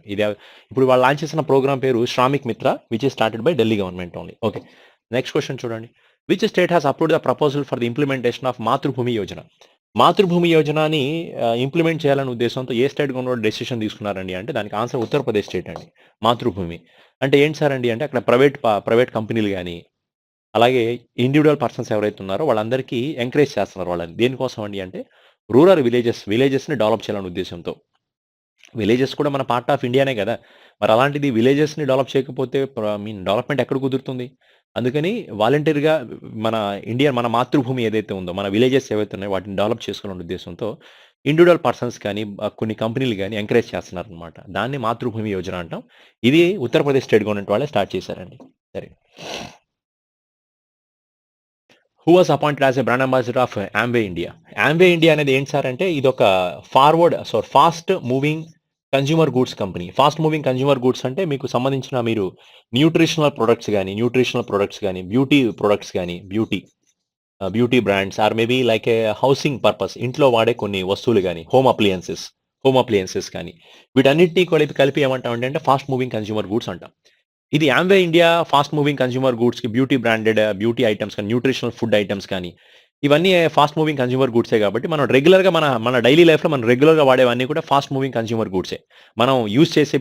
ఇప్పుడు వాళ్ళు లాంచ్ చేసిన ప్రోగ్రామ్ పేరు Shramik Mitra which is started by Delhi government only. Okay. Next question చూడండి. Which state has approved the proposal for the implementation of Matribhumi Yojana? మాతృభూమి యోజనని ఇంప్లిమెంట్ చేయాలనే ఉద్దేశంతో ఏ స్టేట్ గవర్నమెంట్ డెసిషన్ తీసుకున్నారండి అంటే దానికి ఆన్సర్ ఉత్తరప్రదేశ్ స్టేట్ అండి. మాతృభూమి. అంటే ఏంటి సార్ అండి అంటే అక్కడ ప్రైవేట్ కంపెనీలు గాని అలాగే ఇండివిడ్యువల్ పర్సన్స్ ఎవరైతే ఉన్నారో వాళ్ళందరికీ ఎంకరేజ్ చేస్తున్నారు వాళ్ళని. దేనికోసం అండి అంటే రూరల్ విలేజెస్‌ని డెవలప్ చేయాలనే ఉద్దేశ్యంతో. విలేజెస్ కూడా మన పార్ట్ ఆఫ్ ఇండియానే గదా! మరి అలాంటిది విలేజెస్‌ని డెవలప్ చేయకపోతే డెవలప్‌మెంట్ ఎక్కడ కుదురుతుంది? అందుకని వాలంటీర్‌గా మన మాతృభూమి ఏదైతే ఉందో, మన విలేజెస్ ఏవైతే ఉన్నాయో వాటిని డెవలప్ చేసుకోవాలనే ఉద్దేశంతో ఇండివిడ్యువల్ పర్సన్స్ కానీ, కొన్ని కంపెనీలు గాని ఎంకరేజ్ చేస్తున్నారనమాట. దాన్ని మాతృభూమి యోజన అంటాం. ఇది ఉత్తరప్రదేశ్ స్టేట్ గవర్నమెంట్ వాళ్ళే స్టార్ట్ చేశారండి. సరే. Who was appointed as a brand ambassador of Amway India? Amway India అనేది ఏంటి సార్ అంటే ఇదొక fast moving consumer goods company. Fast moving consumer goods అంటే మీకు సంబంధించిన మీరు న్యూట్రిషనల్ ప్రొడక్ట్స్ గాని, beauty brands or maybe like a housing purpose ఇంట్లో వాడే కొన్ని వస్తువులు గాని, హోమ్ అప్లయెన్సెస్ కానీ వీటన్నిటిని కలిపి ఏమంటామంటే అంటే ఫాస్ట్ మూవింగ్ కన్స్యూమర్ గూడ్స్ అంటాం. ఇది Amway India fast moving consumer గూడ్స్‌కి బ్యూటీ ఐటెమ్స్ కానీ, న్యూట్రిషనల్ ఫుడ్ ఐటెమ్స్ కానీ, ఇవన్నీ ఫాస్ట్ మూవింగ్ కన్స్యూమర్ గూడ్సే కాబట్టి మనం రెగ్యులర్‌గా మన డైలీ లైఫ్‌లో మనం రెగ్యులర్‌గా వాడేవన్నీ కూడా ఫాస్ట్ మూవింగ్ కన్స్యూమర్ గూడ్సే.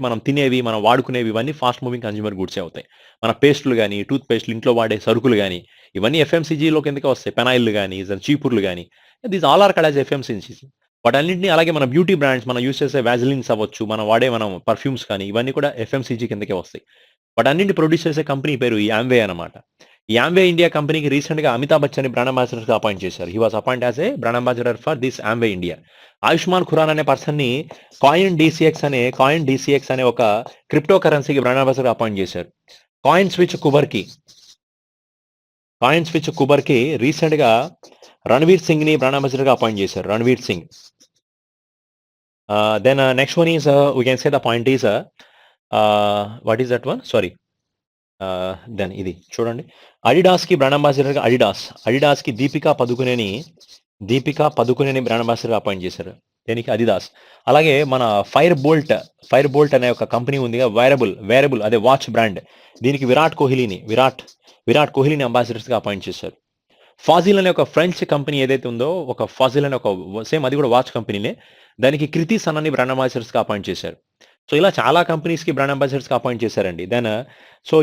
మనం తినేవి, మనం వాడుకునేవి ఇవన్నీ ఫాస్ట్ మూవింగ్ కన్స్యూమర్ గూడ్సే అవుతాయి. మన పేస్టులు గాని, టూత్ పేస్టులు, ఇంట్లో వాడే సరుకులు గాని, ఇవన్నీ ఎఫ్ఎంసీజీలో కిందకే వస్తాయి. పెనాయిల్‌లు గాని, చీపుర్లు గాని, these all are called as FMCGs. వాటన్నిటిని అలాగే మన బ్యూటీ బ్రాండ్స్ మనం యూజ్ చేసే వాజిలిన్స్ అవ్వచ్చు, మనం పర్ఫ్యూమ్స్ కానీ, ఇవన్నీ కూడా ఎఫ్ఎంసీజీ కిందకే వస్తాయి. వాటన్నిటిని ప్రొడ్యూస్ చేసే కంపెనీ పేరు ఈ యాంవే అనమాట. ఈ యాంవే ఇండియా కంపెనీకి రీసెంట్‌గా అమితాబ్ బచ్చన్‌ని బ్రాండ్ అంబాసిడర్‌గా అపాయింట్ చేశారు. He was appoint as a brand ambassador for this Amway India. Ayushmann Khurrana అనే పర్సన్‌ని కాయిన్ డీసీఎక్స్ అనే ఒక క్రిప్టో కరెన్సీకి బ్రాండ్ అంబాసిడర్‌గా అపాయింట్ చేశారు. కాయిన్ స్విచ్ కుబర్‌కి రీసెంట్‌గా రణవీర్ సింగ్‌ని బ్రాండ్ అంబాసిడర్‌గా అపాయింట్ చేశారు. Ranveer Singh. Then next one is we can say the point is what is that one? Sorry. దెన్ ఇది చూడండి. అడిడాస్‌కి బ్రాండ్ అంబాసిడర్‌గా అడిడాస్‌కి దీపికా పదుకొనెని బ్రాండ్ అంబాసిడర్‌గా అపాయింట్ చేశారు. దేనికి? అడిడాస్. అలాగే మన ఫైర్ బోల్ట్ అనే ఒక కంపెనీ ఉందిగా వేరబుల్ అదే వాచ్ బ్రాండ్. దీనికి విరాట్ కోహ్లీని అంబాసిడర్స్‌గా అపాయింట్ చేశారు. ఫాజిల్ అనే ఒక ఫ్రెంచ్ కంపెనీ ఏదైతే ఉందో, ఫాజిల్ అనే ఒక సేమ్ అది కూడా వాచ్ కంపెనీనే. దానికి కృతి సన్నని బ్రాండ్ అంబాసిడర్స్‌గా అపాయింట్ చేశారు. సో, ఇలా చాలా కంపెనీస్‌కి బ్రాండ్ అంబాసిడర్స్‌గా అపాయింట్ చేశారండి. Then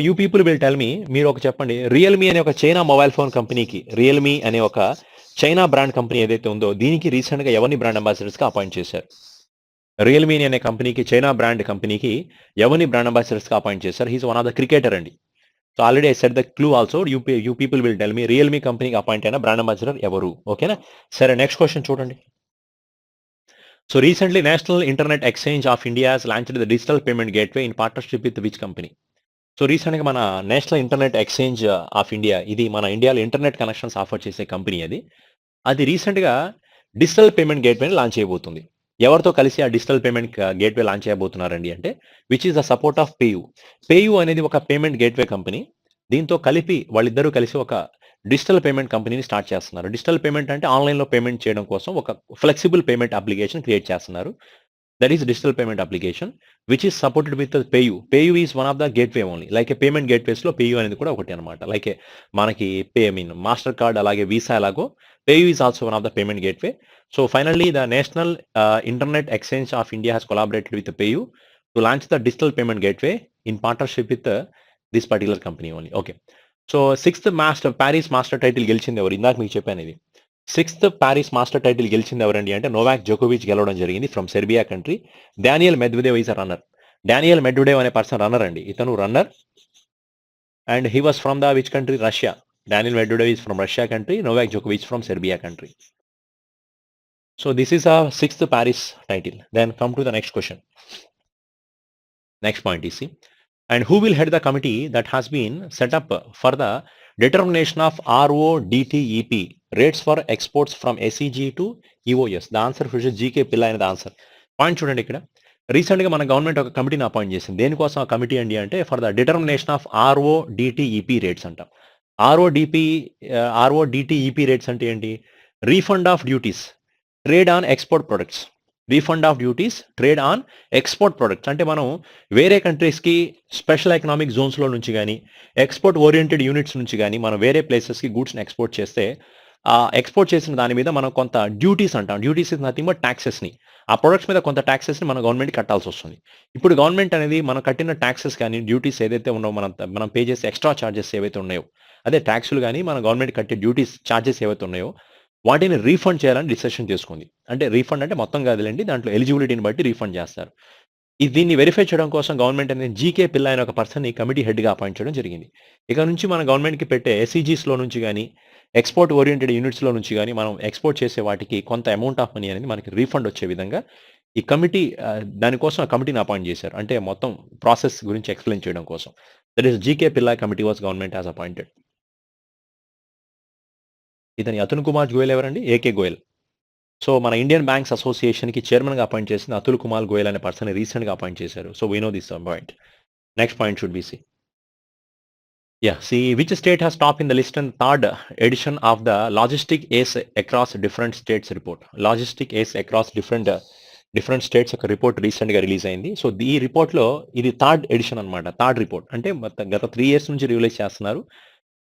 you people will tell me మీరు చెప్పండి. రియల్‌మీ అనే ఒక చైనా మొబైల్ ఫోన్ కంపెనీకి రియల్‌మీ అనే ఒక చైనా బ్రాండ్ కంపెనీ ఏదైతే ఉందో దీనికి రీసెంట్‌గా ఎవరిని బ్రాండ్ అంబాసిడర్స్‌గా అపాయింట్ చేశారు? రియల్‌మీ అనే కంపెనీకి చైనా బ్రాండ్ కంపెనీకి ఎవరిని బ్రాండ్ అంబాసిడర్స్‌గా అపాయింట్ చేశారు? He is one of the cricketer అండి. So, already I said the clue also you people will tell me Realme కంపెనీకి అపాయింట్ అయిన బ్రాండ్ అంబాసిడర్ ఎవరు? ఓకేనా? సరే నెక్స్ట్ క్వెషన్ చూడండి. So recently, National Internet Exchange of India has launched the digital payment gateway in partnership with which company? So రీసెంట్‌గా మన national internet exchange of India ఇది మన ఇండియాలో ఇంటర్నెట్ కనెక్షన్స్ ఆఫర్ చేసే కంపెనీ అది. అది రీసెంట్‌గా డిజిటల్ పేమెంట్ గేట్‌వేని లాంచ్ చేయబోతుంది. ఎవరితో కలిసి ఆ డిజిటల్ పేమెంట్ గేట్‌వే లాంచ్ చేయబోతున్నారండి అంటే which is the support of PayU. PayU అనేది ఒక పేమెంట్ గేట్‌వే కంపెనీ. దీంతో కలిపి వాళ్ళిద్దరూ కలిసి ఒక డిజిటల్ పేమెంట్ కంపెనీని స్టార్ట్ చేస్తున్నారు. డిజిటల్ పేమెంట్ అంటే ఆన్‌లైన్‌లో పేమెంట్ చేయడం కోసం ఒక ఫ్లెక్సిబుల్ పేమెంట్ అప్లికేషన్ క్రియేట్ చేస్తున్నారు. That is digital payment application which is supported with PayU. PayU is one of the gateway only. Like a payment గేట్‌వేస్‌లో పేయూ అనేది కూడా ఒకటి అనమాట. లైక్ మనకి మాస్టర్ కార్డ్ అలాగే వీసా ఎలాగో PayU is also one of the payment gateway. So finally the national internet exchange of India has collaborated with PayU to launch the digital payment gateway in partnership with this particular company only. Okay. So Paris master title గెలిచింది ఎవరు? ఇందాక మీకు చెప్పాను ఇది. 6th ప్యారిస్ మాస్టర్ టైటిల్ గెలిచింది ఎవరండి అంటే నోవాక్ జోకోవిచ్ గెలవడం జరిగింది from Serbia country. Daniil Medvedev is a runner. Daniil Medvedev అనే పర్సన్ రన్నర్ అండి. ఇతను runner and he was from the which country? Russia. Daniil Medvedev is from Russia country. Novak జోకోవిచ్ from Serbia country. So this is a 6th Paris title. Then come to the next question. Next point is see. And who will head the committee that has been set up for the determination of RODTEP rates for exports from SEG to EOS? The answer is GK Pilla అనేది ఆన్సర్. పాయింట్ చూడండి ఇక్కడ. రీసెంట్‌గా మన గవర్నమెంట్ ఒక కమిటీని అపాయింట్ చేసింది. దేనికోసం ఆ కమిటీ అండి అంటే for the determination of RODTEP rates అంటాం. ఆర్ఓడిటిఈపీ రేట్స్ అంటే ఏంటి? Refund of duties, trade on export products. Refund of duties, trade on export products. అంటే మనం వేరే కంట్రీస్‌కి స్పెషల్ ఎకనామిక్ జోన్స్‌లో నుంచి గాని, ఎక్స్‌పోర్ట్ ఓరియెంటెడ్ యూనిట్స్ నుంచి గాని మనం వేరే ప్లేసెస్‌కి గూడ్స్‌ని ఎక్స్‌పోర్ట్ చేస్తే, ఆ ఎక్స్‌పోర్ట్ చేసిన దాని మీద మనం కొంత డ్యూటీస్ అంటాం. డ్యూటీస్ ఇస్ నథింగ్ బట్ టాక్సెస్‌ని. ఆ ప్రొడక్ట్స్ మీద కొంత టాక్సెస్‌ని మన గవర్నమెంట్‌కి కట్టాల్సొస్తుంది. ఇప్పుడు గవర్నమెంట్ అనేది మనం కట్టిన టాక్సెస్ కానీ, డ్యూటీస్ ఏదైతే ఉన్నావో మనం పే చేసే ఎక్స్‌ట్రా చార్జెస్ ఏవైతే ఉన్నాయో, అదే టాక్స్‌లు గాని, మన గవర్నమెంట్ కట్టే డ్యూటీస్ చార్జెస్ ఏవైతే ఉన్నాయో, వాటిని రీఫండ్ చేయాలని డిసిషన్ చేసుకుంది. అంటే రీఫండ్ అంటే మొత్తం కాదులెండి. దాంట్లో ఎలిజిబిలిటీని బట్టి రీఫండ్ చేస్తారు. దీన్ని వెరిఫై చేయడం కోసం గవర్నమెంట్ అనేది జీకే పిల్ల అనే ఒక పర్సన్‌ని కమిటీ హెడ్‌గా అపాయింట్ చేయడం జరిగింది. ఇక నుంచి మన గవర్నమెంట్‌కి పెట్టే ఎస్‌ఈజీస్‌లో నుంచి గాని, ఎక్స్‌పోర్ట్ ఓరియెంటెడ్ యూనిట్స్‌లో నుంచి గాని, మనం ఎక్స్‌పోర్ట్ చేసే వాటికి కొంత అమౌంట్ ఆఫ్ మనీ అనేది మనకి రీఫండ్ వచ్చే విధంగా ఈ కమిటీ దానికోసం ఆ కమిటీని అపాయింట్ చేశారు. అంటే మొత్తం ప్రాసెస్ గురించి ఎక్స్‌ప్లెయిన్ చేయడం కోసం. దట్ ఈస్ జీకే పిల్ల committee was government has appointed. ఇతని అతుల్ కుమార్ గోయల్ ఎవరండి? ఏకే గోయల్. సో, మన ఇండియన్ బ్యాంక్స్ అసోసియేషన్‌కి చైర్మన్‌గా అపాయింట్ చేసింది అతుల్ కుమార్ గోయల్ అనే పర్సన్‌ని రీసెంట్‌గా అపాయింట్ చేశారు. So, we know this point. Next point should be C. Yeah. See, which state has top in the list in third edition of the Logistic Ace across different states report? Logistic Ace across different states ఒక రిపోర్ట్ రీసెంట్‌గా రిలీజ్ అయింది. సో, ఈ రిపోర్ట్‌లో ఇది థర్డ్ ఎడిషన్ అన్నమాట. Third report. అంటే గత 3 ఇయర్స్ నుంచి రిలీజ్ చేస్తున్నారు.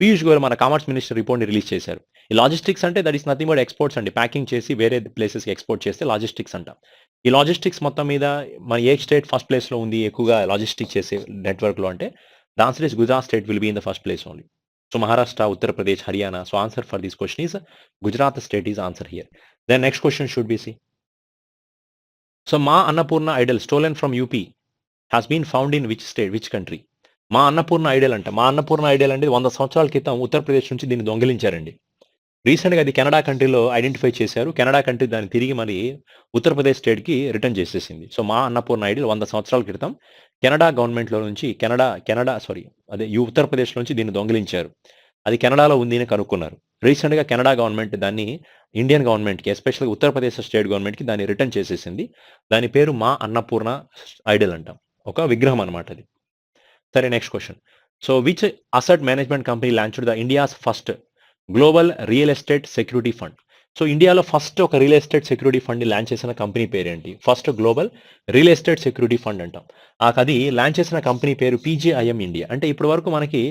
పీయూష్ గోయల్ మన కామర్స్ మినిస్టర్ రిపోర్ట్‌ని రిలీజ్ చేశారు. ఈ లాజిస్టిక్స్ అంటే that is nothing but exports అండి. ప్యాకింగ్ చేసి వేరే ప్లేసెస్‌కి ఎక్స్‌పోర్ట్ చేస్తే లాజిస్టిక్స్ అంటాం. ఈ లాజిస్టిక్స్ మొత్తం మీద మన ఏ స్టేట్ ఫస్ట్ ప్లేస్‌లో ఉంది ఎక్కువగా లాజిస్టిక్స్ చేసే నెట్‌వర్క్‌లో అంటే the answer is Gujarat state will be in the first place only. So Maharashtra, Uttar Pradesh, Haryana. So answer for this question is Gujarat state is answer here. Then next question should be see. So Ma Annapurna idol stolen from UP has been found in which state, which country? మా అన్నపూర్ణ ఐడల్ అంట. మా అన్నపూర్ణ ఐడల్ అంటే 100 సంవత్సరాల క్రితం ఉత్తరప్రదేశ్ నుంచి దీన్ని దొంగిలించారండి. రీసెంట్‌గా అది కెనడా కంట్రీలో ఐడెంటిఫై చేశారు. కెనడా కంట్రీ దాన్ని తిరిగి మరి ఉత్తరప్రదేశ్ స్టేట్‌కి రిటర్న్ చేసేసింది. సో, మా అన్నపూర్ణ ఐడల్ 100 సంవత్సరాల క్రితం కెనడా గవర్నమెంట్‌లో నుంచి కెనడా సారీ అదే ఉత్తరప్రదేశ్ నుంచి దీన్ని దొంగిలించారు. అది కెనడాలో ఉంది అని కనుక్కున్నారు. రీసెంట్‌గా కెనడా గవర్నమెంట్ దాన్ని ఇండియన్ గవర్నమెంట్‌కి ఎస్పెషల్‌గా ఉత్తరప్రదేశ్ స్టేట్ గవర్నమెంట్‌కి దాన్ని రిటర్న్ చేసేసింది. దాని పేరు మా అన్నపూర్ణ ఐడల్ అంటాం. ఒక విగ్రహం అన్నమాట అది. సరే next question. So, which asset management company launched the India's first global real estate security fund? So, ఇండియాలో ఫస్ట్ ఒక రియల్ ఎస్టేట్ సెక్యూరిటీ ఫండ్‌ని లాంచ్ చేసిన కంపెనీ పేరేంటి? First global real estate security fund అంటాం. అది లాంచ్ చేసిన కంపెనీ పేరు పీజేఐఎం ఇండియా. అంటే ఇప్పటి వరకు మనకి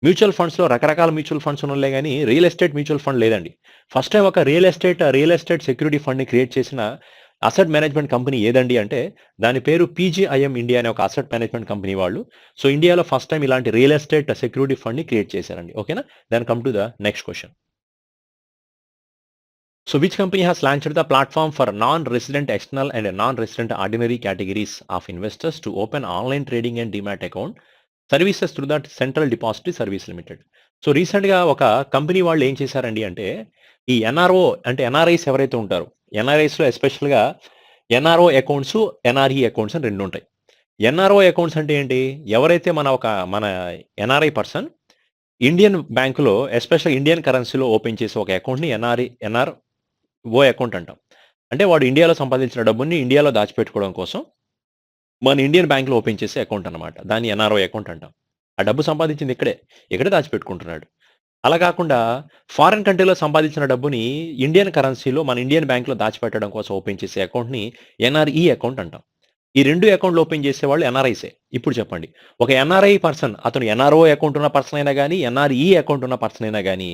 మ్యూచువల్ ఫండ్స్‌లో రకరకాల మ్యూచువల్ ఫండ్స్ ఉన్నోళ్ళే గాని రియల్ ఎస్టేట్ మ్యూచువల్ ఫండ్ లేదండి. ఫస్ట్ టైమ్ ఒక రియల్ ఎస్టేట్ సెక్యూరిటీ ఫండ్‌ని క్రియేట్ చేసిన అసెట్ మేనేజ్మెంట్ కంపెనీ ఏదండి అంటే దాని పేరు పీజీఐఎం ఇండియా అనే ఒక అసెట్ మేనేజ్మెంట్ కంపెనీ వాళ్ళు. సో, ఇండియాలో ఫస్ట్ టైమ్ ఇలాంటి రియల్ ఎస్టేట్ సెక్యూరిటీ ఫండ్‌ని క్రియేట్ చేశారండి. ఓకేనా? Then come to the next question. So, which company has launched the platform for non-resident external and non-resident ordinary categories of investors to open online trading and demat account services through that central depository service limited. So, రీసెంట్‌గా ఒక కంపెనీ వాళ్ళు ఏం చేశారండి అంటే, ఈ ఎన్ఆర్ఓ అంటే ఎన్ఆర్ఐస్ ఎవరైతే ఉంటారో, ఎన్ఆర్ఐస్‌లో ఎస్పెషల్‌గా ఎన్ఆర్ఓ అకౌంట్స్, ఎన్ఆర్ఈ అకౌంట్స్ అని 2 ఉంటాయి. ఎన్ఆర్ఓ అకౌంట్స్ అంటే ఏంటి? ఎవరైతే మన ఎన్ఆర్ఐ పర్సన్ ఇండియన్ బ్యాంక్‌లో ఎస్పెషల్‌గా ఇండియన్ కరెన్సీలో ఓపెన్ చేసే ఒక అకౌంట్‌ని ఎన్ఆర్ఓ అకౌంట్ అంటాం. అంటే వాడు ఇండియాలో సంపాదించిన డబ్బుని ఇండియాలో దాచిపెట్టుకోవడం కోసం మన ఇండియన్ బ్యాంక్‌లో ఓపెన్ చేసే అకౌంట్ అన్నమాట. దాన్ని ఎన్ఆర్ఓ అకౌంట్ అంటాం. ఆ డబ్బు సంపాదించింది ఇక్కడే దాచిపెట్టుకుంటున్నాడు. అలా కాకుండా ఫారిన్ కంట్రీలో సంపాదించిన డబ్బుని ఇండియన్ కరెన్సీలో మన ఇండియన్ బ్యాంక్‌లో దాచిపెట్టడం కోసం ఓపెన్ చేసే అకౌంట్‌ని ఎన్ఆర్‌ఈ అకౌంట్ అంటాం. ఈ 2 అకౌంట్‌లు ఓపెన్ చేసేవాళ్ళు ఎన్ఆర్ఐసే. ఇప్పుడు చెప్పండి. ఒక ఎన్ఆర్ఐ పర్సన్ అతను ఎన్ఆర్ఓ అకౌంట్ ఉన్న పర్సన్ అయినా గాని, ఎన్ఆర్‌ఈ అకౌంట్ ఉన్న పర్సన్ అయినా గాని,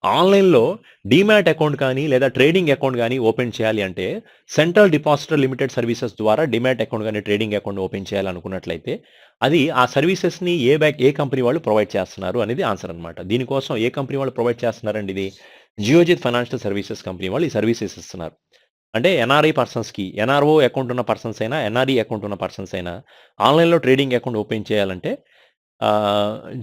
ఆన్‌లైన్‌లో డీమ్యాట్ అకౌంట్ కానీ, లేదా ట్రేడింగ్ అకౌంట్ గాని ఓపెన్ చేయాలి అంటే, సెంట్రల్ డిపాజిటరీ లిమిటెడ్ సర్వీసెస్ ద్వారా డీమ్యాట్ అకౌంట్ గాని, ట్రేడింగ్ అకౌంట్ ఓపెన్ చేయాలనుకున్నట్లయితే, అది ఆ సర్వీసెస్‌ని ఏ కంపెనీ వాళ్ళు ప్రొవైడ్ చేస్తున్నారు అనేది ఆన్సర్ అన్నమాట. దీనికోసం ఏ కంపెనీ వాళ్ళు ప్రొవైడ్ చేస్తున్నారండి ఇది? జియోజిత్ ఫైనాన్షియల్ సర్వీసెస్ కంపెనీ వాళ్ళు ఈ సర్వీసెస్ ఇస్తున్నారు. అంటే ఎన్ఆర్ఐ పర్సన్స్‌కి ఎన్ఆర్ఓ అకౌంట్ ఉన్న పర్సన్స్ అయినా, ఎన్ఆర్‌ఈ అకౌంట్ ఉన్న పర్సన్స్ అయినా ఆన్‌లైన్‌లో ట్రేడింగ్ అకౌంట్ ఓపెన్ చేయాలంటే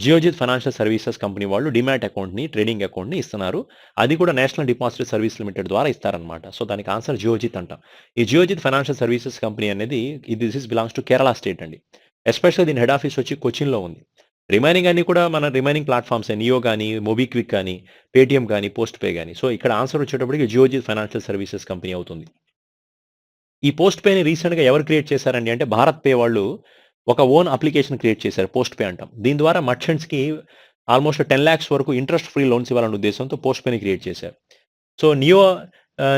జియోజిత్ ఫైనాన్షియల్ సర్వీసెస్ కంపెనీ వాళ్ళు డీమ్యాట్ అకౌంట్‌ని, ట్రేడింగ్ అకౌంట్‌ని ఇస్తున్నారు. అది కూడా నేషనల్ డిపాజిటరీ సర్వీస్ లిమిటెడ్ ద్వారా ఇస్తారనమాట. సో, దానికి ఆన్సర్ జియోజిత్ అంటాం. ఈ జియోజిత్ ఫైనాన్షియల్ సర్వీసెస్ కంపెనీ అనేది this belongs to Kerala state అండి. ఎస్పెషల్లీ దీని హెడ్ ఆఫీస్ వచ్చి కొచ్చిన్‌లో ఉంది. రిమైనింగ్ అన్నీ కూడా మన రిమైనింగ్ ప్లాట్‌ఫార్మ్సే. నియో గాని, మోబిక్విక్ గాని, పేటీఎం గాని, పోస్ట్ పే గాని. సో, ఇక్కడ ఆన్సర్ వచ్చేటప్పటికి జియోజిత్ ఫైనాన్షియల్ సర్వీసెస్ కంపెనీ అవుతుంది. ఈ పోస్ట్ పేని రీసెంట్‌గా ఎవరు క్రియేట్ చేశారండి అంటే భారత్ పే వాళ్ళు ఒక ఓన్ అప్లికేషన్ క్రియేట్ చేశారు. పోస్ట్ పే అంటాం. దీని ద్వారా మర్చెంట్స్‌కి ఆల్మోస్ట్ 10 lakhs వరకు ఇంట్రెస్ట్ ఫ్రీ లోన్స్ ఇవ్వాలనే ఉద్దేశంతో పోస్ట్ పేని క్రియేట్ చేశారు. సో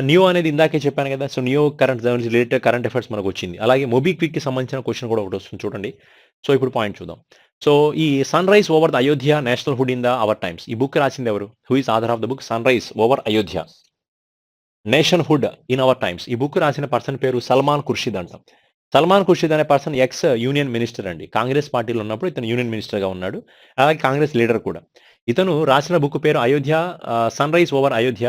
నియో అనేది ఇందాకే చెప్పాను కదా! So Niyo current related current affairs మనకొచ్చింది. అలాగే మొబిక్విక్‌కి సంబంధించిన క్వెషన్ కూడా ఒకటొస్తుంది చూడండి. సో ఇప్పుడు పాయింట్ చూద్దాం. సో ఈ 'sunrise over the Ayodhya national hood in the our times' ఈ బుక్ రాసింది ఎవరు? Who is author of the book 'sunrise over Ayodhya nationhood in our times'. ఈ బుక్ రాసిన పర్సన్ పేరు సల్మాన్ ఖుర్షిద్ అంటాం. సల్మాన్ ఖుర్షిద్ అనే పర్సన్ ఎక్స్ యూనియన్ మినిస్టర్ అండి. కాంగ్రెస్ పార్టీలో ఉన్నప్పుడు ఇతను యూనియన్ మినిస్టర్‌గా ఉన్నాడు. అలాగే కాంగ్రెస్ లీడర్ కూడా. ఇతను రాసిన బుక్ పేరు 'sunrise over Ayodhya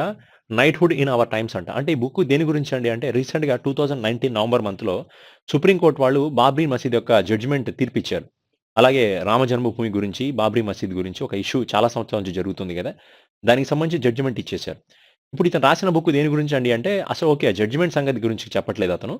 knighthood in our times' అంట. అంటే ఈ బుక్ దేని గురించి అండి అంటే రీసెంట్‌గా 2019 నవంబర్ మంత్‌లో సుప్రీం కోర్ట్ వాళ్ళు బాబ్రీ మసీద్ యొక్క జడ్జిమెంట్ తీర్పిచ్చారు. అలాగే రామ జన్మభూమి గురించి, బాబ్రీ మసీద్ గురించి ఒక ఇష్యూ చాలా సంవత్సరాల నుంచి జరుగుతుంది గదా! దానికి సంబంధించి జడ్జిమెంట్ ఇచ్చేశారు. ఇప్పుడు ఇతను రాసిన బుక్ దేని గురించి అండి అంటే అసలు ఓకే. జడ్జిమెంట్ సంగతి గురించి చెప్పట్లేదు అతను.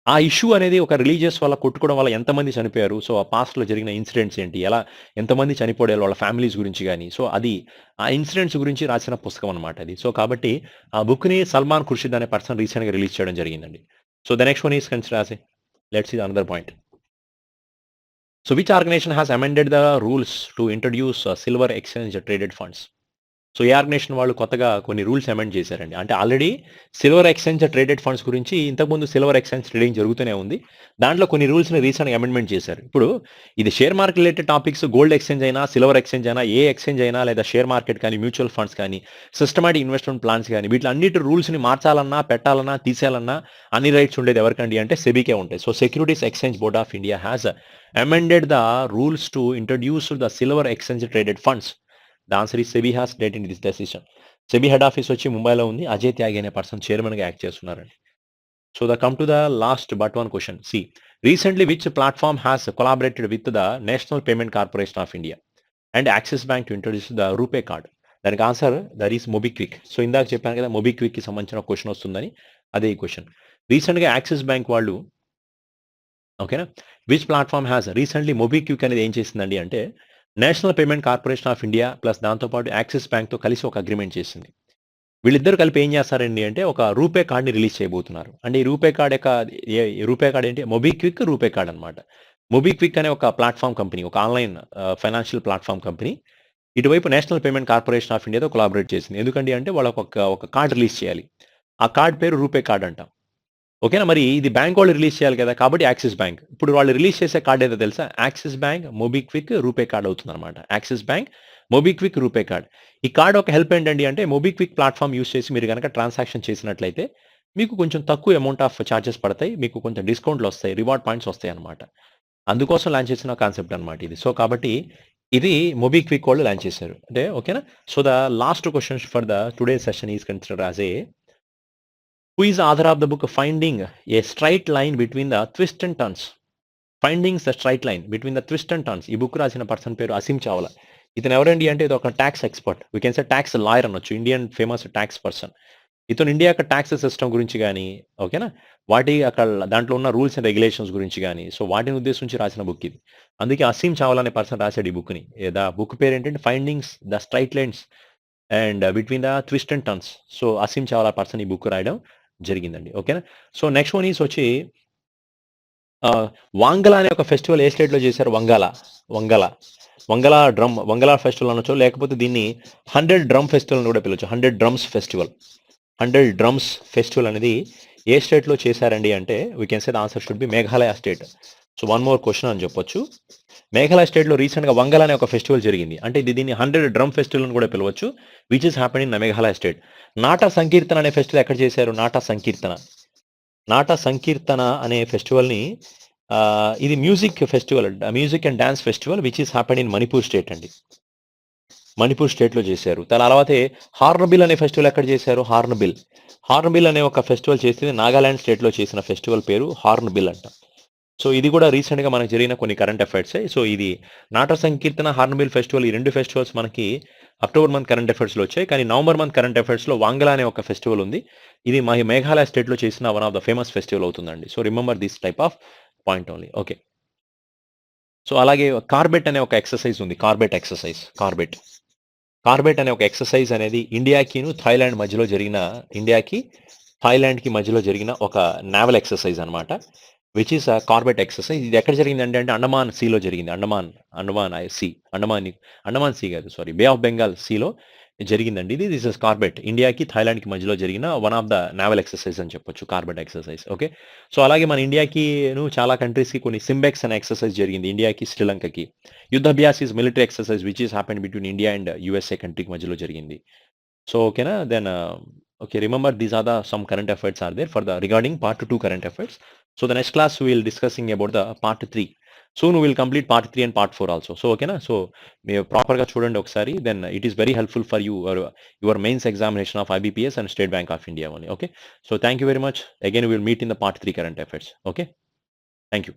ఆ ఇష్యూ అనేది ఒక రిలీజియస్ వల్ల కొట్టుకోవడం వల్ల ఎంతమంది చనిపోయారు? సో, ఆ పాస్ట్‌లో జరిగిన ఇన్సిడెంట్స్ ఏంటి? ఎలా ఎంతమంది చనిపోయారు? వాళ్ళ ఫ్యామిలీస్ గురించి గాని, సో, అది ఆ ఇన్సిడెంట్స్ గురించి రాసిన పుస్తకం అన్నమాట అది. సో, కాబట్టి ఆ బుక్‌ని సల్మాన్ ఖుర్షిద్ అనే పర్సన్ రీసెంట్‌గా రిలీజ్ చేయడం జరిగిందండి. So, the next one is consider as let's see another point. So, which organisation has amended the rules to introduce silver exchange traded funds? So, ఏ ఆర్గనైజేషన్ వాళ్ళు కొత్తగా కొన్ని రూల్స్ అమెండ్ చేశారండి. అంటే already silver exchange traded funds గురించి ఇంతకుముందు సిల్వర్ ఎక్స్‌చేంజ్ ట్రేడింగ్ జరుగుతూనే ఉంది. దాంట్లో కొన్ని రూల్స్‌ని రీసెంట్‌గా అమెండ్‌మెంట్ చేశారు. ఇప్పుడు ఇది share market related topics gold exchange అయినా, సిల్వర్ ఎక్స్‌చేంజ్ అయినా, ఏ ఎక్స్‌చేంజ్ అయినా లేదా షేర్ మార్కెట్ కానీ, మ్యూచువల్ ఫండ్స్ కానీ, సిస్టమాటిక్ ఇన్వెస్ట్‌మెంట్ ప్లాన్స్ కానీ వీటిలన్నిటి రూల్స్‌ని మార్చాలన్నా, పెట్టాలన్నా, తీసేయాలన్నా అన్ని రైట్స్ ఉండేది ఎవరికండి అంటే సెబీకే ఉంటాయి. So, securities exchange board of India has amended the rules to introduce the silver exchange traded funds. The answer is SEBI has taken this decision. SEBI head office వచ్చి ముంబైలో ఉంది. అజయ్ త్యాగి అనే పర్సన్ చైర్మన్‌గా యాక్ట్ చేస్తున్నారండి. So, come to the last but one question. C recently which platform has collaborated with the national payment corporation of India and Axis bank to introduce the RuPay card? దానికి answer that is MobiKwik. So, ఇందాక చెప్పాను కదా మొబిక్విక్‌కి సంబంధించిన క్వెషన్ వస్తుందని. అదే ఈ క్వెషన్. రీసెంట్‌గా యాక్సిస్ బ్యాంక్ వాళ్ళు ఓకేనా? Which platform has recently MobiKwik అనేది ఏం చేసిందండి అంటే national payment corporation of India plus దాంతో పాటు యాక్సిస్ బ్యాంక్‌తో కలిసి ఒక అగ్రీమెంట్ చేసింది. వీళ్ళిద్దరూ కలిపి ఏం చేస్తారండి అంటే ఒక రూపే కార్డ్‌ని రిలీజ్ చేయబోతున్నారు. అంటే ఈ రూపే కార్డ్ యొక్క రూపే కార్డ్ ఏంటి? మొబిక్విక్ రూపే కార్డ్ అన్నమాట. మొబిక్విక్ అనే ఒక ప్లాట్‌ఫార్మ్ కంపెనీ, ఒక ఆన్‌లైన్ ఫైనాన్షియల్ ప్లాట్‌ఫార్మ్ కంపెనీ ఇటువైపు నేషనల్ పేమెంట్ కార్పొరేషన్ ఆఫ్ ఇండియాతో కొలాబరేట్ చేసింది. ఎందుకండి అంటే వాళ్ళకి ఒక కార్డ్ రిలీజ్ చేయాలి. ఆ కార్డ్ పేరు రూపే కార్డ్ అంటాం. ఓకేనా? మరి ఇది బ్యాంక్ వాళ్ళు రిలీజ్ చేయాలి కదా! కాబట్టి యాక్సిస్ బ్యాంక్. ఇప్పుడు వాళ్ళు రిలీజ్ చేసే కార్డ్ ఏదో తెలుసా? Axis bank MobiKwik RuPay card అవుతుందన్నమాట. Axis bank MobiKwik RuPay card. ఈ కార్డ్ ఒక హెల్ప్ ఏంటండి అంటే మొబిక్విక్ ప్లాట్‌ఫార్మ్ యూజ్ చేసి మీరు గనక ట్రాన్సాక్షన్ చేసినట్లయితే మీకు కొంచెం తక్కువ అమౌంట్ ఆఫ్ చార్జెస్ పడతాయి. మీకు కొంచెం డిస్కౌంట్‌లొస్తాయి. రివార్డ్ పాయింట్స్ వస్తాయన్నమాట. అందుకోసం లాంచ్ చేసిన కాన్సెప్ట్ అన్నమాట ఇది. సో, కాబట్టి ఇది మొబిక్విక్ వాళ్ళు లాంచ్ చేశారు. అంటే ఓకేనా? So, the last question for the today session is considered as who is the author of the book Finding a Straight Line Between the Twists and Turns? Findings the straight line between the twist and turns. ఈ బుక్ రాసిన పర్సన్ పేరు అసీమ్ చావ్లా. ఇతను ఎవరండి అంటే ఇది ఒక tax expert. We can say tax lawyer అనొచ్చు. Indian famous tax person. ఇతను ఇండియా యొక్క టాక్స్ సిస్టమ్ గురించి గానీ, ఓకేనా? వాటి అక్కడ దాంట్లో ఉన్న రూల్స్ అండ్ రెగ్యులేషన్స్ గురించి గానీ, సో వాటిని ఉద్దేశించి రాసిన బుక్ ఇది. అందుకే అసీమ్ చావ్లా అనే పర్సన్ రాశాడు ఈ బుక్‌ని. ద బుక్ పేరు ఏంటంటే findings the straight lines and between the twist and turns. So Aseem Chawla person ఈ బుక్ రాయడం జరిగిందండి. ఓకేనా? సో నెక్స్ట్ వన్ ఈస్ వచ్చి వాంగలా అనే ఒక ఫెస్టివల్ ఏ స్టేట్‌లో చేశారు? వంగలా ఫెస్టివల్ అనొచ్చు. లేకపోతే దీన్ని 100 డ్రమ్ ఫెస్టివల్ అని కూడా పిలవచ్చు. 100 డ్రమ్స్ ఫెస్టివల్. 100 డ్రమ్స్ ఫెస్టివల్ అనేది ఏ స్టేట్‌లో చేశారండి అంటే we can say the answer should B Meghalaya state. So one more question అని చెప్పొచ్చు. మేఘాలయ స్టేట్‌లో రీసెంట్‌గా వంగలా అనే ఒక ఫెస్టివల్ జరిగింది. అంటే దీన్ని 100 డ్రమ్ ఫెస్టివల్ అని కూడా పిలవచ్చు. Which is happening in Meghalaya state. నాట సంకీర్తన అనే ఫెస్టివల్ ఎక్కడ చేశారు? నాట సంకీర్తన అనే ఫెస్టివల్‌ని ఇది music festival, music and dance festival which is happen in Manipur state అండి. మణిపూర్ స్టేట్‌లో చేశారు. అలాగే హార్న్‌బిల్ అనే ఫెస్టివల్ ఎక్కడ చేశారు? హార్న్‌బిల్ అనే ఒక ఫెస్టివల్ చేసింది నాగాలాండ్ స్టేట్‌లో చేసిన ఫెస్టివల్ పేరు హార్న్‌బిల్ అంట. సో ఇది కూడా రీసెంట్‌గా మనకు జరిగిన కొన్ని కరెంట్ అఫైర్సే. సో ఇది నాట సంకీర్తన, హార్న్‌బిల్ ఫెస్టివల్ ఈ 2 ఫెస్టివల్స్ మనకి అక్టోబర్ మంత్ కరెంట్ అఫైర్స్‌లో వచ్చాయి. కానీ నవంబర్ మంత్ కరెంట్ అఫైర్స్‌లో వాంగలా అనే ఒక ఫెస్టివల్ ఉంది. ఇది మేఘాలయ స్టేట్‌లో చేసిన one of the famous festival అవుతుందండి. So remember this type of point only. Okay. So అలాగే కార్బెట్ అనే ఒక ఎక్సర్సైజ్ ఉంది. కార్బెట్ అనే ఒక ఎక్సర్సైజ్ అనేది ఇండియాకి థాయిలాండ్‌కి మధ్యలో జరిగిన ఒక నేవల్ ఎక్సర్సైజ్ అన్నమాట. Which is Corbett exercise. ఇది ఎక్కడ జరిగిందంటే అండమాన్ సీలో జరిగింది. అండమాన్ సీ కాదు, సారీ, బే ఆఫ్ బెంగాల్ సీలో జరిగిందండి ఇది. This is Corbett. ఇండియాకి థాయిలాండ్కి మధ్యలో జరిగిన one of the naval exercise అని చెప్పొచ్చు, కార్బెట్ ఎక్సర్సైజ్. ఓకే, సో అలాగే మన ఇండియాకి చాలా కంట్రీస్కి కొన్ని సింబెక్స్ అనే ఎక్సర్సైజ్ జరిగింది. ఇండియాకి శ్రీలంకకి Yudh Abhyas is military exercise which is happened between India and USA కంట్రీకి మధ్యలో జరిగింది. సో ఓకేనా, then okay, remember these are the some current affairs are there for the regarding part 2 current affairs. So the next class we will discussing about the part 3. Soon we will complete part 3 and part 4 also. So okay na, so మీరు ప్రాపర్ గా చూడండి ఒకసారి, then it is very helpful for you or your mains examination of IBPS and State Bank of India only. Okay, so thank you very much. Again we will meet in the part 3 current affairs. Okay, thank you.